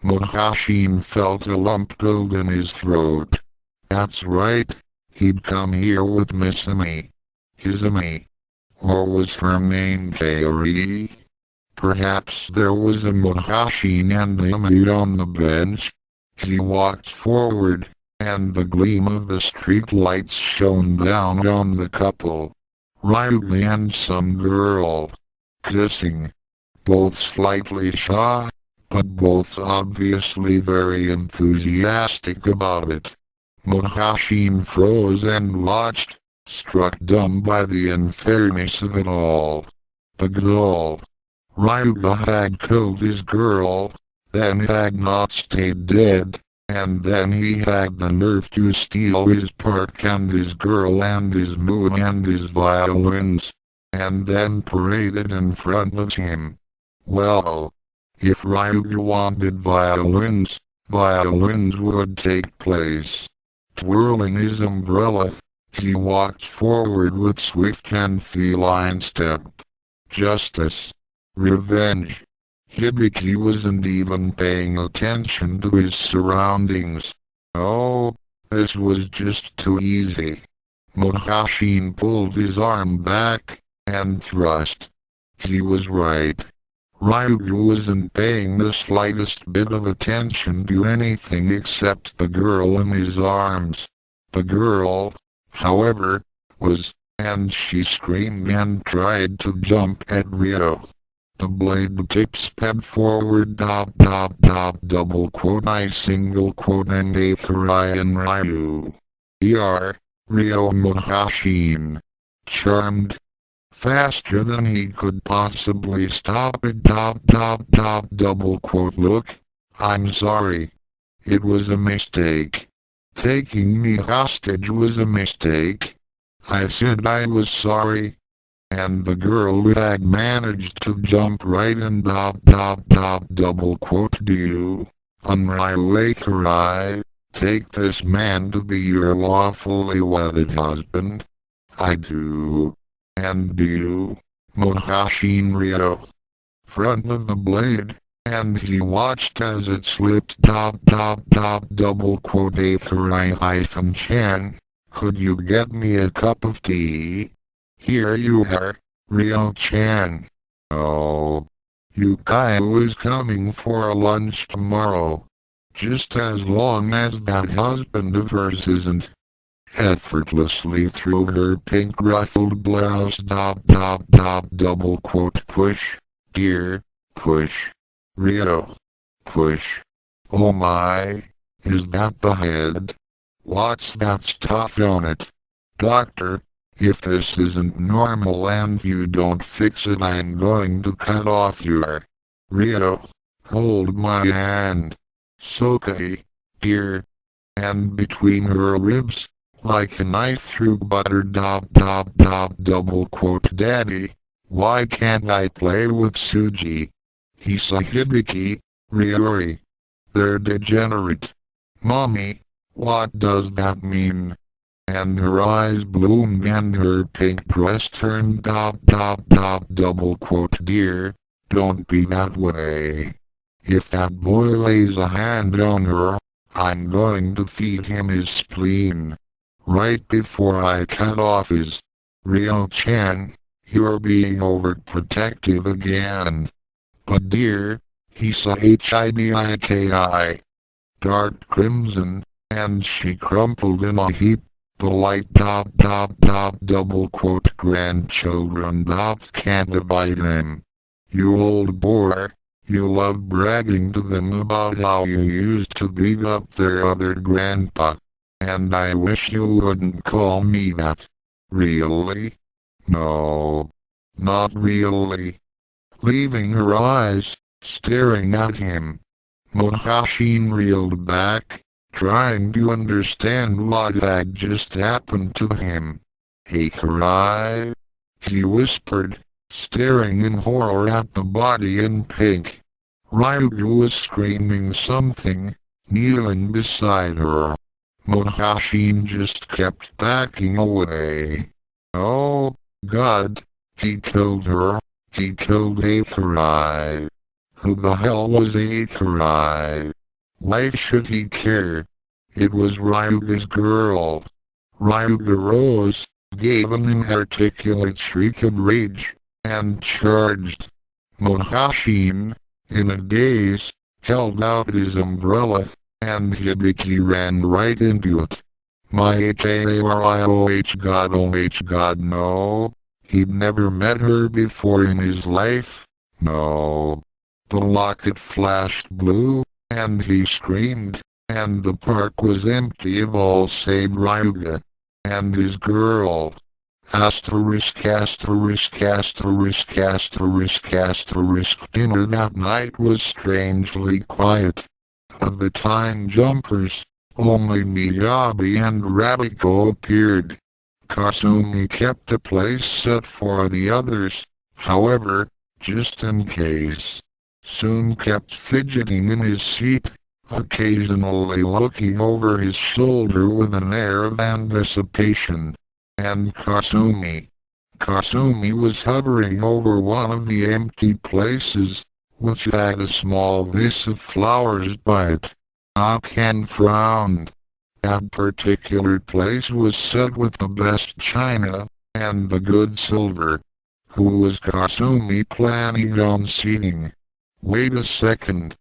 S1: Mohashin felt a lump build in his throat. That's right, he'd come here with Misumi. Hizumi. Or was her name Kaeri? Perhaps there was a Mohashin and Imi on the bench. He walked forward, and the gleam of the street lights shone down on the couple. Ryuga and some girl. Kissing. Both slightly shy, but both obviously very enthusiastic about it. Mohashin froze and watched, struck dumb by the unfairness of it all. the goal. Ryuga had killed his girl, then had not stayed dead, and then he had the nerve to steal his park and his girl and his moon and his violins, and then paraded in front of him. Well, if Ryuga wanted violins, violins would take place. Twirling his umbrella, he walked forward with swift and feline step. Justice. Revenge. Hibiki wasn't even paying attention to his surroundings. Oh, this was just too easy. Mohashin pulled his arm back, and thrust. He was right. Ryuga wasn't paying the slightest bit of attention to anything except the girl in his arms. The girl, however, was, and she screamed and tried to jump at Ryo. The blade tip sped forward double quote I single quote and a Korean Ryu. Ryo Mohashin. Charmed. Faster than he could possibly stop it double quote look, I'm sorry. It was a mistake. Taking me hostage was a mistake. I said I was sorry. And the girl had managed to jump right in double quote do you, Unrelated, take this man to be your lawfully wedded husband? I do. And do you, Mohashin Ryo? Front of the blade, and he watched as it slipped double quote a Karai-chan, could you get me a cup of tea? Here you are, Ryo-chan. Oh. Yukai is coming for lunch tomorrow. Just as long as that husband of hers isn't. Effortlessly through her pink ruffled blouse double quote push, dear, push. Ryo. Push. Oh my. Is that the head? What's that stuff on it? Doctor, if this isn't normal and you don't fix it I'm going to cut off your... Ryo. Hold my hand. Sokai, dear. And between her ribs, like a knife through butter double quote daddy, why can't I play with Suji? Hibiki, Ryori. They're degenerate. Mommy, what does that mean? And her eyes bloomed and her pink dress turned double quote dear, don't be that way. If that boy lays a hand on her, I'm going to feed him his spleen. Right before I cut off his... Ryo-chan, you're being overprotective again. But dear, Hibiki. Dark crimson, and she crumpled in a heap. The light double quote grandchildren can't abide him. You old bore, you love bragging to them about how you used to beat up their other grandpa. And I wish you wouldn't call me that. Really? No. Not really. Leaving her eyes, staring at him. Mohashin reeled back, trying to understand what had just happened to him. Hey Karai? He whispered, staring in horror at the body in pink. Ryuga was screaming something, kneeling beside her. Mohashin just kept backing away. Oh, God, he killed her. He killed Karai. Who the hell was Karai? Why should he care? It was Ryuga's girl. Ryuga rose, gave an inarticulate shriek of rage, and charged. Mohashin, in a daze, held out his umbrella, and Hibiki ran right into it. My Karioh God, oh God, no. He'd never met her before in his life. No. The locket flashed blue, and he screamed, and the park was empty of all save Ryuga and his girl. Asterisk asterisk asterisk asterisk asterisk. Dinner that night was strangely quiet. Of the time jumpers, only Miyabi and Rabiko appeared. Kasumi kept a place set for the others, however, just in case. Soon kept fidgeting in his seat, occasionally looking over his shoulder with an air of anticipation. And Kasumi was hovering over one of the empty places, which had a small vase of flowers by it. Akan frowned. That particular place was set with the best china, and the good silver. Who was Kasumi planning on seating? Wait a second.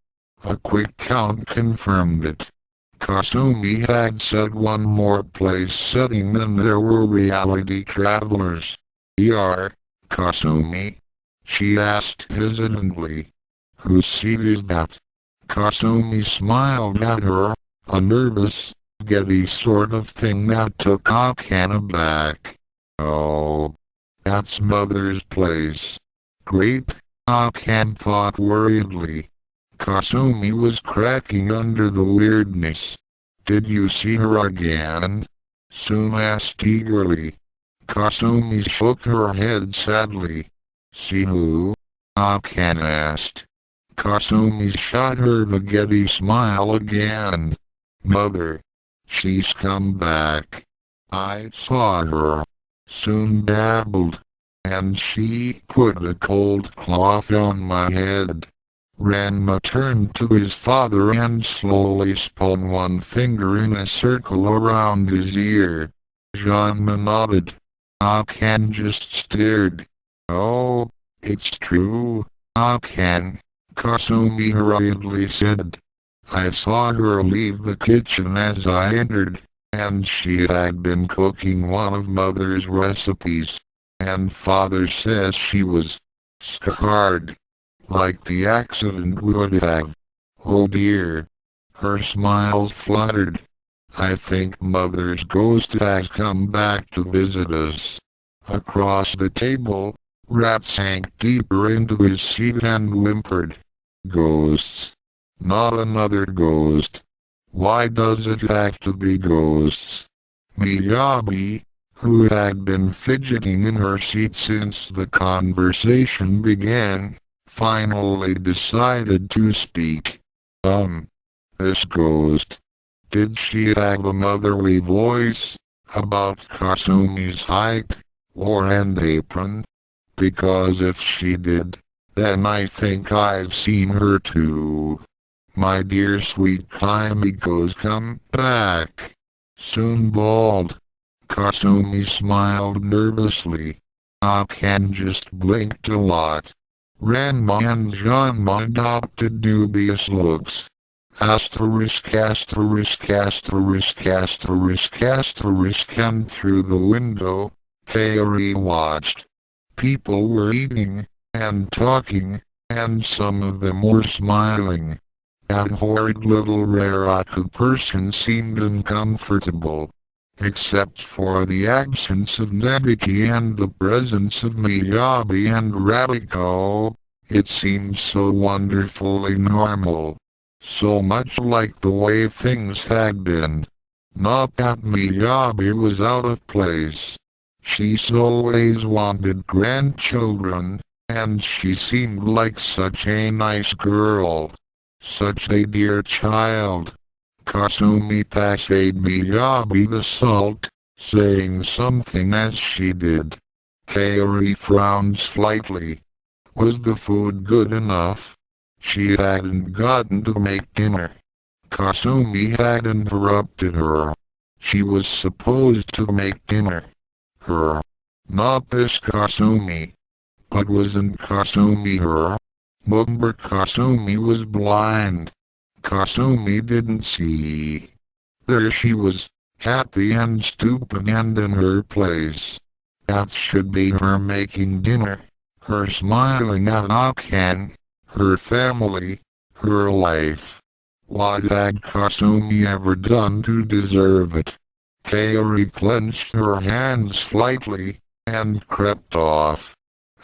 S1: A quick count confirmed it. Kasumi had set one more place setting than there were reality travelers. Kasumi? She asked hesitantly. Whose seat is that? Kasumi smiled at her, a nervous, giddy sort of thing that took Akan aback. Oh, that's Mother's place. Great, Akan thought worriedly. Kasumi was cracking under the weirdness. Did you see her again? Soon asked eagerly. Kasumi shook her head sadly. See who? Akan asked. Kasumi shot her the giddy smile again. Mother. She's come back. I saw her. Soon babbled. And she put a cold cloth on my head. Ranma turned to his father and slowly spun one finger in a circle around his ear. Ranma nodded. Akan just stared. Oh, it's true, Akan, Kasumi hurriedly said. I saw her leave the kitchen as I entered, and she had been cooking one of Mother's recipes, and Father says she was scarred, like the accident would have. Oh dear. Her smile fluttered. I think Mother's ghost has come back to visit us. Across the table, Rat sank deeper into his seat and whimpered. Ghosts. Not another ghost. Why does it have to be ghosts? Miyabi, who had been fidgeting in her seat since the conversation began, finally decided to speak. This ghost. Did she have a motherly voice? About Kasumi's height? Or and apron? Because if she did, then I think I've seen her too. My dear sweet Kaimiko's come back. Soon bawled. Kasumi smiled nervously. Akan just blinked a lot. Ranma and Janma adopted dubious looks. Asterisk asterisk asterisk asterisk asterisk, and through the window, Kaeri watched. People were eating, and talking, and some of them were smiling. That horrid little Raraku person seemed uncomfortable. Except for the absence of Nabiki and the presence of Miyabi and Rabiko, it seemed so wonderfully normal. So much like the way things had been. Not that Miyabi was out of place. She's always wanted grandchildren, and she seemed like such a nice girl. Such a dear child. Kasumi passed Miyabi the salt, saying something as she did. Kaeri frowned slightly. Was the food good enough? She hadn't gotten to make dinner. Kasumi had interrupted her. She was supposed to make dinner. Her. Not this Kasumi. But wasn't Kasumi her? Remember, Kasumi was blind. Kasumi didn't see. There she was, happy and stupid and in her place. That should be her making dinner, her smiling at Akan, her family, her life. What had Kasumi ever done to deserve it? Kaeri clenched her hands slightly, and crept off.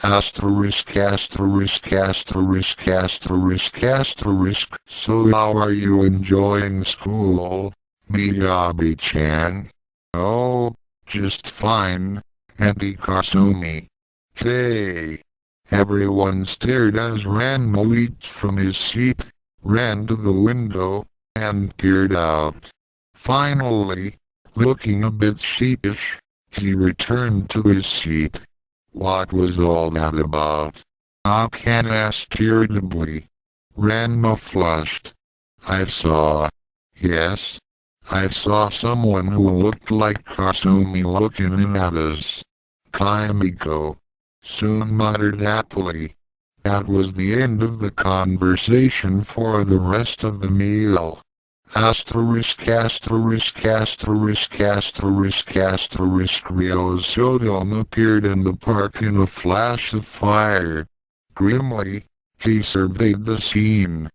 S1: Asterisk asterisk asterisk asterisk asterisk. So how are you enjoying school, Miyabi-chan? Oh, just fine, Auntie Kasumi. Hey! Everyone stared as Ranma leaped from his seat, ran to the window, and peered out. Finally, looking a bit sheepish, he returned to his seat. What was all that about? Akan asked irritably. Ranma flushed. Yes, I saw someone who looked like Kasumi looking in at us. Kimiko soon muttered happily. That was the end of the conversation for the rest of the meal. Asterisk asterisk asterisk asterisk asterisk. Ryo Saotome appeared in the park in a flash of fire. Grimly, he surveyed the scene.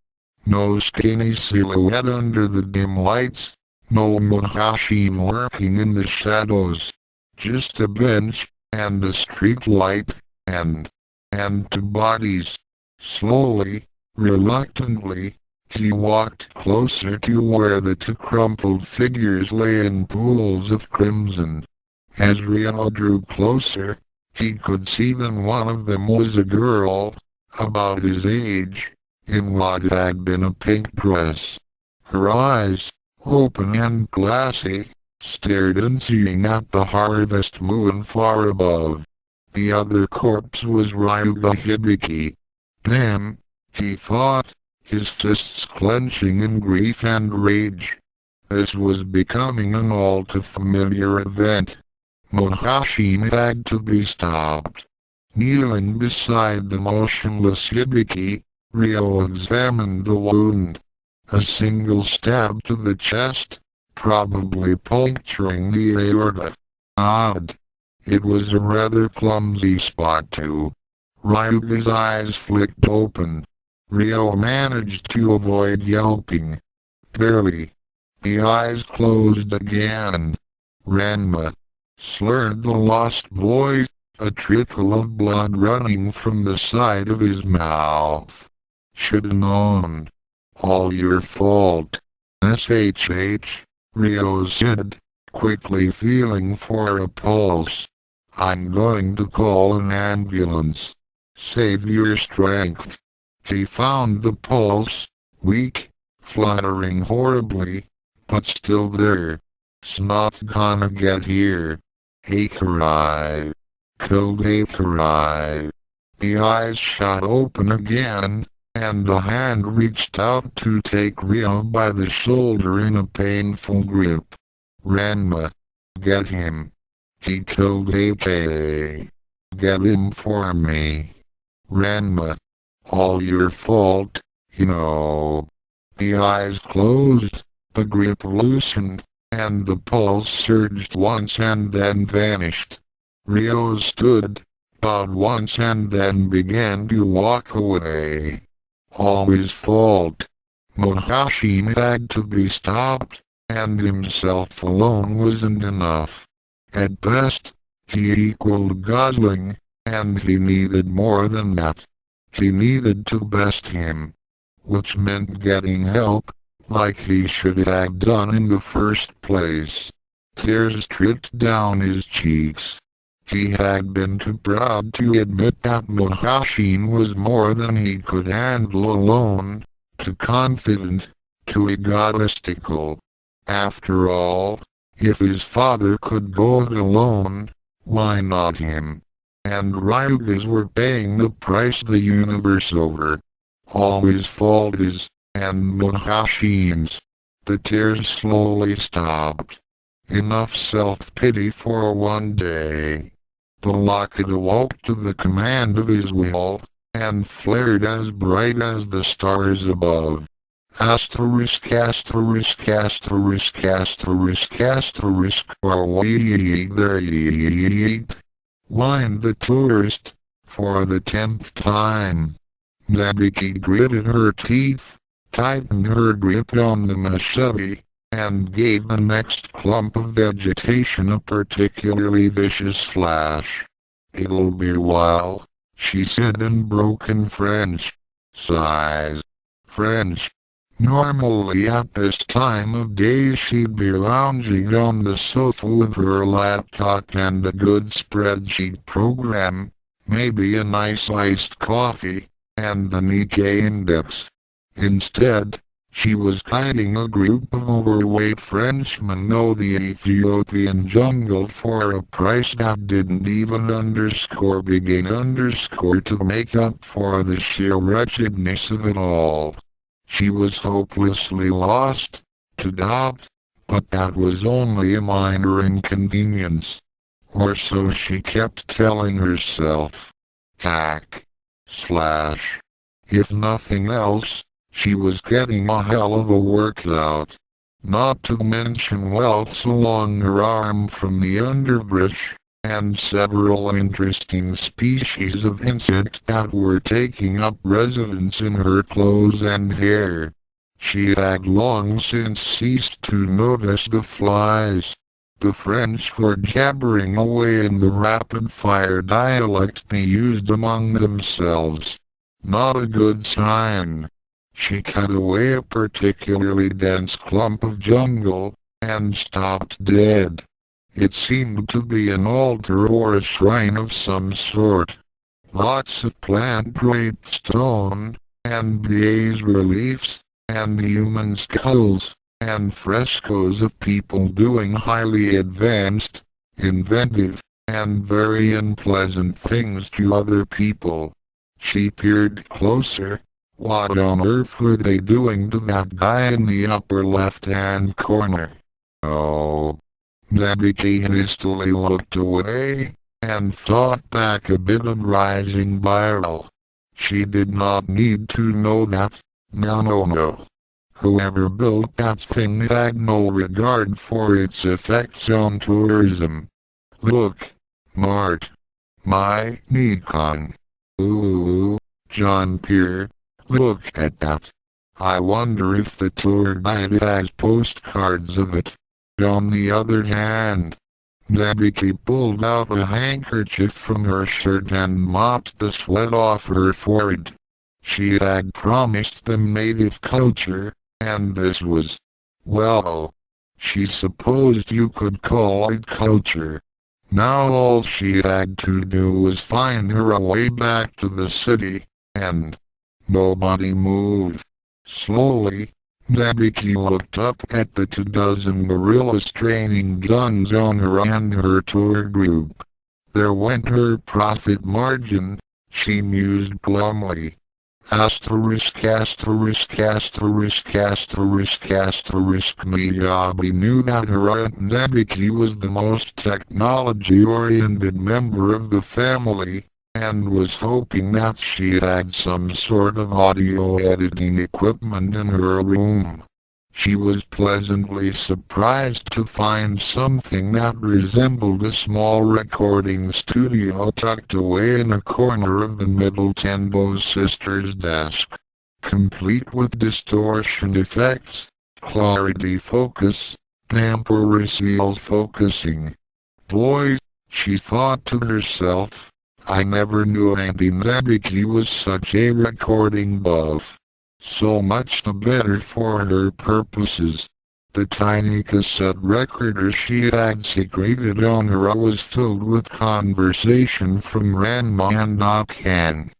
S1: No skinny silhouette under the dim lights, no Mahashin lurking in the shadows. Just a bench, and a street light, and two bodies. Slowly, reluctantly, he walked closer to where the two crumpled figures lay in pools of crimson. As Ryo drew closer, he could see that one of them was a girl, about his age, in what had been a pink dress. Her eyes, open and glassy, stared unseeing at the harvest moon far above. The other corpse was Ryuga Hibiki. Damn, he thought, his fists clenching in grief and rage. This was becoming an all too familiar event. Mahashin had to be stopped. Kneeling beside the motionless Hibiki, Ryo examined the wound. A single stab to the chest, probably puncturing the aorta. Odd. It was a rather clumsy spot too. Ryuga's eyes flicked open. Ryo managed to avoid yelping. Barely. The eyes closed again. Ranma, slurred the lost boy, a trickle of blood running from the side of his mouth. Should've known. All your fault. SHH, Ryo said, quickly feeling for a pulse. I'm going to call an ambulance. Save your strength. He found the pulse, weak, fluttering horribly, but still there. It's not gonna get here. Kaeri. Killed Kaeri. The eyes shot open again, and a hand reached out to take Ryo by the shoulder in a painful grip. Ranma. Get him. He killed AK. Get him for me. Ranma. All your fault, you know. The eyes closed, the grip loosened, and the pulse surged once and then vanished. Ryo stood, bowed once and then began to walk away. All his fault. Mahashin had to be stopped, and himself alone wasn't enough. At best, he equaled Gosling, and he needed more than that. He needed to best him, which meant getting help, like he should have done in the first place. Tears tricked down his cheeks. He had been too proud to admit that Mahashin was more than he could handle alone, too confident, too egotistical. After all, if his father could go it alone, why not him? And Ryugas were paying the price the universe over. All his fault is, and Mahashin's. The tears slowly stopped. Enough self-pity for one day. The locket awoke to the command of his will, and flared as bright as the stars above. Asterisk asterisk asterisk asterisk asterisk. Are we there yet? Whined the tourist, for the 10th time. Nabiki gritted her teeth, tightened her grip on the machete, and gave the next clump of vegetation a particularly vicious slash. It'll be a while, she said in broken French. Sighs. French. Normally at this time of day she'd be lounging on the sofa with her laptop and a good spreadsheet program, maybe a nice iced coffee, and the Nikkei index. Instead, she was guiding a group of overweight Frenchmen through the Ethiopian jungle for a price that didn't even begin to make up for the sheer wretchedness of it all. She was hopelessly lost, to doubt, but that was only a minor inconvenience. Or so she kept telling herself. Hack. Slash. If nothing else, she was getting a hell of a workout. Not to mention welts along her arm from the underbrush, and several interesting species of insects that were taking up residence in her clothes and hair. She had long since ceased to notice the flies. The French were jabbering away in the rapid-fire dialect they used among themselves. Not a good sign. She cut away a particularly dense clump of jungle, and stopped dead. It seemed to be an altar or a shrine of some sort. Lots of plant-grade stone, and bas reliefs, and human skulls, and frescoes of people doing highly advanced, inventive, and very unpleasant things to other people. She peered closer. What on earth were they doing to that guy in the upper left-hand corner? Oh. Nabiki hastily looked away, and thought back a bit of rising bile. She did not need to know that. No. Whoever built that thing had no regard for its effects on tourism. Look, Mart. My Nikon. Ooh, John Pier. Look at that. I wonder if the tour guide has postcards of it. On the other hand, Nabiki pulled out a handkerchief from her shirt and mopped the sweat off her forehead. She had promised them native culture, and this was, well, she supposed you could call it culture. Now all she had to do was find her way back to the city, and nobody moved. Slowly, Nabiki looked up at the 2 guerrillas training guns on her and her tour group. There went her profit margin, she mused glumly. Miyabi knew that her aunt Nabiki was the most technology-oriented member of the family, and was hoping that she had some sort of audio editing equipment in her room. She was pleasantly surprised to find something that resembled a small recording studio tucked away in a corner of the middle Tendo's sister's desk, complete with distortion effects, clarity focus, temporal focusing. Boy, she thought to herself, I never knew Auntie Nabiki was such a recording buff. So much the better for her purposes. The tiny cassette recorder she had secreted on her was filled with conversation from Ranma and Akan.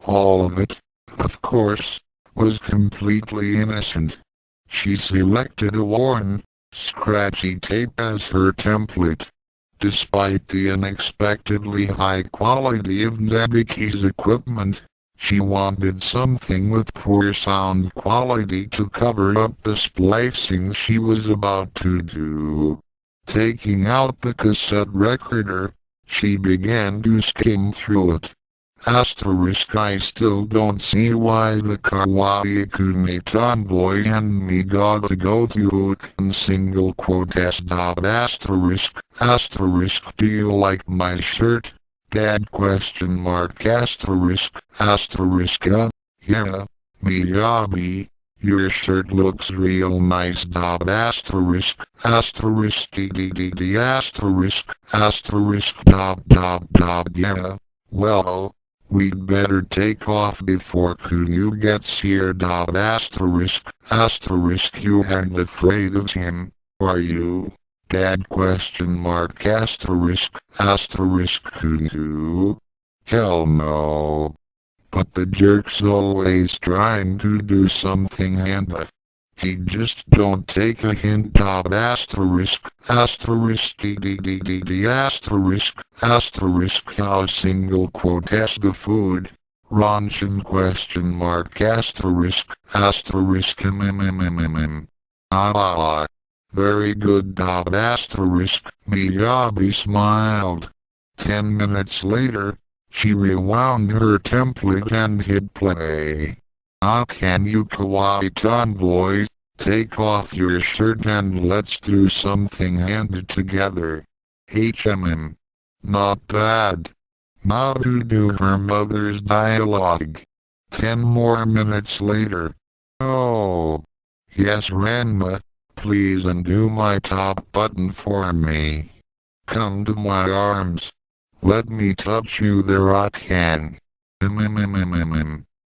S1: All of it, of course, was completely innocent. She selected a worn, scratchy tape as her template. Despite the unexpectedly high quality of Nabiki's equipment, she wanted something with poor sound quality to cover up the splicing she was about to do. Taking out the cassette recorder, she began to skim through it. I still don't see why the kawaii kune tomboy and me gotta go to hook and single quote asterisk, do you like my shirt? Dad ? Yeah, Miyabi, Your shirt looks real nice. Asterisk, asterisk, ddd, asterisk, asterisk, yeah. Well, we'd better take off before Kunu gets here. Asterisk, asterisk, you aren't afraid of him, are you? Dad question mark asterisk, asterisk Kunu? Hell no. But the jerk's always trying to do something and he just don't take a hint. Asterisk, asterisk, ddd, asterisk, asterisk, how single quote as the food. Ranshin question mark asterisk, asterisk, ah. Very good. Asterisk, Miyabi smiled. 10 minutes later, she rewound her template and hit play. Can you kawaii tomboy, take off your shirt and let's do something handed together. Not bad. Now to do her mother's dialogue. 10 more minutes later. Oh. Yes, Ranma, please undo my top button for me. Come to my arms. Let me touch you there. I can.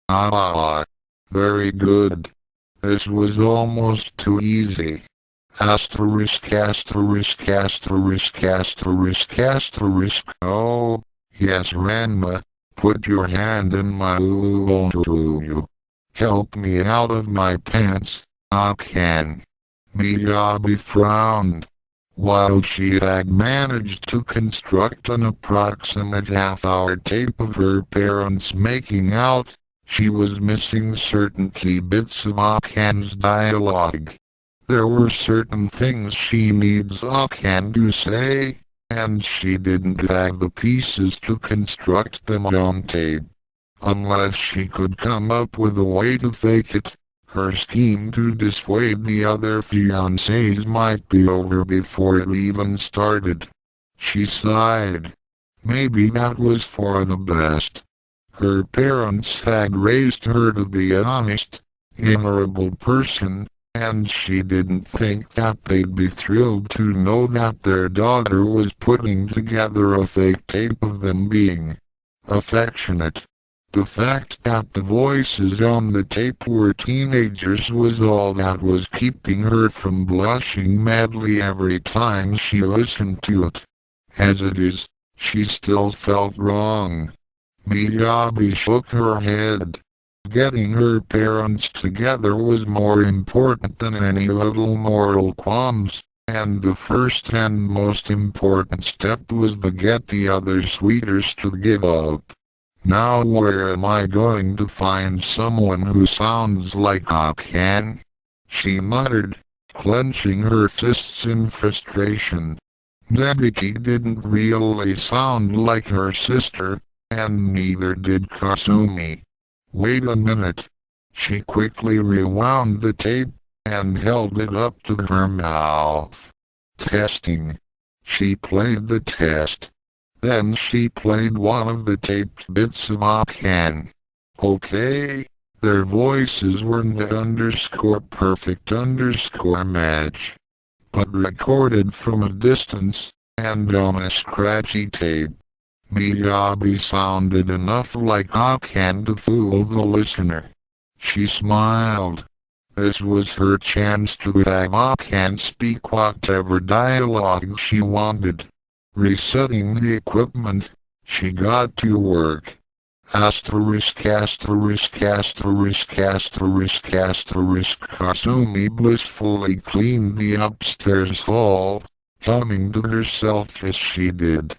S1: Ah. Very good. This was almost too easy. Asterisk, asterisk, asterisk, asterisk, asterisk. Oh, yes, Ranma, put your hand in my you. Help me out of my pants. I can. Miyabi frowned. While she had managed to construct an approximate half-hour tape of her parents making out, she was missing certain key bits of Akan's dialogue. There were certain things she needs Akan to say, and she didn't have the pieces to construct them on tape. Unless she could come up with a way to fake it, her scheme to dissuade the other fiancés might be over before it even started. She sighed. Maybe that was for the best. Her parents had raised her to be an honest, honorable person, and she didn't think that they'd be thrilled to know that their daughter was putting together a fake tape of them being affectionate. The fact that the voices on the tape were teenagers was all that was keeping her from blushing madly every time she listened to it. As it is, she still felt wrong. Miyabi shook her head. Getting her parents together was more important than any little moral qualms, and the first and most important step was to get the other suitors to give up. Now where am I going to find someone who sounds like Akan? She muttered, clenching her fists in frustration. Nabiki didn't really sound like her sister, and neither did Kasumi. Wait a minute. She quickly rewound the tape, and held it up to her mouth. Testing. She played the test. Then she played one of the taped bits of Akan. Okay, their voices weren't _perfect _match. But recorded from a distance, and on a scratchy tape. Miyabi sounded enough like Akan to fool the listener. She smiled. This was her chance to have Akan speak whatever dialogue she wanted. Resetting the equipment, she got to work. Asterisk, asterisk, asterisk, asterisk, asterisk. Kasumi blissfully cleaned the upstairs hall, humming to herself as she did.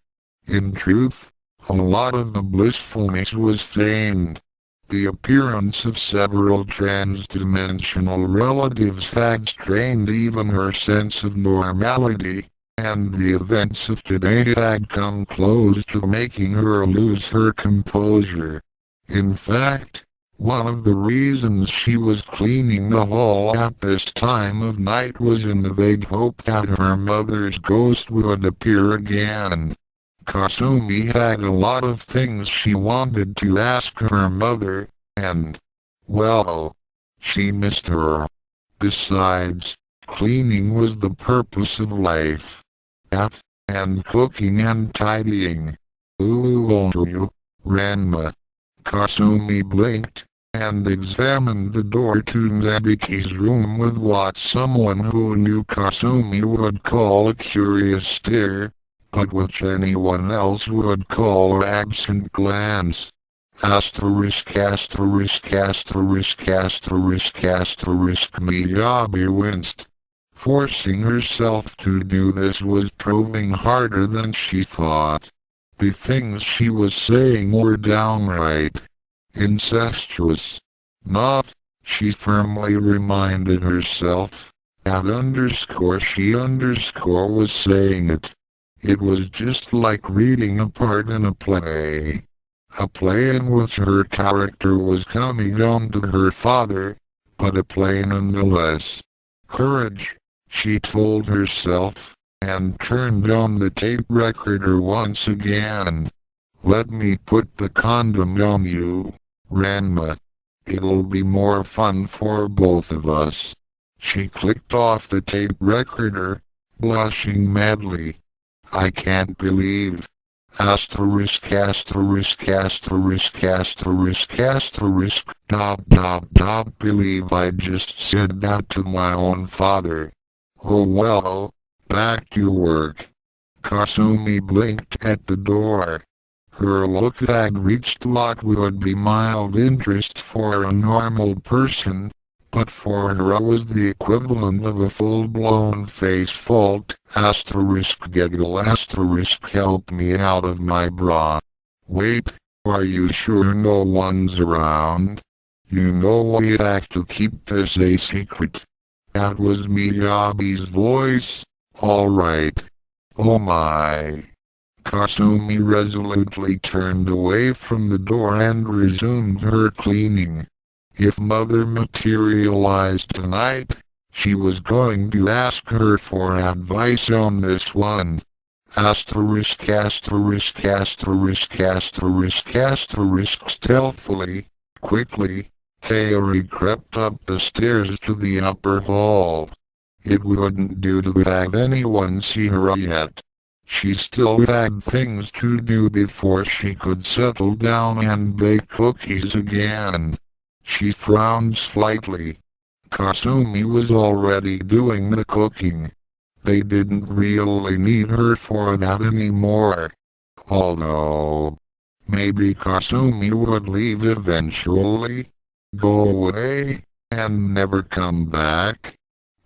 S1: In truth, a lot of the blissfulness was feigned. The appearance of several trans-dimensional relatives had strained even her sense of normality, and the events of today had come close to making her lose her composure. In fact, one of the reasons she was cleaning the hall at this time of night was in the vague hope that her mother's ghost would appear again. Kasumi had a lot of things she wanted to ask her mother, and, well, She missed her. Besides, cleaning was the purpose of life. That, and cooking and tidying. Ooh, Ranma. Kasumi blinked, and examined the door to Nabiki's room with what someone who knew Kasumi would call a curious stare, but which anyone else would call an absent glance. Miyabi winced. Forcing herself to do this was proving harder than she thought. The things she was saying were downright incestuous. Not, she firmly reminded herself. She was saying it. It was just like reading a part in a play. A play in which her character was coming on to her father, but a play nonetheless. Courage, she told herself, and turned on the tape recorder once again. Let me put the condom on you, Ranma. It'll be more fun for both of us. She clicked off the tape recorder, blushing madly. I can't believe. Believe I just said that to my own father. Oh well, back to work. Kasumi blinked at the door. Her look had reached what would be mild interest for a normal person, but for her it was the equivalent of a full-blown face fault. Giggle help me out of my bra. Wait, are you sure no one's around? You know we have to keep this a secret. That was Miyabi's voice. All right. Oh my. Kasumi resolutely turned away from the door and resumed her cleaning. If Mother materialized tonight, she was going to ask her for advice on this one. Stealthily, quickly, Kaeri crept up the stairs to the upper hall. It wouldn't do to have anyone see her yet. She still had things to do before she could settle down and bake cookies again. She frowned slightly. Kasumi was already doing the cooking. They didn't really need her for that anymore. Although, maybe Kasumi would leave eventually, go away, and never come back.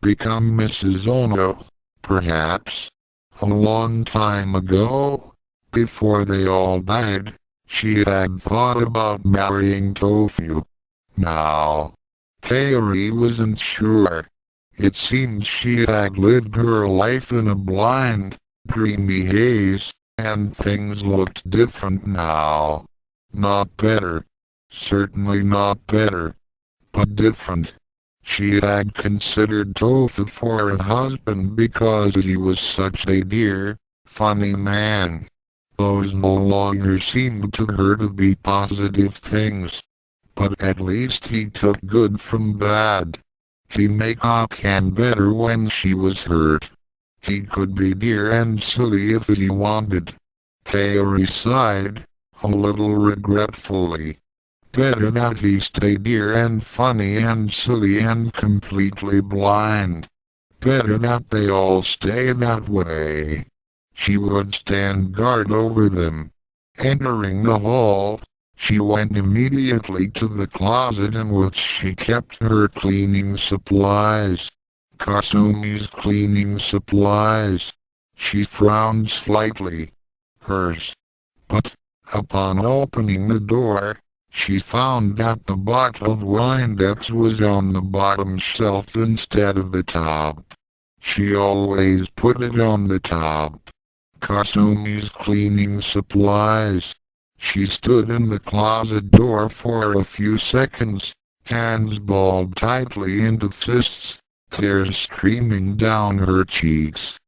S1: Become Mrs. Ono, perhaps. A long time ago, before they all died, she had thought about marrying Tofu. Now, Kaeri wasn't sure. It seemed she had lived her life in a blind, dreamy haze, and things looked different now. Not better. Certainly not better. But different. She had considered Tofu for a husband because he was such a dear, funny man. Those no longer seemed to her to be positive things. But at least he took good from bad. He made Akan better when she was hurt. He could be dear and silly if he wanted. Kaeri sighed, a little regretfully. Better that he stay dear and funny and silly and completely blind. Better that they all stay that way. She would stand guard over them. Entering the hall, she went immediately to the closet in which she kept her cleaning supplies. Kasumi's cleaning supplies. She frowned slightly. Hers. But, upon opening the door, she found that the bottle of Windex was on the bottom shelf instead of the top. She always put it on the top. Kasumi's cleaning supplies. She stood in the closet door for a few seconds, hands balled tightly into fists, tears streaming down her cheeks.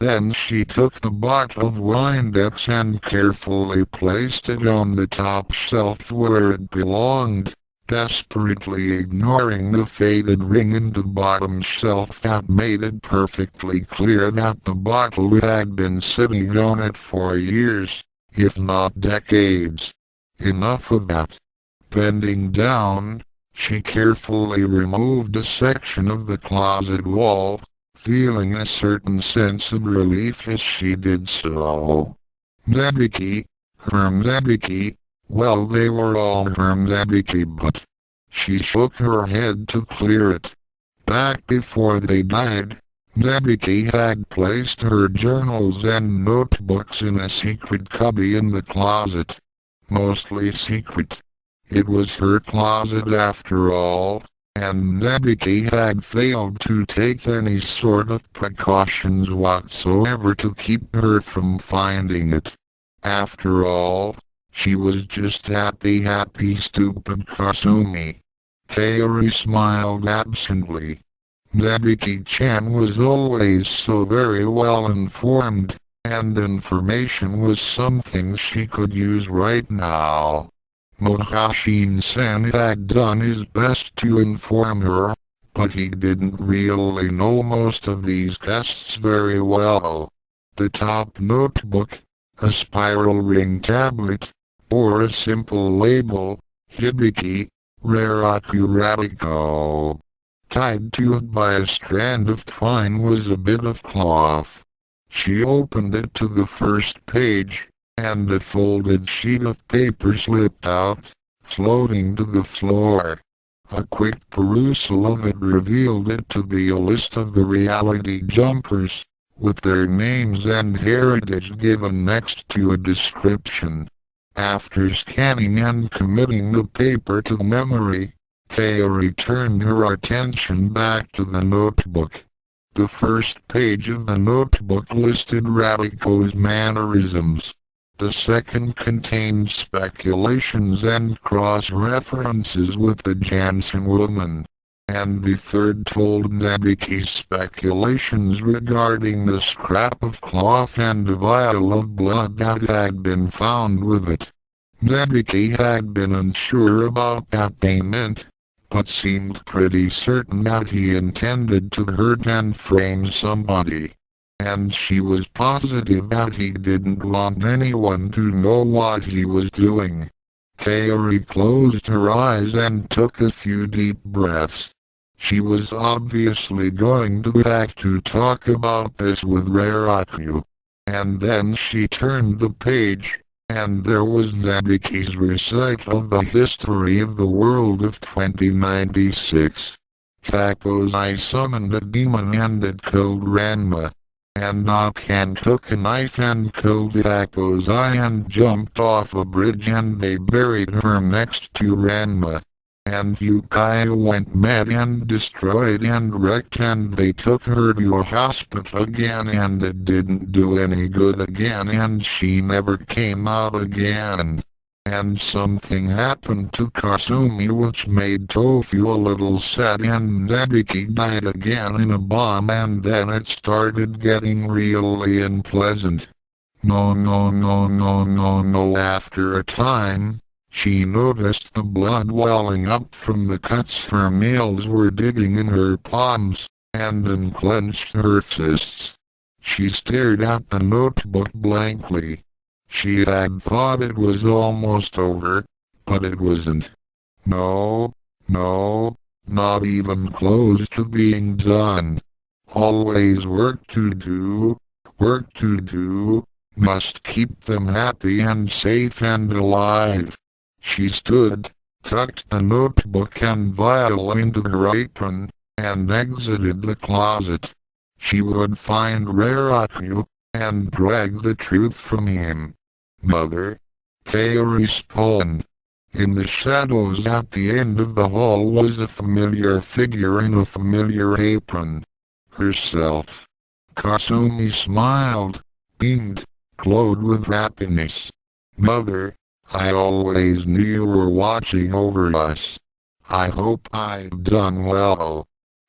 S1: Then she took the bottle of Windex and carefully placed it on the top shelf where it belonged, desperately ignoring the faded ring in the bottom shelf that made it perfectly clear that the bottle had been sitting on it for years, if not decades. Enough of that. Bending down, she carefully removed a section of the closet wall, feeling a certain sense of relief as she did so. Nabiki, her Nabiki, well, they were all her Nabiki, but she shook her head to clear it. Back before they died, Nabiki had placed her journals and notebooks in a secret cubby in the closet. Mostly secret. It was her closet after all, and Nabiki had failed to take any sort of precautions whatsoever to keep her from finding it. After all, she was just happy stupid Kasumi. Kaeri smiled absently. Nabiki-chan was always so very well informed, and information was something she could use right now. Mohashin-san had done his best to inform her, but he didn't really know most of these guests very well. The top notebook, a spiral ring tablet, or a simple label, Hibiki, Raraku Radiko. Tied to it by a strand of twine was a bit of cloth. She opened it to the first page, and a folded sheet of paper slipped out, floating to the floor. A quick perusal of it revealed it to be a list of the reality jumpers, with their names and heritage given next to a description. After scanning and committing the paper to memory, Kaeri turned her attention back to the notebook. The first page of the notebook listed Radiko's mannerisms. The second contained speculations and cross-references with the Jansen woman. And the third told Nabiki's speculations regarding the scrap of cloth and a vial of blood that had been found with it. Nabiki had been unsure about that payment, but seemed pretty certain that he intended to hurt and frame somebody. And she was positive that he didn't want anyone to know what he was doing. Kaeri closed her eyes and took a few deep breaths. She was obviously going to have to talk about this with Raraku. And then she turned the page, and there was Nabiki's recital of the history of the world of 2096. Takozai summoned a demon and it killed Ranma. And Akan took a knife and killed Takozai and jumped off a bridge and they buried her next to Ranma. And Yukai went mad and destroyed and wrecked and they took her to a hospital again and it didn't do any good again and she never came out again. And something happened to Kasumi which made Tofu a little sad and Nabiki died again in a bomb and then it started getting really unpleasant. No. After a time, she noticed the blood welling up from the cuts her nails were digging in her palms, and unclenched her fists. She stared at the notebook blankly. She had thought it was almost over, but it wasn't. No, not even close to being done. Always work to do, must keep them happy and safe and alive. She stood, tucked the notebook and vial into her apron, and exited the closet. She would find Raraku, and drag the truth from him. Mother? Kaeri spawned. In the shadows at the end of the hall was a familiar figure in a familiar apron. Herself. Kasumi smiled, beamed, glowed with happiness. Mother, I always knew you were watching over us. I hope I've done well.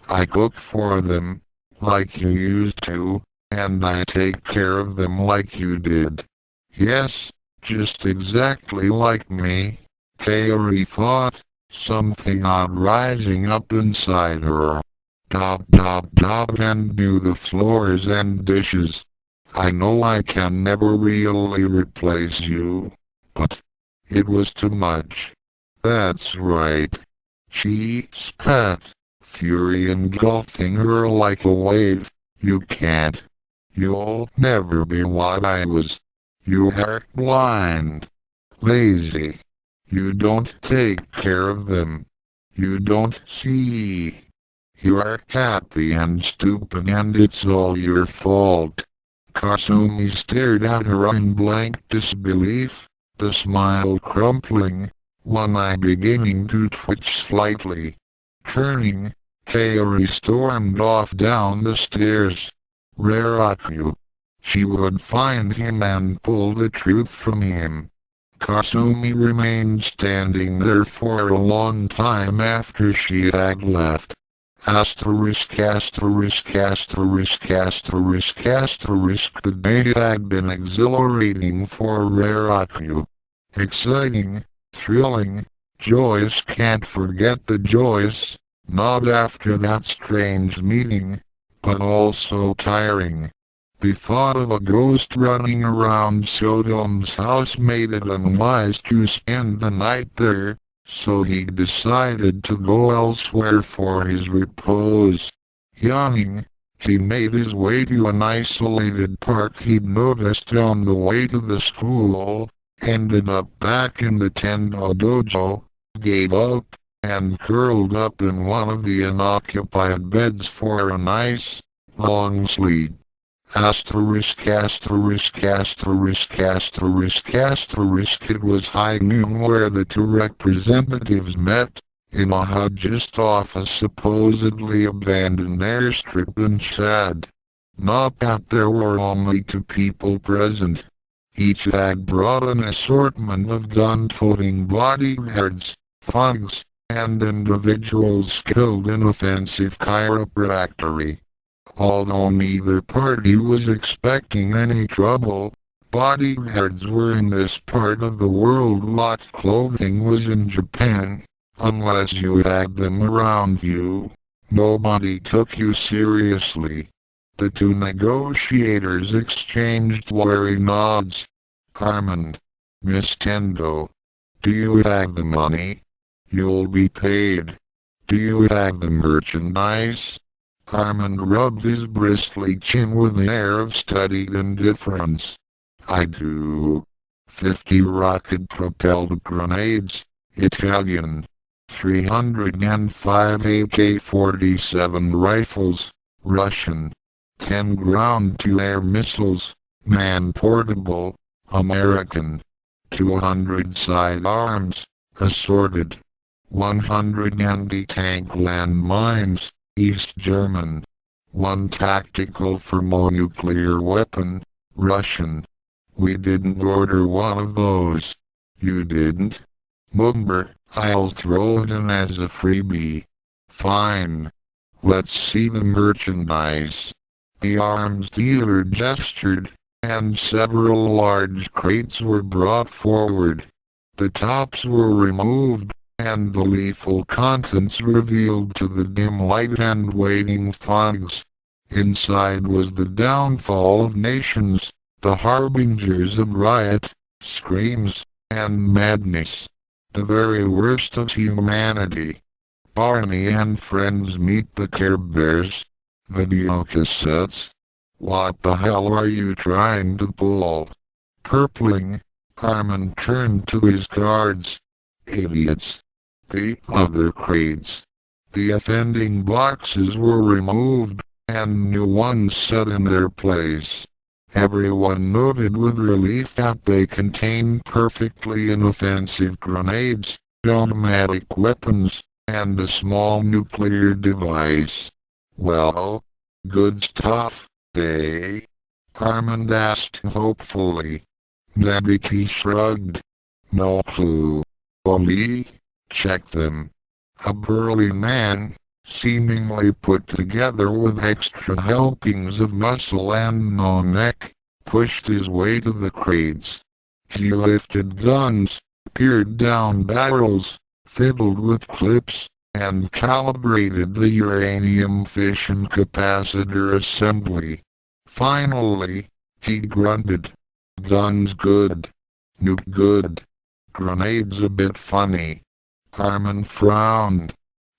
S1: I cook for them, like you used to, and I take care of them like you did. Yes, just exactly like me, Kaeri thought. something odd rising up inside her. Top, top, top, and knew the floors and dishes. I know I can never really replace you, but it was too much. That's right. She spat, fury engulfing her like a wave. You can't. You'll never be what I was. You are blind. Lazy. You don't take care of them. You don't see. You are happy and stupid and it's all your fault. Kasumi stared at her in blank disbelief, the smile crumpling, one eye beginning to twitch slightly. Turning, Kaeri stormed off down the stairs. Raraku. She would find him and pull the truth from him. Kasumi remained standing there for a long time after she had left. Asterisk, asterisk, asterisk, asterisk, asterisk. The day had been exhilarating for Raraku. Exciting, thrilling, joyous, can't forget the joyous, not after that strange meeting, but also tiring. The thought of a ghost running around Saotome's house made it unwise to spend the night there, so he decided to go elsewhere for his repose. Yawning, he made his way to an isolated park he'd noticed on the way to the school, ended up back in the Tendo dojo, gave up, and curled up in one of the unoccupied beds for a nice, long sleep. Asterisk, asterisk, asterisk, asterisk, asterisk. It was high noon where the two representatives met, in a hut just off a supposedly abandoned airstrip in Chad. Not that there were only two people present. Each had brought an assortment of gun-toting bodyguards, thugs, and individuals skilled in offensive chiropractic. Although neither party was expecting any trouble, bodyguards were in this part of the world what clothing was in Japan. Unless you had them around you, nobody took you seriously. The two negotiators exchanged wary nods. Armand, Miss Tendo, do you have the money? You'll be paid. Do you have the merchandise? Armand rubbed his bristly chin with an air of studied indifference. I do. 50 rocket-propelled grenades, Italian. 305 AK-47 rifles, Russian. 10 ground-to-air missiles, man-portable, American. 200 sidearms, assorted. 100 anti-tank landmines, East German. 1 tactical thermonuclear weapon, Russian. We didn't order one of those. You didn't? Mumber, I'll throw it in as a freebie. Fine. Let's see the merchandise. The arms dealer gestured, and several large crates were brought forward. The tops were removed, and the lethal contents revealed to the dim light and waiting thugs. Inside was the downfall of nations, the harbingers of riot, screams, and madness. The very worst of humanity. Barney and friends meet the Care Bears. Video cassettes. What the hell are you trying to pull? Purpling, Armand turned to his guards. Idiots. The other crates. The offending boxes were removed, and new ones set in their place. Everyone noted with relief that they contained perfectly inoffensive grenades, automatic weapons, and a small nuclear device. Well, good stuff, eh? Armand asked hopefully. Nabiki shrugged. No clue. Oli, check them. A burly man, seemingly put together with extra helpings of muscle and no neck, pushed his way to the crates. He lifted guns, peered down barrels, fiddled with clips, and calibrated the uranium fission capacitor assembly. Finally, he grunted. Guns good. Nuke good. Grenades a bit funny. Carmen frowned.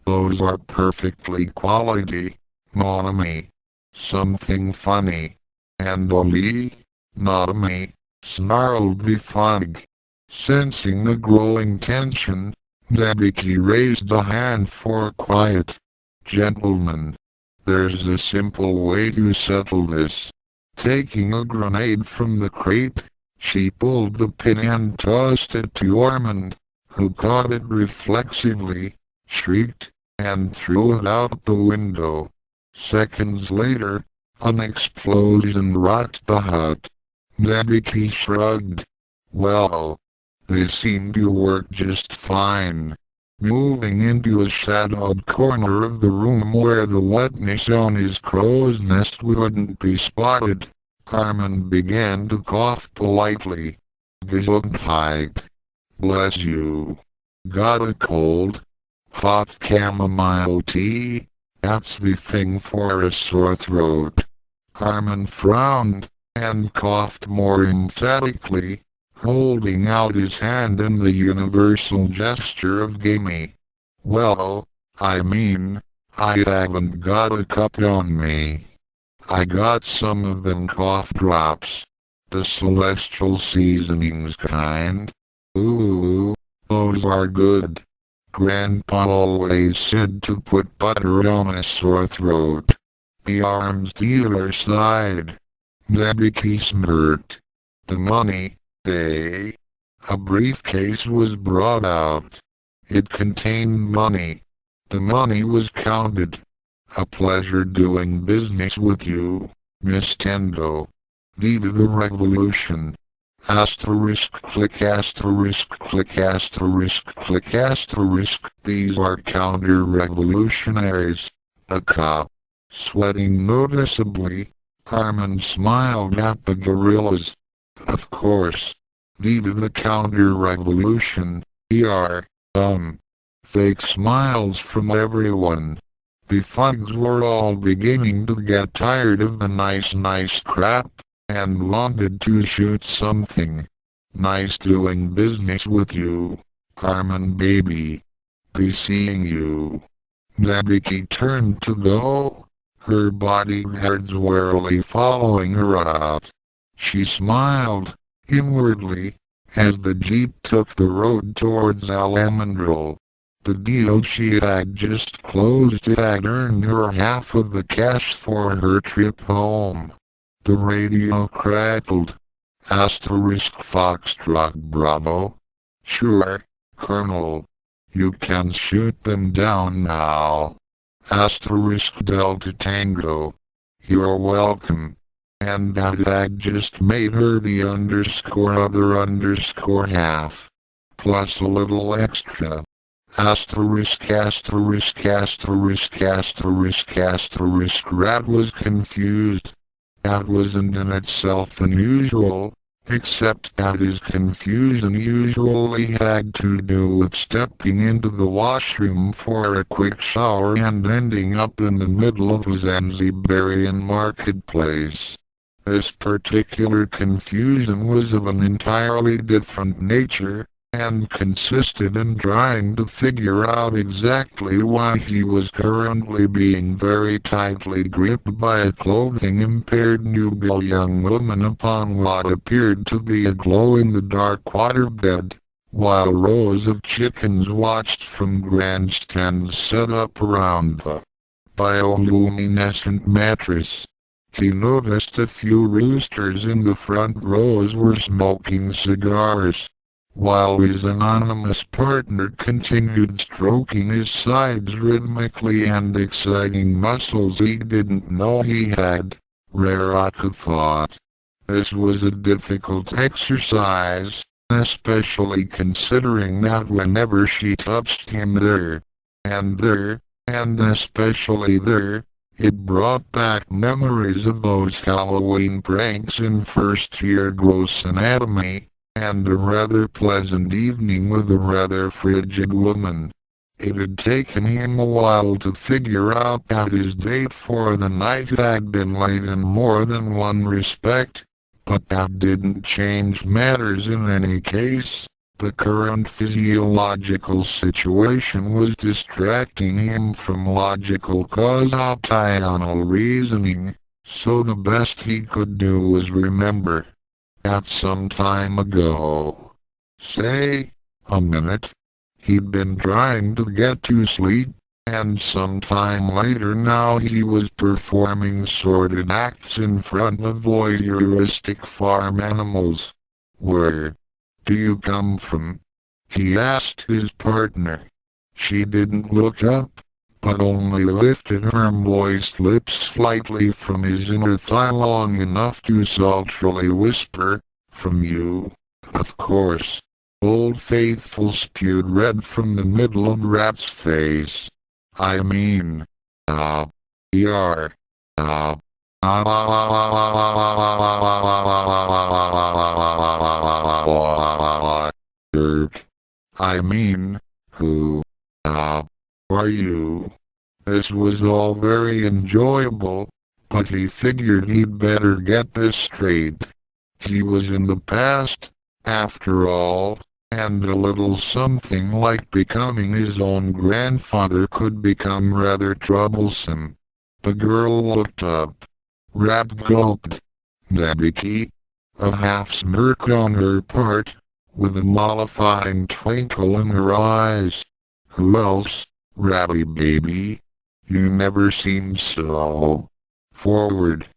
S1: Those are perfectly quality, mon ami. Something funny. And Oli, not me, snarled Befug. Sensing the growing tension, Nabiki raised a hand for quiet. Gentlemen, there's a simple way to settle this. Taking a grenade from the crate, she pulled the pin and tossed it to Ormond, who caught it reflexively, shrieked, and threw it out the window. Seconds later, an explosion rocked the hut. Nabiki shrugged. Well, they seem to work just fine. Moving into a shadowed corner of the room where the wetness on his crow's nest wouldn't be spotted, Carmen began to cough politely. Gesundheit. Bless you. Got a cold? Hot chamomile tea? That's the thing for a sore throat. Carmen frowned, and coughed more emphatically, holding out his hand in the universal gesture of gimme. Well, I mean, I haven't got a cup on me. I got some of them cough drops. The celestial seasonings kind. Ooh, those are good. Grandpa always said to put butter on a sore throat. The arms dealer sighed. Nabiki smirked. The money, eh? A briefcase was brought out. It contained money. The money was counted. A pleasure doing business with you, Miss Tendo. Viva the revolution. Asterisk click asterisk click asterisk click asterisk. These are counter-revolutionaries. A cop. Sweating noticeably, Carmen smiled at the guerrillas. Of course. Viva the counter-revolution. Fake smiles from everyone. The thugs were all beginning to get tired of the nice crap, and wanted to shoot something. Nice doing business with you, Carmen baby. Be seeing you. Nabiki turned to go, her bodyguards warily following her out. She smiled, inwardly, as the jeep took the road towards Alamandrel. The deal she had just closed had earned her half of the cash for her trip home. The radio crackled. Asterisk Foxtrot Bravo. Sure, Colonel. You can shoot them down now. Asterisk Delta Tango. You're welcome. And that had just made her the _other_ half. Plus a little extra. Asterisk asterisk asterisk asterisk asterisk. Rat was confused. That wasn't in itself unusual, except that his confusion usually had to do with stepping into the washroom for a quick shower and ending up in the middle of a Zanzibarian marketplace. This particular confusion was of an entirely different nature, and consisted in trying to figure out exactly why he was currently being very tightly gripped by a clothing-impaired nubile young woman upon what appeared to be a glow-in-the-dark waterbed, while rows of chickens watched from grandstands set up around the bioluminescent mattress. He noticed a few roosters in the front rows were smoking cigars, while his anonymous partner continued stroking his sides rhythmically and exciting muscles he didn't know he had. Raraka thought. This was a difficult exercise, especially considering that whenever she touched him there, and especially there, it brought back memories of those Halloween pranks in first-year gross anatomy, and a rather pleasant evening with a rather frigid woman. It had taken him a while to figure out that his date for the night had been late in more than one respect, but that didn't change matters in any case. The current physiological situation was distracting him from logical causal reasoning, so the best he could do was remember that some time ago, say, a minute, he'd been trying to get to sleep, and some time later now he was performing sordid acts in front of voyeuristic farm animals. Where do you come from? He asked his partner. She didn't look up, but only lifted her moist lips slightly from his inner thigh long enough to sultrily whisper, "From you, of course." Old Faithful spewed red from the middle of Rat's face. "I mean, you're, Dirk. I mean, who, are you?" This was all very enjoyable, but he figured he'd better get this straight. He was in the past, after all, and a little something like becoming his own grandfather could become rather troublesome. The girl looked up. Rat gulped. "Nabiki?" A half-smirk on her part, with a mollifying twinkle in her eyes. "Who else, Ratty baby? You never seemed so forward."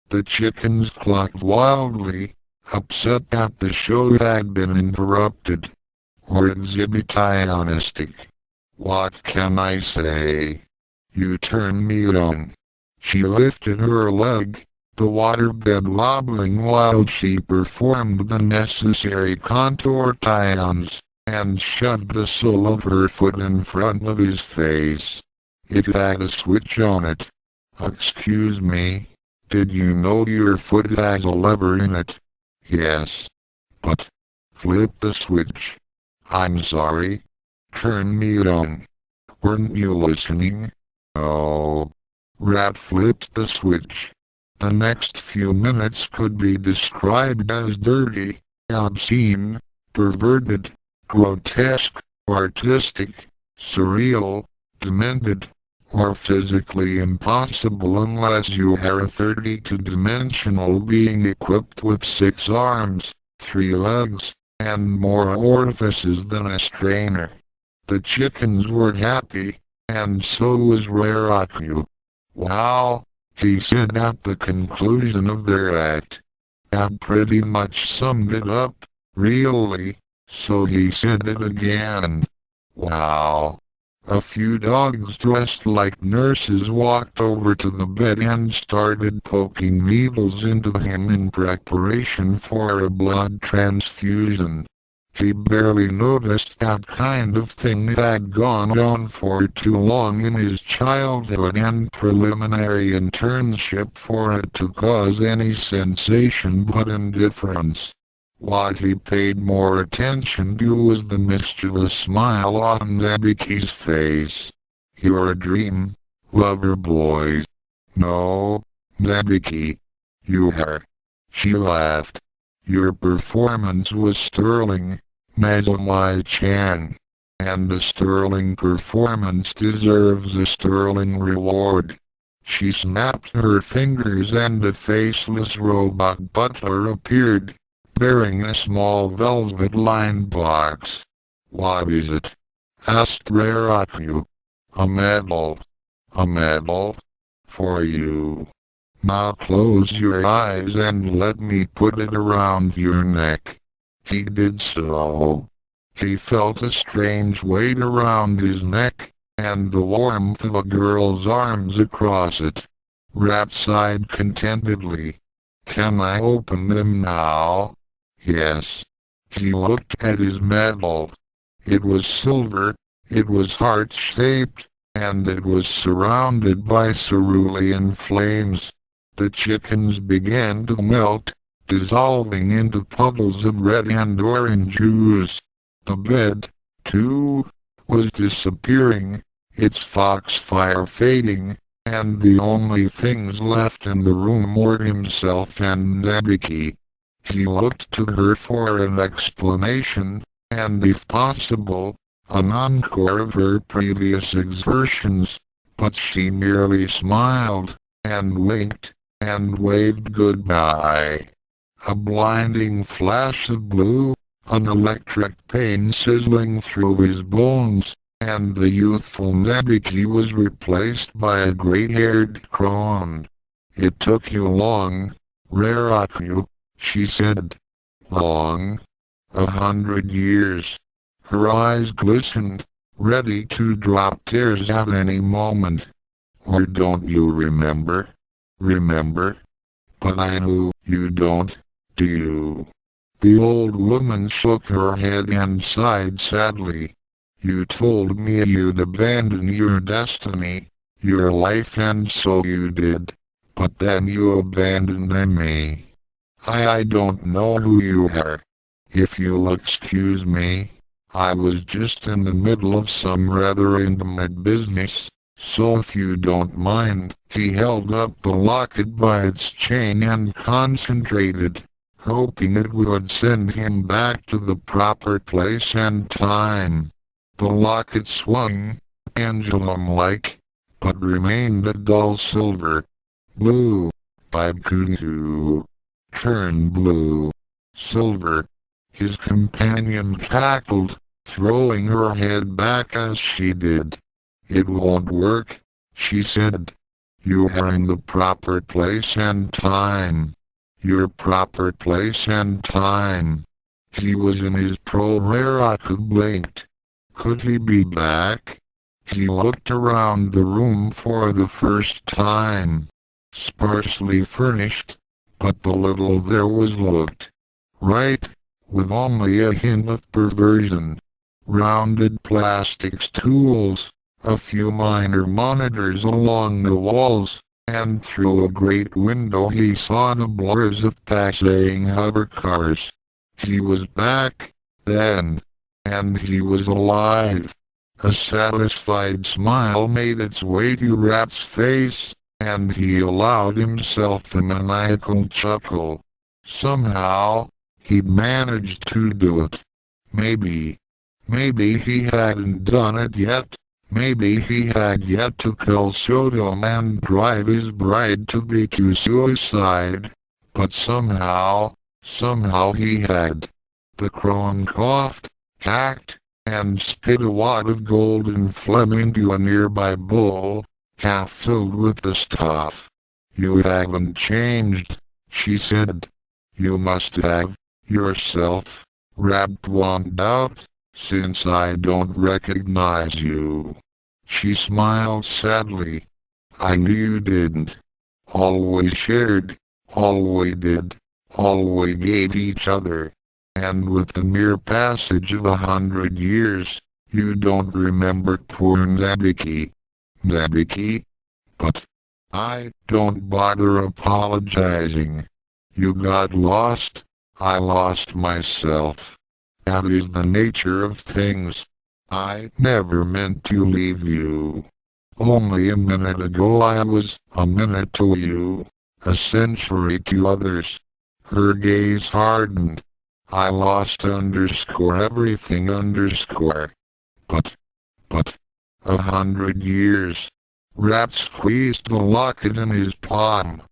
S1: The chickens clucked wildly, upset that the show had been interrupted. Or exhibitionistic. What can I say? You turn me on. She lifted her leg, the waterbed wobbling while she performed the necessary contortions, and shoved the sole of her foot in front of his face. It had a switch on it. "Excuse me, did you know your foot has a lever in it?" "Yes. But flip the switch." "I'm sorry. Turn me on. Weren't you listening?" "Oh." Rat flipped the switch. The next few minutes could be described as dirty, obscene, perverted, grotesque, artistic, surreal, demented, or physically impossible unless you are a 32-dimensional being equipped with 6 arms, 3 legs, and more orifices than a strainer. The chickens were happy, and so was Ryo. "Wow," he said at the conclusion of their act. That pretty much summed it up, really, so he said it again. "Wow." A few dogs dressed like nurses walked over to the bed and started poking needles into him in preparation for a blood transfusion. He barely noticed that kind of thing had gone on for too long in his childhood and preliminary internship for it to cause any sensation but indifference. What he paid more attention to was the mischievous smile on Nabiki's face. "You're a dream, lover boy." "No, Nabiki. You are." She laughed. "Your performance was sterling, Mazumai-chan. And a sterling performance deserves a sterling reward." She snapped her fingers and a faceless robot butler appeared, bearing a small velvet-lined box. "What is it?" asked Ryo. "A medal." "A medal? For you. Now close your eyes and let me put it around your neck." He did so. He felt a strange weight around his neck, and the warmth of a girl's arms across it. Rat sighed contentedly. "Can I open them now?" "Yes." He looked at his medal. It was silver, it was heart-shaped, and it was surrounded by cerulean flames. The chickens began to melt, dissolving into puddles of red and orange ooze. The bed, too, was disappearing, its foxfire fading, and the only things left in the room were himself and Nabiki. He looked to her for an explanation, and if possible, an encore of her previous exertions, but she merely smiled, and winked, and waved goodbye. A blinding flash of blue, an electric pain sizzling through his bones, and the youthful Nabiki was replaced by a gray-haired crone. "It took you long, Raraku," she said. "Long? 100 years." Her eyes glistened, ready to drop tears at any moment. "Or don't you remember?" "Remember? But I know you don't, do you?" The old woman shook her head and sighed sadly. "You told me you'd abandon your destiny, your life, and so you did. But then you abandoned me. I don't know who you are. If you'll excuse me, I was just in the middle of some rather intimate business, so if you don't mind." He held up the locket by its chain and concentrated, hoping it would send him back to the proper place and time. The locket swung, pendulum-like, but remained a dull silver. "Blue, Baikutu. Turn blue. Silver." His companion cackled, throwing her head back as she did. "It won't work," she said. "You are in the proper place and time. Your proper place and time." He was in his pro-Raraku blinked. Could he be back? He looked around the room for the first time. Sparsely furnished, but the little there was looked right, with only a hint of perversion. Rounded plastics tools, a few minor monitors along the walls, and through a great window he saw the blurs of passing hover cars. He was back, then. And he was alive. A satisfied smile made its way to Rat's face, and he allowed himself a maniacal chuckle. Somehow, he'd managed to do it. Maybe he hadn't done it yet. Maybe he had yet to kill Saotome and drive his bride to be to suicide. But somehow he had. The crone coughed, hacked, and spit a wad of golden phlegm into a nearby bowl, half filled with the stuff. "You haven't changed," she said. "You must have, yourself, wrapped one out, since I don't recognize you." She smiled sadly. "I knew you didn't. Always shared, always did, always gave each other. And with the mere passage of 100 years, you don't remember poor Nabiki." "Nabiki? But I don't bother apologizing. You got lost, I lost myself. That is the nature of things. I never meant to leave you. Only a minute ago I was a minute to you, a century to others." Her gaze hardened. "I lost everything But 100 years." Rat squeezed the locket in his palm.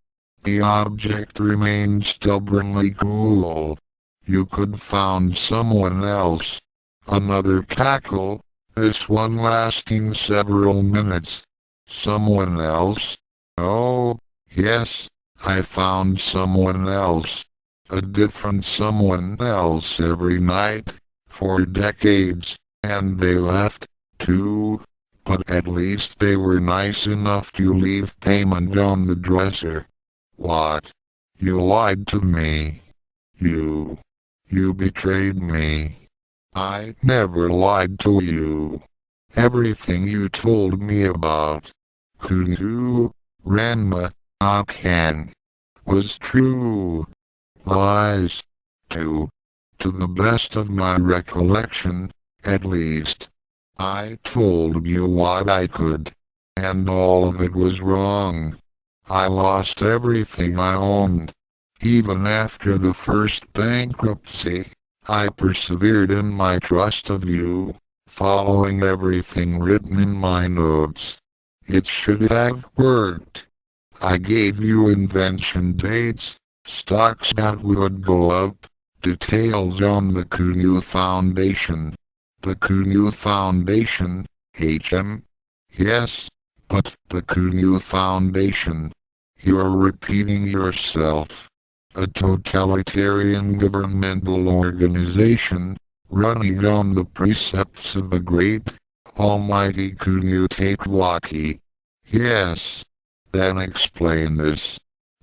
S1: The object remained stubbornly cool. "You could found someone else." Another cackle, this one lasting several minutes. "Someone else? Oh, yes, I found someone else. A different someone else every night, for decades, and they left, too. But at least they were nice enough to leave payment on the dresser." "What? You lied to me. You betrayed me." "I never lied to you. Everything you told me about Change and Ranma Nibunnoichi was true." Lies. To the best of my recollection, at least. I told you what I could, and all of it was wrong. I lost everything I owned. Even after the first bankruptcy, I persevered in my trust of you, following everything written in my notes. It should have worked. I gave you invention dates, stocks that would go up, details on the Kunyu Foundation. The Kunyu Foundation, HM? Yes, but the Kunyu Foundation. You're repeating yourself. A totalitarian governmental organization, running on the precepts of the great, almighty Kunyu Tatewaki. Yes. Then explain this.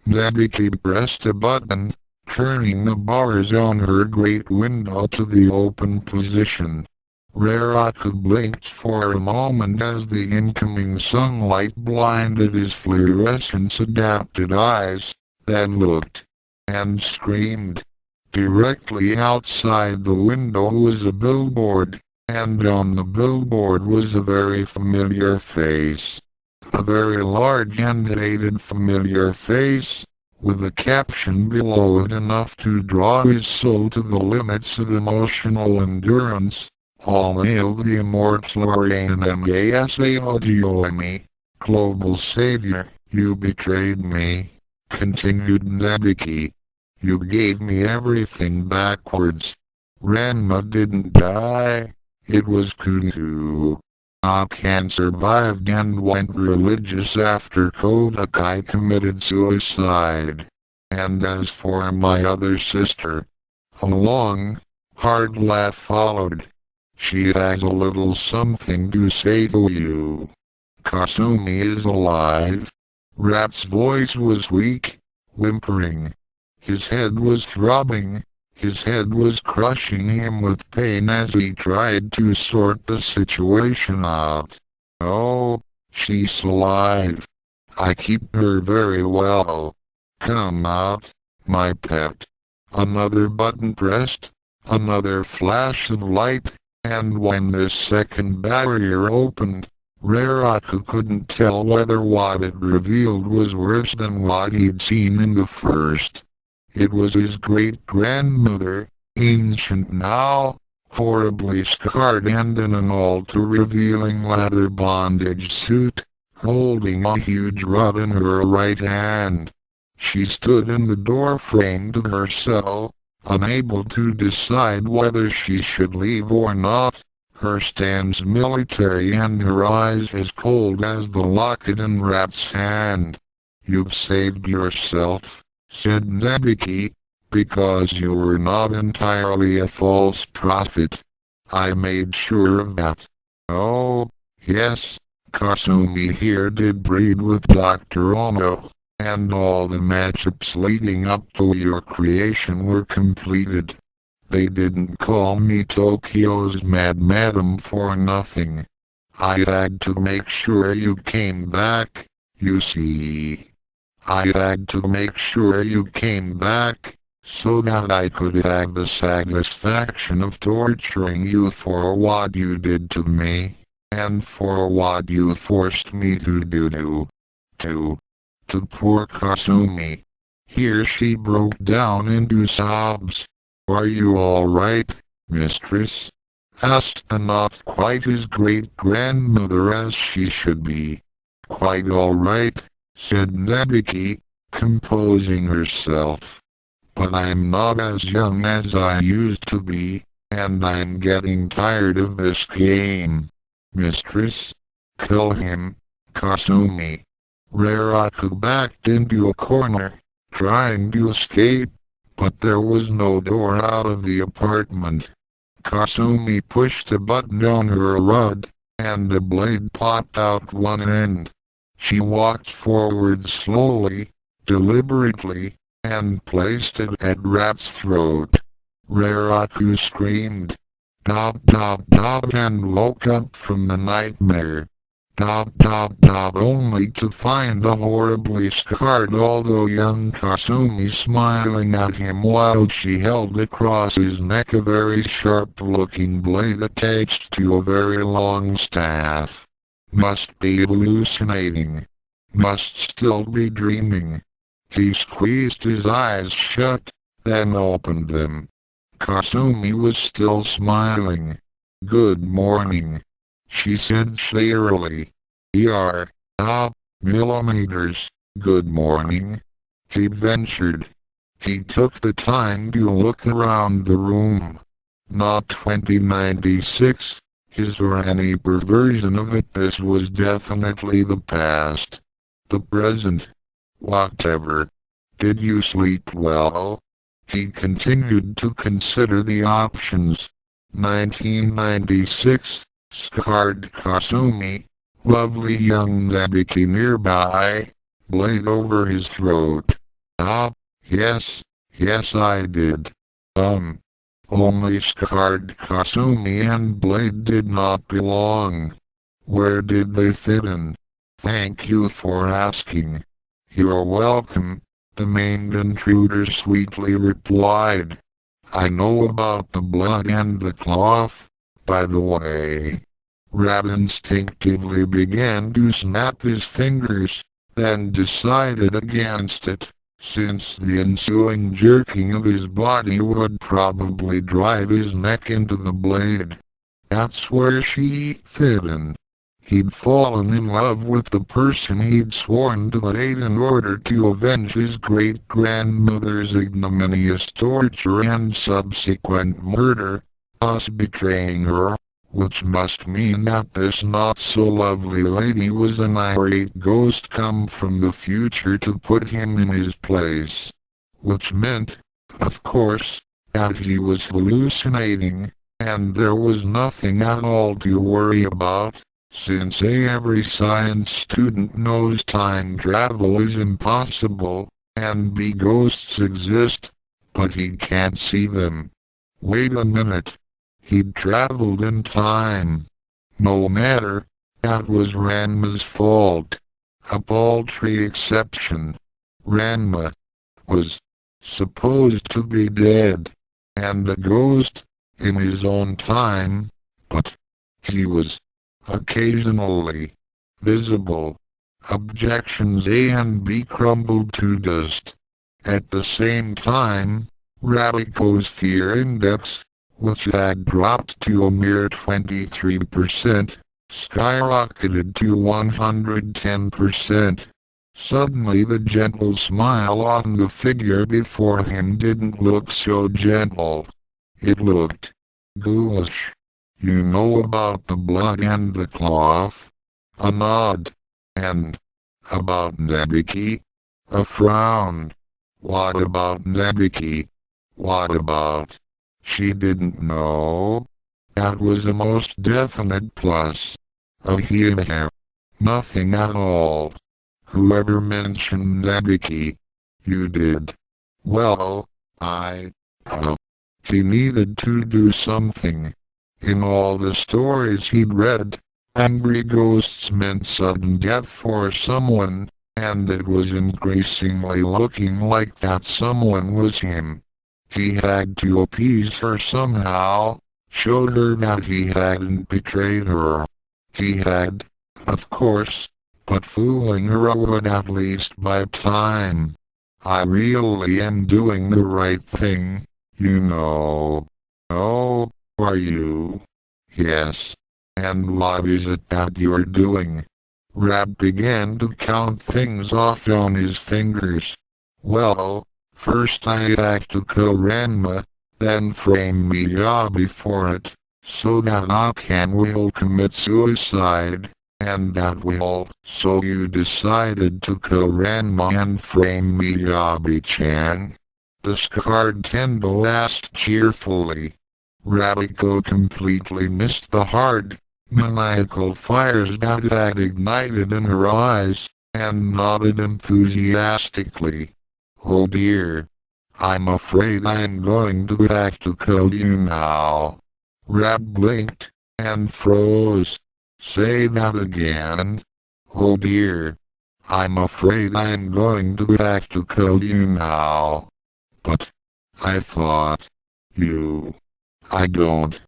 S1: Nabiki pressed a button, turning the bars on her great window to the open position. Ryoku blinked for a moment as the incoming sunlight blinded his fluorescence-adapted eyes, then looked, and screamed. Directly outside the window was a billboard, and on the billboard was a very familiar face. A very large and dated familiar face, with a caption below it enough to draw his soul to the limits of emotional endurance. All hail the immortal Ryo Saotome, global savior, you betrayed me, continued Nabiki. You gave me everything backwards. Ranma didn't die. It was Kunyu. Akan survived and went religious after Kodakai committed suicide. And as for my other sister, a long, hard laugh followed. She has a little something to say to you. Kasumi is alive. Rat's voice was weak, whimpering. His head was throbbing. His head was crushing him with pain as he tried to sort the situation out. Oh, she's alive. I keep her very well. Come out, my pet. Another button pressed, another flash of light, and when this second barrier opened, Ryoku couldn't tell whether what it revealed was worse than what he'd seen in the first. It was his great-grandmother, ancient now, horribly scarred and in an all-too-revealing leather bondage suit, holding a huge rod in her right hand. She stood in the doorframe to her cell, unable to decide whether she should leave or not, her stance military and her eyes as cold as the locket in Rat's hand. You've saved yourself, said Nabiki, because you were not entirely a false prophet. I made sure of that. Oh, yes, Kasumi here did breed with Dr. Ono, and all the matchups leading up to your creation were completed. They didn't call me Tokyo's Mad Madam for nothing. I had to make sure you came back, you see. I had to make sure you came back, so that I could have the satisfaction of torturing you for what you did to me, and for what you forced me to do to poor Kasumi. Here she broke down into sobs. Are you all right, mistress? Asked the not quite as great-grandmother as she should be. Quite all right, said Nabiki, composing herself. But I'm not as young as I used to be, and I'm getting tired of this game. Mistress? Kill him, Kasumi. Ryoku backed into a corner, trying to escape, but there was no door out of the apartment. Kasumi pushed a button on her rod, and a blade popped out one end. She walked forward slowly, deliberately, and placed it at Rat's throat. Ryoku screamed, "Dop dop dop," and woke up from the nightmare. Only to find the horribly scarred although young Kasumi smiling at him while she held across his neck a very sharp-looking blade attached to a very long staff. Must be hallucinating. Must still be dreaming. He squeezed his eyes shut, then opened them. Kasumi was still smiling. "Good morning," she said cheerily. Millimeters, good morning," he ventured. He took the time to look around the room. Not 2096, his or any perversion of it. This was definitely the past. The present. Whatever. Did you sleep well? He continued to consider the options. 1996, scarred Kasumi, lovely young Nabiki nearby, blade over his throat. Yes I did. Only scarred Kasumi and blade did not belong. Where did they fit in? Thank you for asking. You're welcome, the main intruder sweetly replied. I know about the blood and the cloth, by the way. Rat instinctively began to snap his fingers, then decided against it, since the ensuing jerking of his body would probably drive his neck into the blade. That's where she fit in. He'd fallen in love with the person he'd sworn to date in order to avenge his great-grandmother's ignominious torture and subsequent murder, thus betraying her, which must mean that this not-so-lovely lady was an irate ghost come from the future to put him in his place. Which meant, of course, that he was hallucinating, and there was nothing at all to worry about. Since every science student knows time travel is impossible, and B ghosts exist, but he can't see them. Wait a minute. He'd traveled in time. No matter, that was Ranma's fault. A paltry exception. Ranma was supposed to be dead, and a ghost, in his own time, but he was occasionally visible. Objections A and B crumbled to dust. At the same time, Radiko's fear index, which had dropped to a mere 23%, skyrocketed to 110%. Suddenly the gentle smile on the figure before him didn't look so gentle. It looked ghoulish. You know about the blood and the cloth? A nod. And about Nabiki? A frown. What about Nabiki? What about? She didn't know. That was a most definite plus. A here. Nothing at all. Whoever mentioned Nabiki? You did. Well, he needed to do something. In all the stories he'd read, angry ghosts meant sudden death for someone, and it was increasingly looking like that someone was him. He had to appease her somehow, show her that he hadn't betrayed her. He had, of course, but fooling her would at least buy time. I really am doing the right thing, you know. Oh, are you? Yes. And what is it that you're doing? Rab began to count things off on his fingers. Well, first I have to kill Ranma, then frame Miyabi for it, so that Akan will commit suicide, and that will. So you decided to kill Ranma and frame Miyabi-chan? The scarred Tendo asked cheerfully. Radiko completely missed the hard, maniacal fires that had ignited in her eyes, and nodded enthusiastically. Oh dear. I'm afraid I'm going to have to kill you now. Rab blinked, and froze. Say that again. Oh dear. I'm afraid I'm going to have to kill you now. But I thought you. I don't.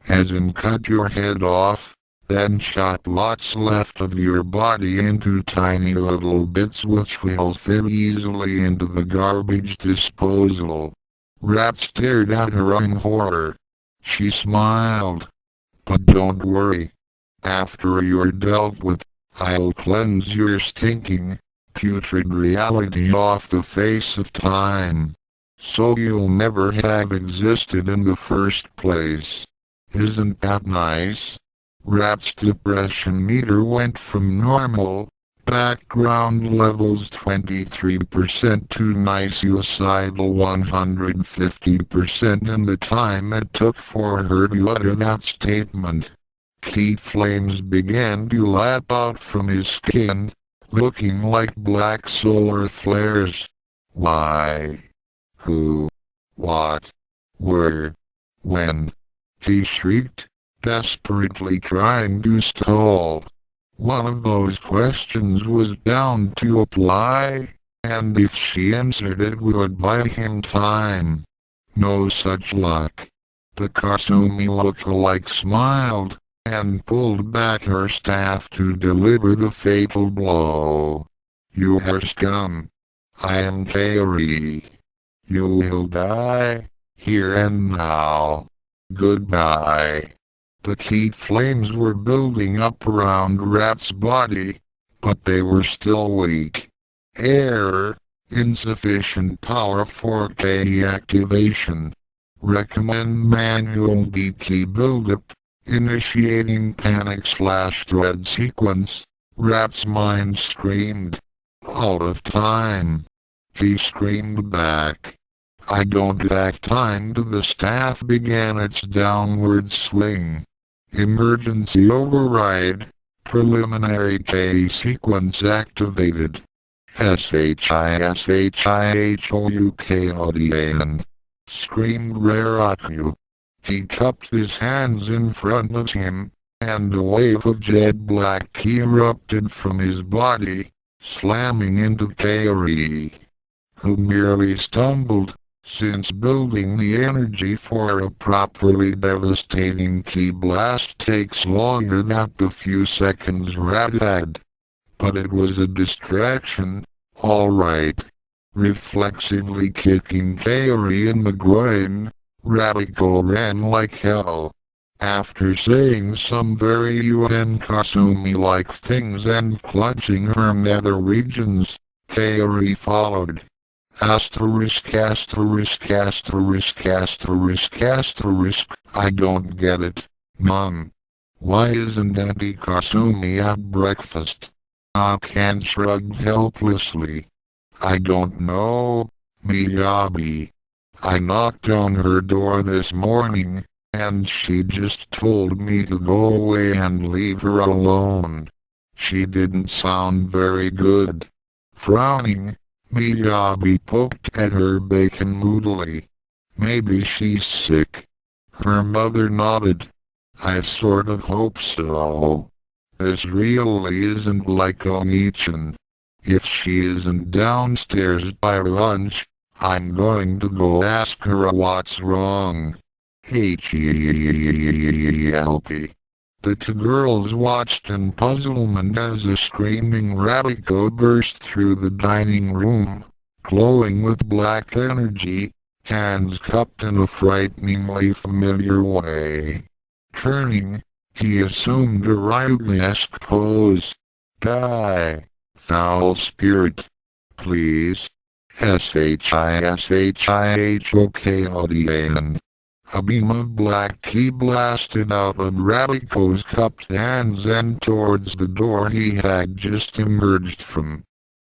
S1: As in cut your head off, then chop lots left of your body into tiny little bits which will fit easily into the garbage disposal. Rat stared at her in horror. She smiled. But don't worry. After you're dealt with, I'll cleanse your stinking, putrid reality off the face of time. So you'll never have existed in the first place. Isn't that nice? Rat's depression meter went from normal, background levels 23% to nice suicidal 150% in the time it took for her to utter that statement. Heat flames began to lap out from his skin, looking like black solar flares. Why? Who? What? Where? When? He shrieked, desperately trying to stall. One of those questions was bound to apply, and if she answered it would buy him time. No such luck. The Kasumi look-alike smiled, and pulled back her staff to deliver the fatal blow. You are scum. I am Kaeri. You will die, here and now. Goodbye. The heat flames were building up around Rat's body, but they were still weak. Error, insufficient power for K activation. Recommend manual Nabiki buildup, initiating panic/dread sequence. Rat's mind screamed. Out of time. He screamed back. I don't have time. The staff began its downward swing. Emergency override. Preliminary K sequence activated. SHISHIHOUKODAN. Screamed Raraku. He cupped his hands in front of him, and a wave of jet black ki erupted from his body, slamming into Kaeri, who merely stumbled, since building the energy for a properly devastating ki blast takes longer than the few seconds Rat had. But it was a distraction, all right. Reflexively kicking Kaeri in the groin, Radiko ran like hell. After saying some very UN Kasumi-like things and clutching her nether regions, Kaeri followed. Asterisk asterisk asterisk asterisk asterisk, I don't get it, Mom. Why isn't Auntie Kasumi at breakfast? Akan shrugged helplessly. I don't know, Miyabi. I knocked on her door this morning, and she just told me to go away and leave her alone. She didn't sound very good. Frowning, Miyabi poked at her bacon moodily. Maybe she's sick. Her mother nodded. I sort of hope so. This really isn't like Onichan. If she isn't downstairs by lunch, I'm going to go ask her what's wrong. H-E-L-P. The two girls watched in puzzlement as a screaming Radiko burst through the dining room, glowing with black energy, hands cupped in a frighteningly familiar way. Turning, he assumed a Ryuesque pose. Die, foul spirit. Please. SHISHIHOKODAN. A beam of black ki blasted out of Radiko's cupped hands and towards the door he had just emerged from.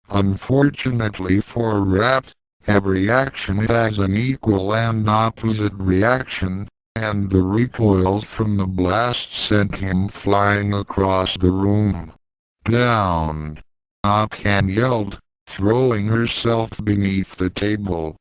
S1: Unfortunately for Rat, every action has an equal and opposite reaction, and the recoil from the blast sent him flying across the room. Down! Akan yelled, throwing herself beneath the table.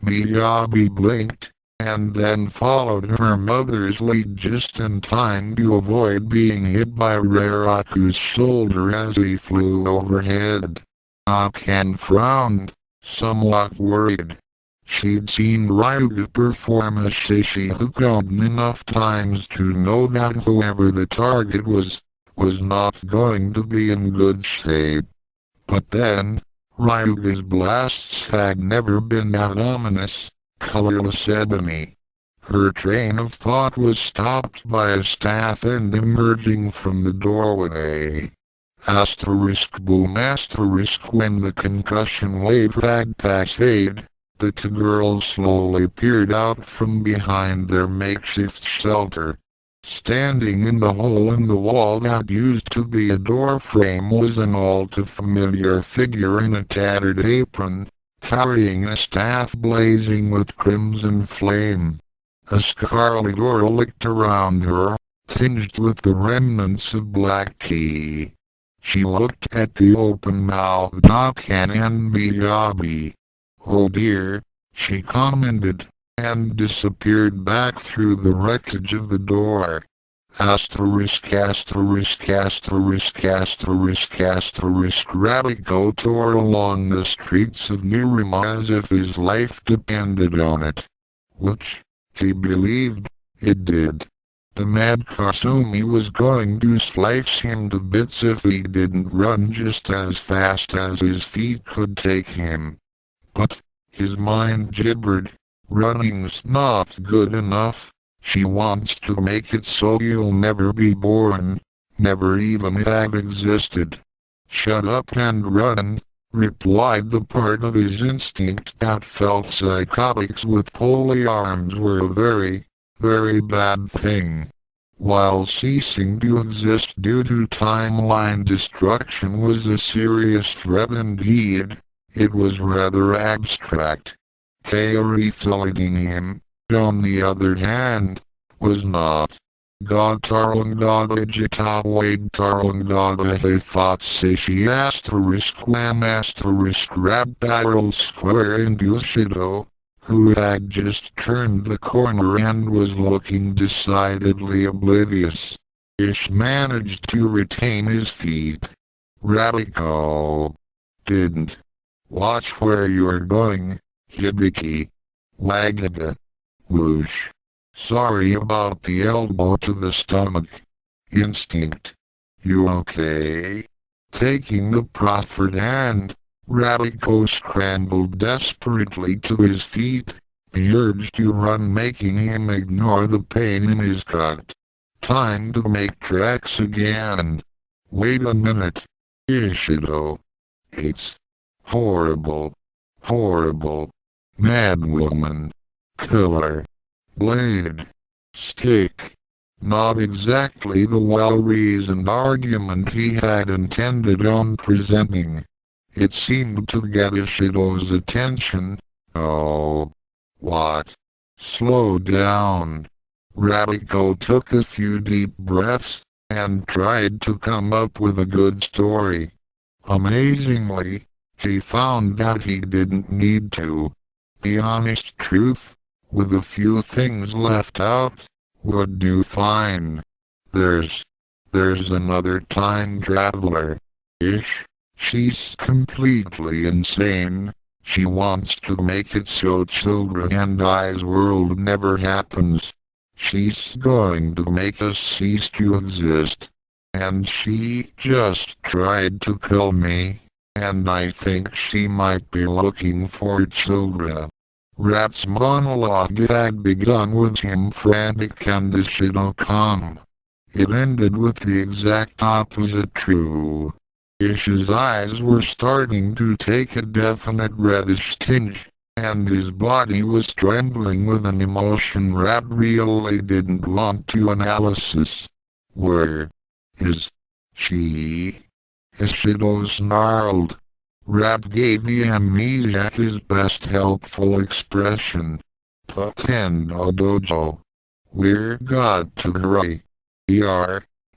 S1: Miyabi blinked, and then followed her mother's lead just in time to avoid being hit by Reiraku's shoulder as he flew overhead. Akan frowned, somewhat worried. She'd seen Ryo perform a Shishihukoden enough times to know that whoever the target was not going to be in good shape. But then, Ryo's blasts had never been that ominous, colorless ebony. Her train of thought was stopped by a staff end emerging from the doorway. Boom when the concussion wave had passed, the two girls slowly peered out from behind their makeshift shelter. Standing in the hole in the wall that used to be a door frame was an all-too-familiar figure in a tattered apron, carrying a staff blazing with crimson flame. A scarlet aura licked around her, tinged with the remnants of black ki. She looked at the open-mouthed Akan and Miyabi. "Oh dear," she commented, and disappeared back through the wreckage of the door. Radiko tore along the streets of Nerima as if his life depended on it. Which, he believed, it did. The mad Kasumi was going to slice him to bits if he didn't run just as fast as his feet could take him. But, his mind gibbered. Running's not good enough. She wants to make it so you'll never be born, never even have existed. "Shut up and run," replied the part of his instinct that felt psychotics with holy arms were a very, very bad thing. While ceasing to exist due to timeline destruction was a serious threat indeed, it was rather abstract. Kaeri flooding him, on the other hand, was not. God Tarlangada Jitawade Tarlangada Hifatsishi Rab barrel square into Shido, who had just turned the corner and was looking decidedly oblivious. Ish managed to retain his feet. Radiko didn't. "Watch where you're going, Hibiki." Wagaga. Whoosh. "Sorry about the elbow to the stomach." Instinct. "You okay?" Taking the proffered hand, Radiko scrambled desperately to his feet, the urge to run making him ignore the pain in his gut. Time to make tracks again. "Wait a minute. Ishido. It's horrible. Horrible. Madwoman. Killer. Blade. Stick." Not exactly the well-reasoned argument he had intended on presenting. It seemed to get Ishido's attention. "Oh. What?" "Slow down." Radiko took a few deep breaths, and tried to come up with a good story. Amazingly, he found that he didn't need to. The honest truth, with a few things left out, would do fine. There's another time traveler. She's completely insane. She wants to make it so Children and I's world never happens. She's going to make us cease to exist. And she just tried to kill me. And I think she might be looking for children. Rat's monologue had begun with him frantic and Ishido calm. It ended with the exact opposite true. Ish's eyes were starting to take a definite reddish tinge, and his body was trembling with an emotion Rat really didn't want to analysis. "Where is she?" Ishido snarled. Rat gave the amnesiac his best helpful expression. "Potendo dojo. We're got to hurry.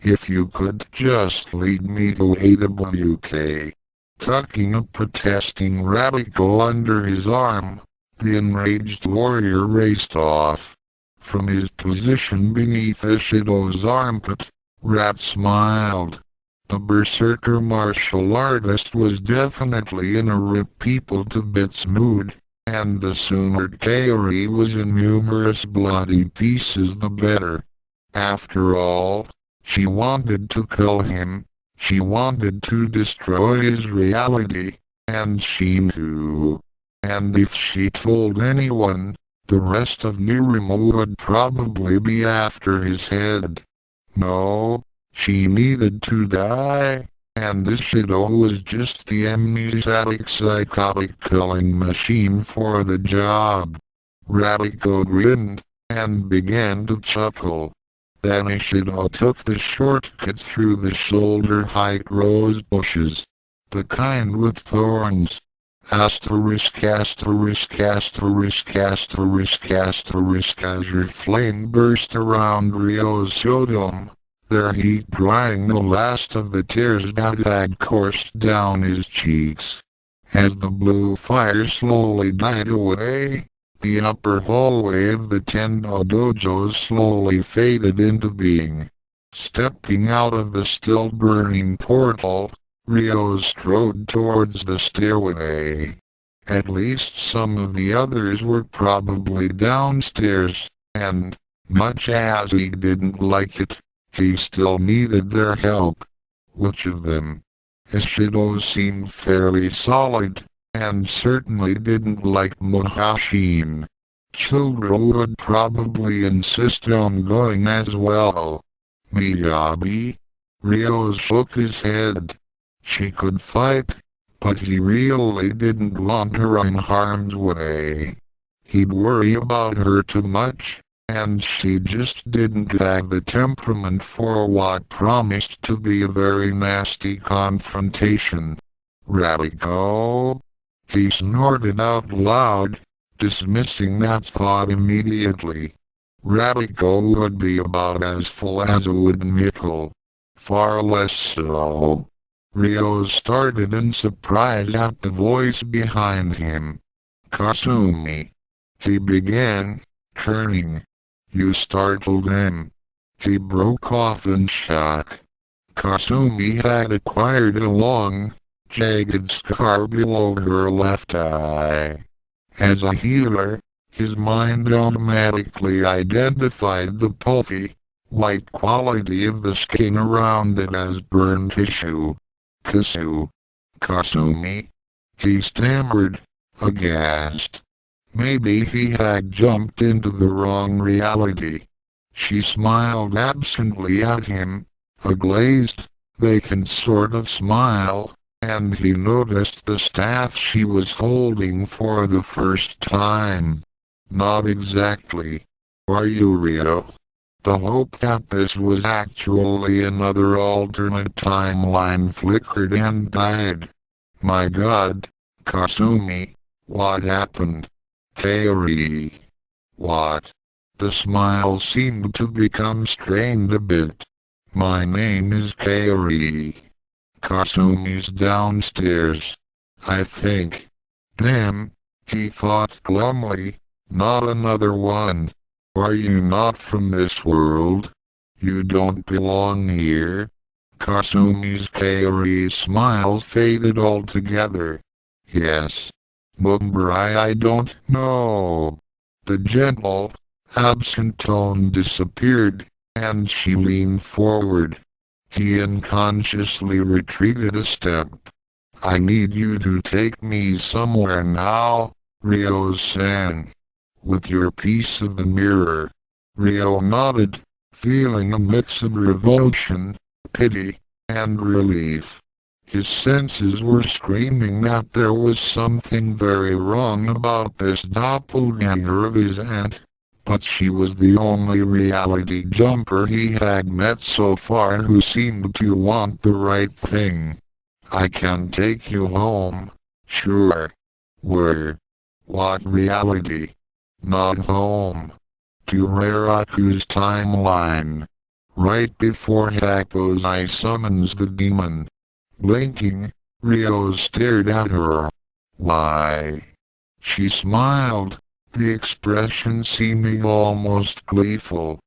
S1: If you could just lead me to AWK." Tucking a protesting Radiko under his arm, The enraged warrior raced off. From his position beneath Ishido's armpit, Rat smiled. The berserker martial artist was definitely in a rip people to bits mood, and the sooner Kaeri was in numerous bloody pieces the better. After all, she wanted to kill him, she wanted to destroy his reality, and she knew. And if she told anyone, the rest of Nerima would probably be after his head. No, she needed to die, and Ishido was just the amnesiac psychotic killing machine for the job. Radiko grinned, and began to chuckle. Then Ishido took the shortcut through the shoulder-height rose bushes, the kind with thorns. Asterisk asterisk asterisk asterisk asterisk azure flame burst around Ryo Saotome, their heat drying the last of the tears that had coursed down his cheeks. As the blue fire slowly died away, the upper hallway of the Tendo dojo slowly faded into being. Stepping out of the still burning portal, Ryo strode towards the stairway. At least some of the others were probably downstairs, and, much as he didn't like it, he still needed their help. Which of them? Ishido seemed fairly solid, and certainly didn't like Mohashin. Children would probably insist on going as well. Miyabi? Ryo shook his head. She could fight, but he really didn't want her in harm's way. He'd worry about her too much, and she just didn't have the temperament for what promised to be a very nasty confrontation. Radiko? He snorted out loud, dismissing that thought immediately. Radiko would be about as full as a wooden nickel. Far less so. Ryo started in surprise at the voice behind him. Kasumi. He began, turning. You startled him. He broke off in shock. Kasumi had acquired a long, jagged scar below her left eye. As a healer, his mind automatically identified the pulpy, white quality of the skin around it as burned tissue. Kasumi? He stammered, aghast. Maybe he had jumped into the wrong reality. She smiled absently at him, a glazed, vacant sort of smile, and he noticed the staff she was holding for the first time. Not exactly. Are you Ryo? The hope that this was actually another alternate timeline flickered and died. My God, Kasumi, what happened? Kaeri. What? The smile seemed to become strained a bit. My name is Kaeri. Kasumi's downstairs, I think. Damn, he thought glumly, not another one. Are you not from this world? You don't belong here. Kasumi's Kaeri's smile faded altogether. Yes. Mumbai, I don't know. The gentle, absent tone disappeared, and she leaned forward. He unconsciously retreated a step. I need you to take me somewhere now, Ryo-san. With your piece of the mirror. Ryo nodded, feeling a mix of revulsion, pity, and relief. His senses were screaming that there was something very wrong about this doppelganger of his aunt, but she was the only reality jumper he had met so far who seemed to want the right thing. I can take you home, sure. Where? What reality? Not home. To Reiraku's timeline. Right before Hako's eye summons the demon. Blinking, Ryo stared at her. Why? She smiled, the expression seeming almost gleeful.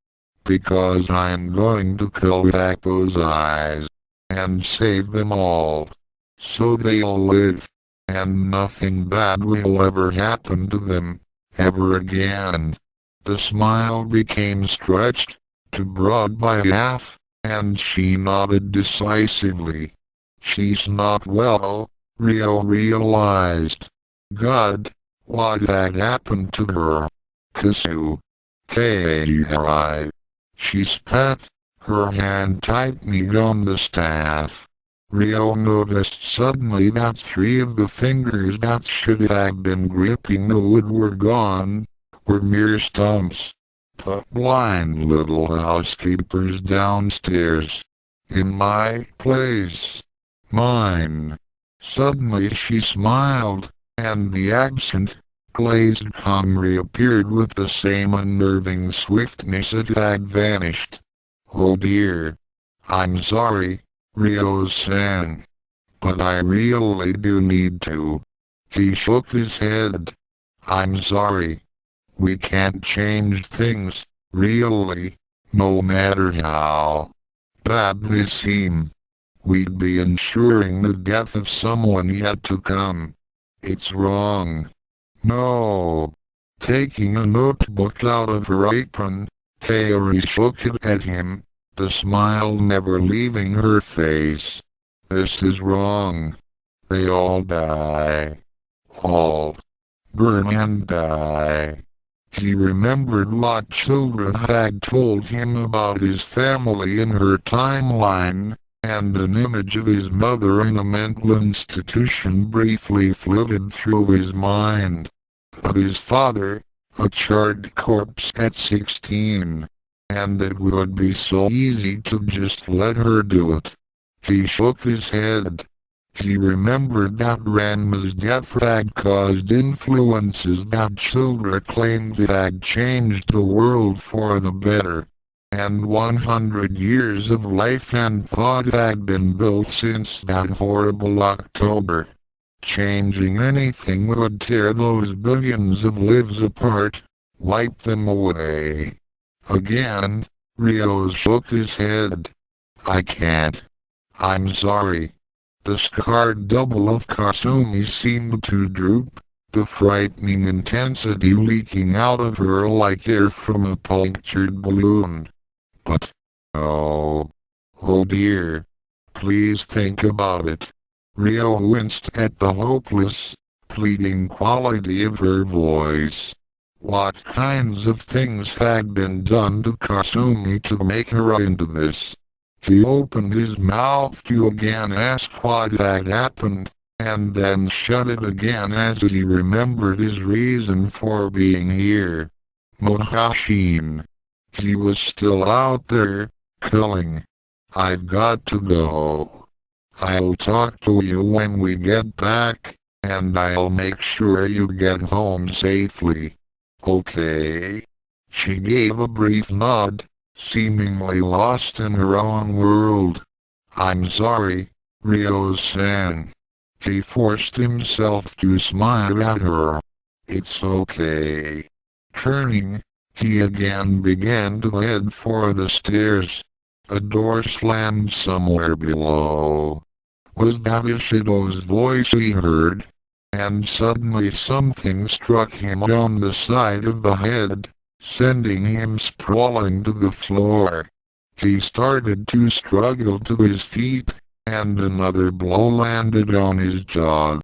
S1: Because I'm going to kill Akpo's eyes. And save them all. So they'll live. And nothing bad will ever happen to them. Ever again. The smile became stretched, too broad by half, and she nodded decisively. She's not well, Ryo realized. God, what had happened to her? Kasu. Kaeri. She spat, her hand tightening on the staff. Ryo noticed suddenly that 3 of the fingers that should have been gripping the wood were gone, were mere stumps. The blind little housekeepers downstairs. In my place. Mine. Suddenly she smiled, and the absent, glazed calm reappeared with the same unnerving swiftness it had vanished. Oh dear. I'm sorry, Ryo-san. But I really do need to. He shook his head. I'm sorry. We can't change things, really, no matter how bad they seem. We'd be ensuring the death of someone yet to come. It's wrong. No. Taking a notebook out of her apron, Kaeri shook it at him, the smile never leaving her face. This is wrong. They all die. All burn and die. He remembered what children had told him about his family in her timeline, and an image of his mother in a mental institution briefly flitted through his mind. Of his father, a charred corpse at 16. And it would be so easy to just let her do it. He shook his head. He remembered that Ranma's death had caused influences that children claimed it had changed the world for the better. And 100 years of life and thought had been built since that horrible October. Changing anything would tear those billions of lives apart, wipe them away. Again, Ryo shook his head. I can't. I'm sorry. The scarred double of Kasumi seemed to droop, the frightening intensity leaking out of her like air from a punctured balloon. But, oh dear. Please think about it. Ryo winced at the hopeless, pleading quality of her voice. What kinds of things had been done to Kasumi to make her into this? He opened his mouth to again ask what had happened, and then shut it again as he remembered his reason for being here. Mohashin. He was still out there, killing. I've got to go. I'll talk to you when we get back, and I'll make sure you get home safely. Okay. She gave a brief nod, seemingly lost in her own world. I'm sorry, Ryo-san. He forced himself to smile at her. It's okay. Turning, he again began to head for the stairs. A door slammed somewhere below. Was that Ishido's voice he heard? And suddenly something struck him on the side of the head, sending him sprawling to the floor. He started to struggle to his feet, and another blow landed on his jaw.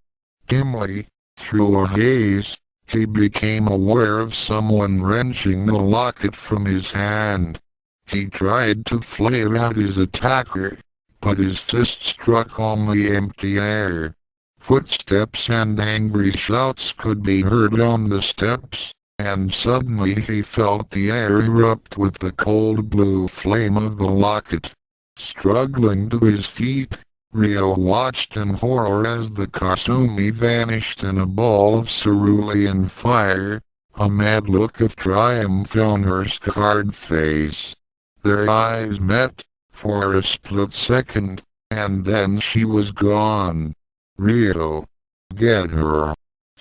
S1: Dimly, through a haze, he became aware of someone wrenching the locket from his hand. He tried to flail at his attacker, but his fist struck only empty air. Footsteps and angry shouts could be heard on the steps, and suddenly he felt the air erupt with the cold blue flame of the locket. Struggling to his feet, Ryo watched in horror as the Kasumi vanished in a ball of cerulean fire, a mad look of triumph on her scarred face. Their eyes met, for a split second, and then she was gone. Ryo, get her.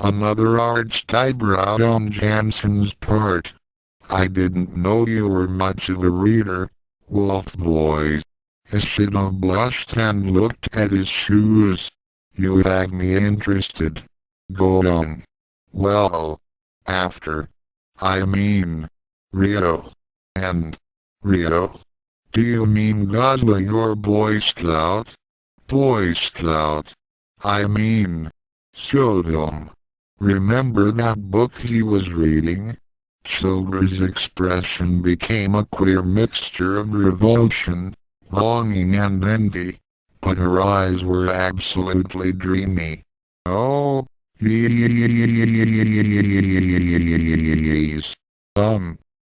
S1: Another arched eyebrow on Jansen's part. I didn't know you were much of a reader, Wolf Boy. Ishida blushed and looked at his shoes. You had me interested. Go on. Well, after. I mean, Ryo. And, Ryo? Do you mean Gosla your Boy Scout? Boy Scout. I mean, Saotome. Remember that book he was reading? Childra's expression became a queer mixture of revulsion, longing and envy, but her eyes were absolutely dreamy. Oh, yes.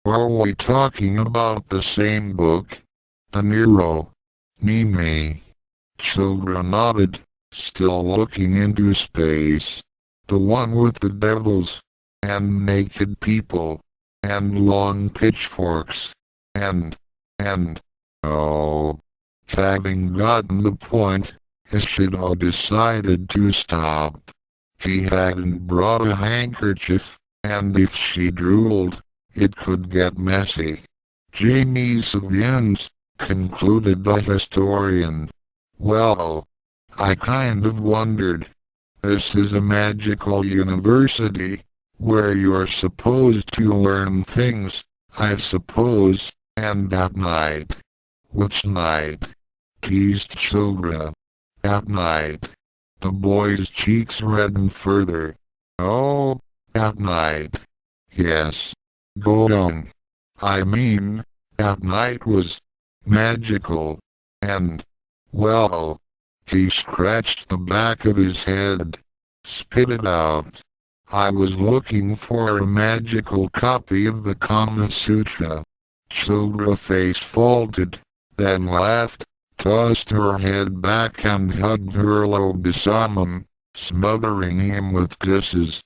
S1: Are we talking about the same book? The Nero. Nime. Childra nodded, still looking into space. The one with the devils, and naked people, and long pitchforks, and, oh. Having gotten the point, Ishida decided to stop. She hadn't brought a handkerchief, and if she drooled, it could get messy. Jamie Saviens, concluded the historian. Well, I kind of wondered. This is a magical university, where you're supposed to learn things, I suppose, and that night. Which night? Teased Childra. That night. The boy's cheeks reddened further. Oh, that night. Yes. Go on. I mean, that night was magical, and, well, he scratched the back of his head. Spit it out. I was looking for a magical copy of the Kama Sutra. Childra's face faltered, then laughed, tossed her head back and hugged Hurlo-Bisamum, smothering him with kisses.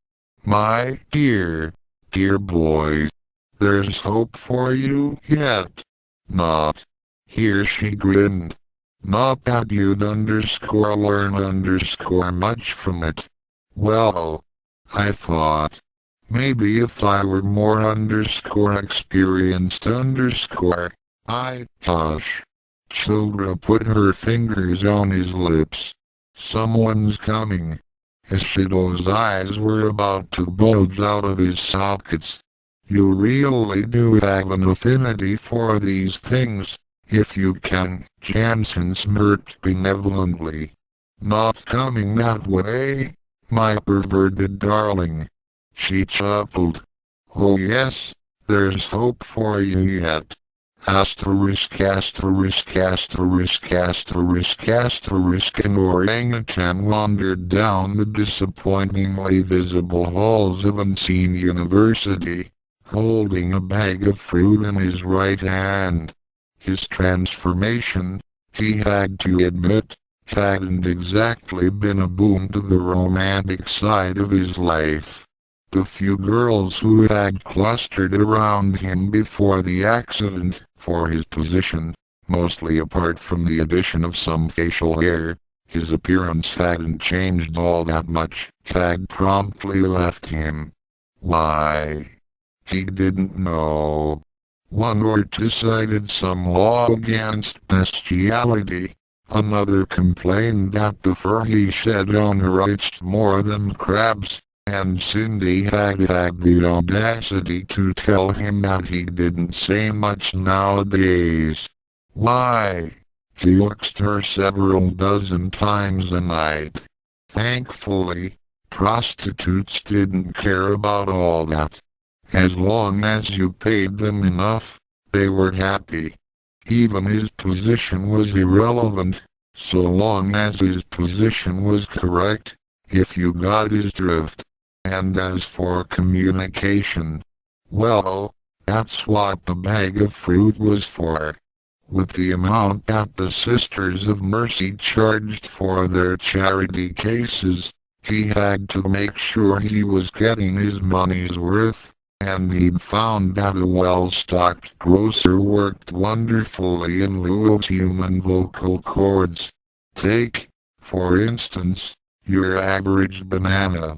S1: My dear boy, there's hope for you yet? Not. Here she grinned. Not that you'd learn much from it. Well, I thought, maybe if I were more experienced hush. Childra put her fingers on his lips. Someone's coming. Ishido's eyes were about to bulge out of his sockets. You really do have an affinity for these things, if you can, Jansen smirked benevolently. Not coming that way, my perverted darling. She chuckled. Oh yes, there's hope for you yet. Asterisk an orangutan wandered down the disappointingly visible halls of Unseen University, holding a bag of fruit in his right hand. His transformation, he had to admit, hadn't exactly been a boon to the romantic side of his life. The few girls who had clustered around him before the accident, for his position, mostly apart from the addition of some facial hair, his appearance hadn't changed all that much, had promptly left him. Why? He didn't know. One or two cited some law against bestiality. Another complained that the fur he shed on her itched more than crabs, and Cindy had the audacity to tell him that he didn't say much nowadays. Why? He looked her several dozen times a night. Thankfully, prostitutes didn't care about all that. As long as you paid them enough, they were happy. Even his position was irrelevant, so long as his position was correct, if you got his drift. And as for communication, well, that's what the bag of fruit was for. With the amount that the Sisters of Mercy charged for their charity cases, he had to make sure he was getting his money's worth, and he'd found that a well-stocked grocer worked wonderfully in lieu of human vocal cords. Take, for instance, your average banana.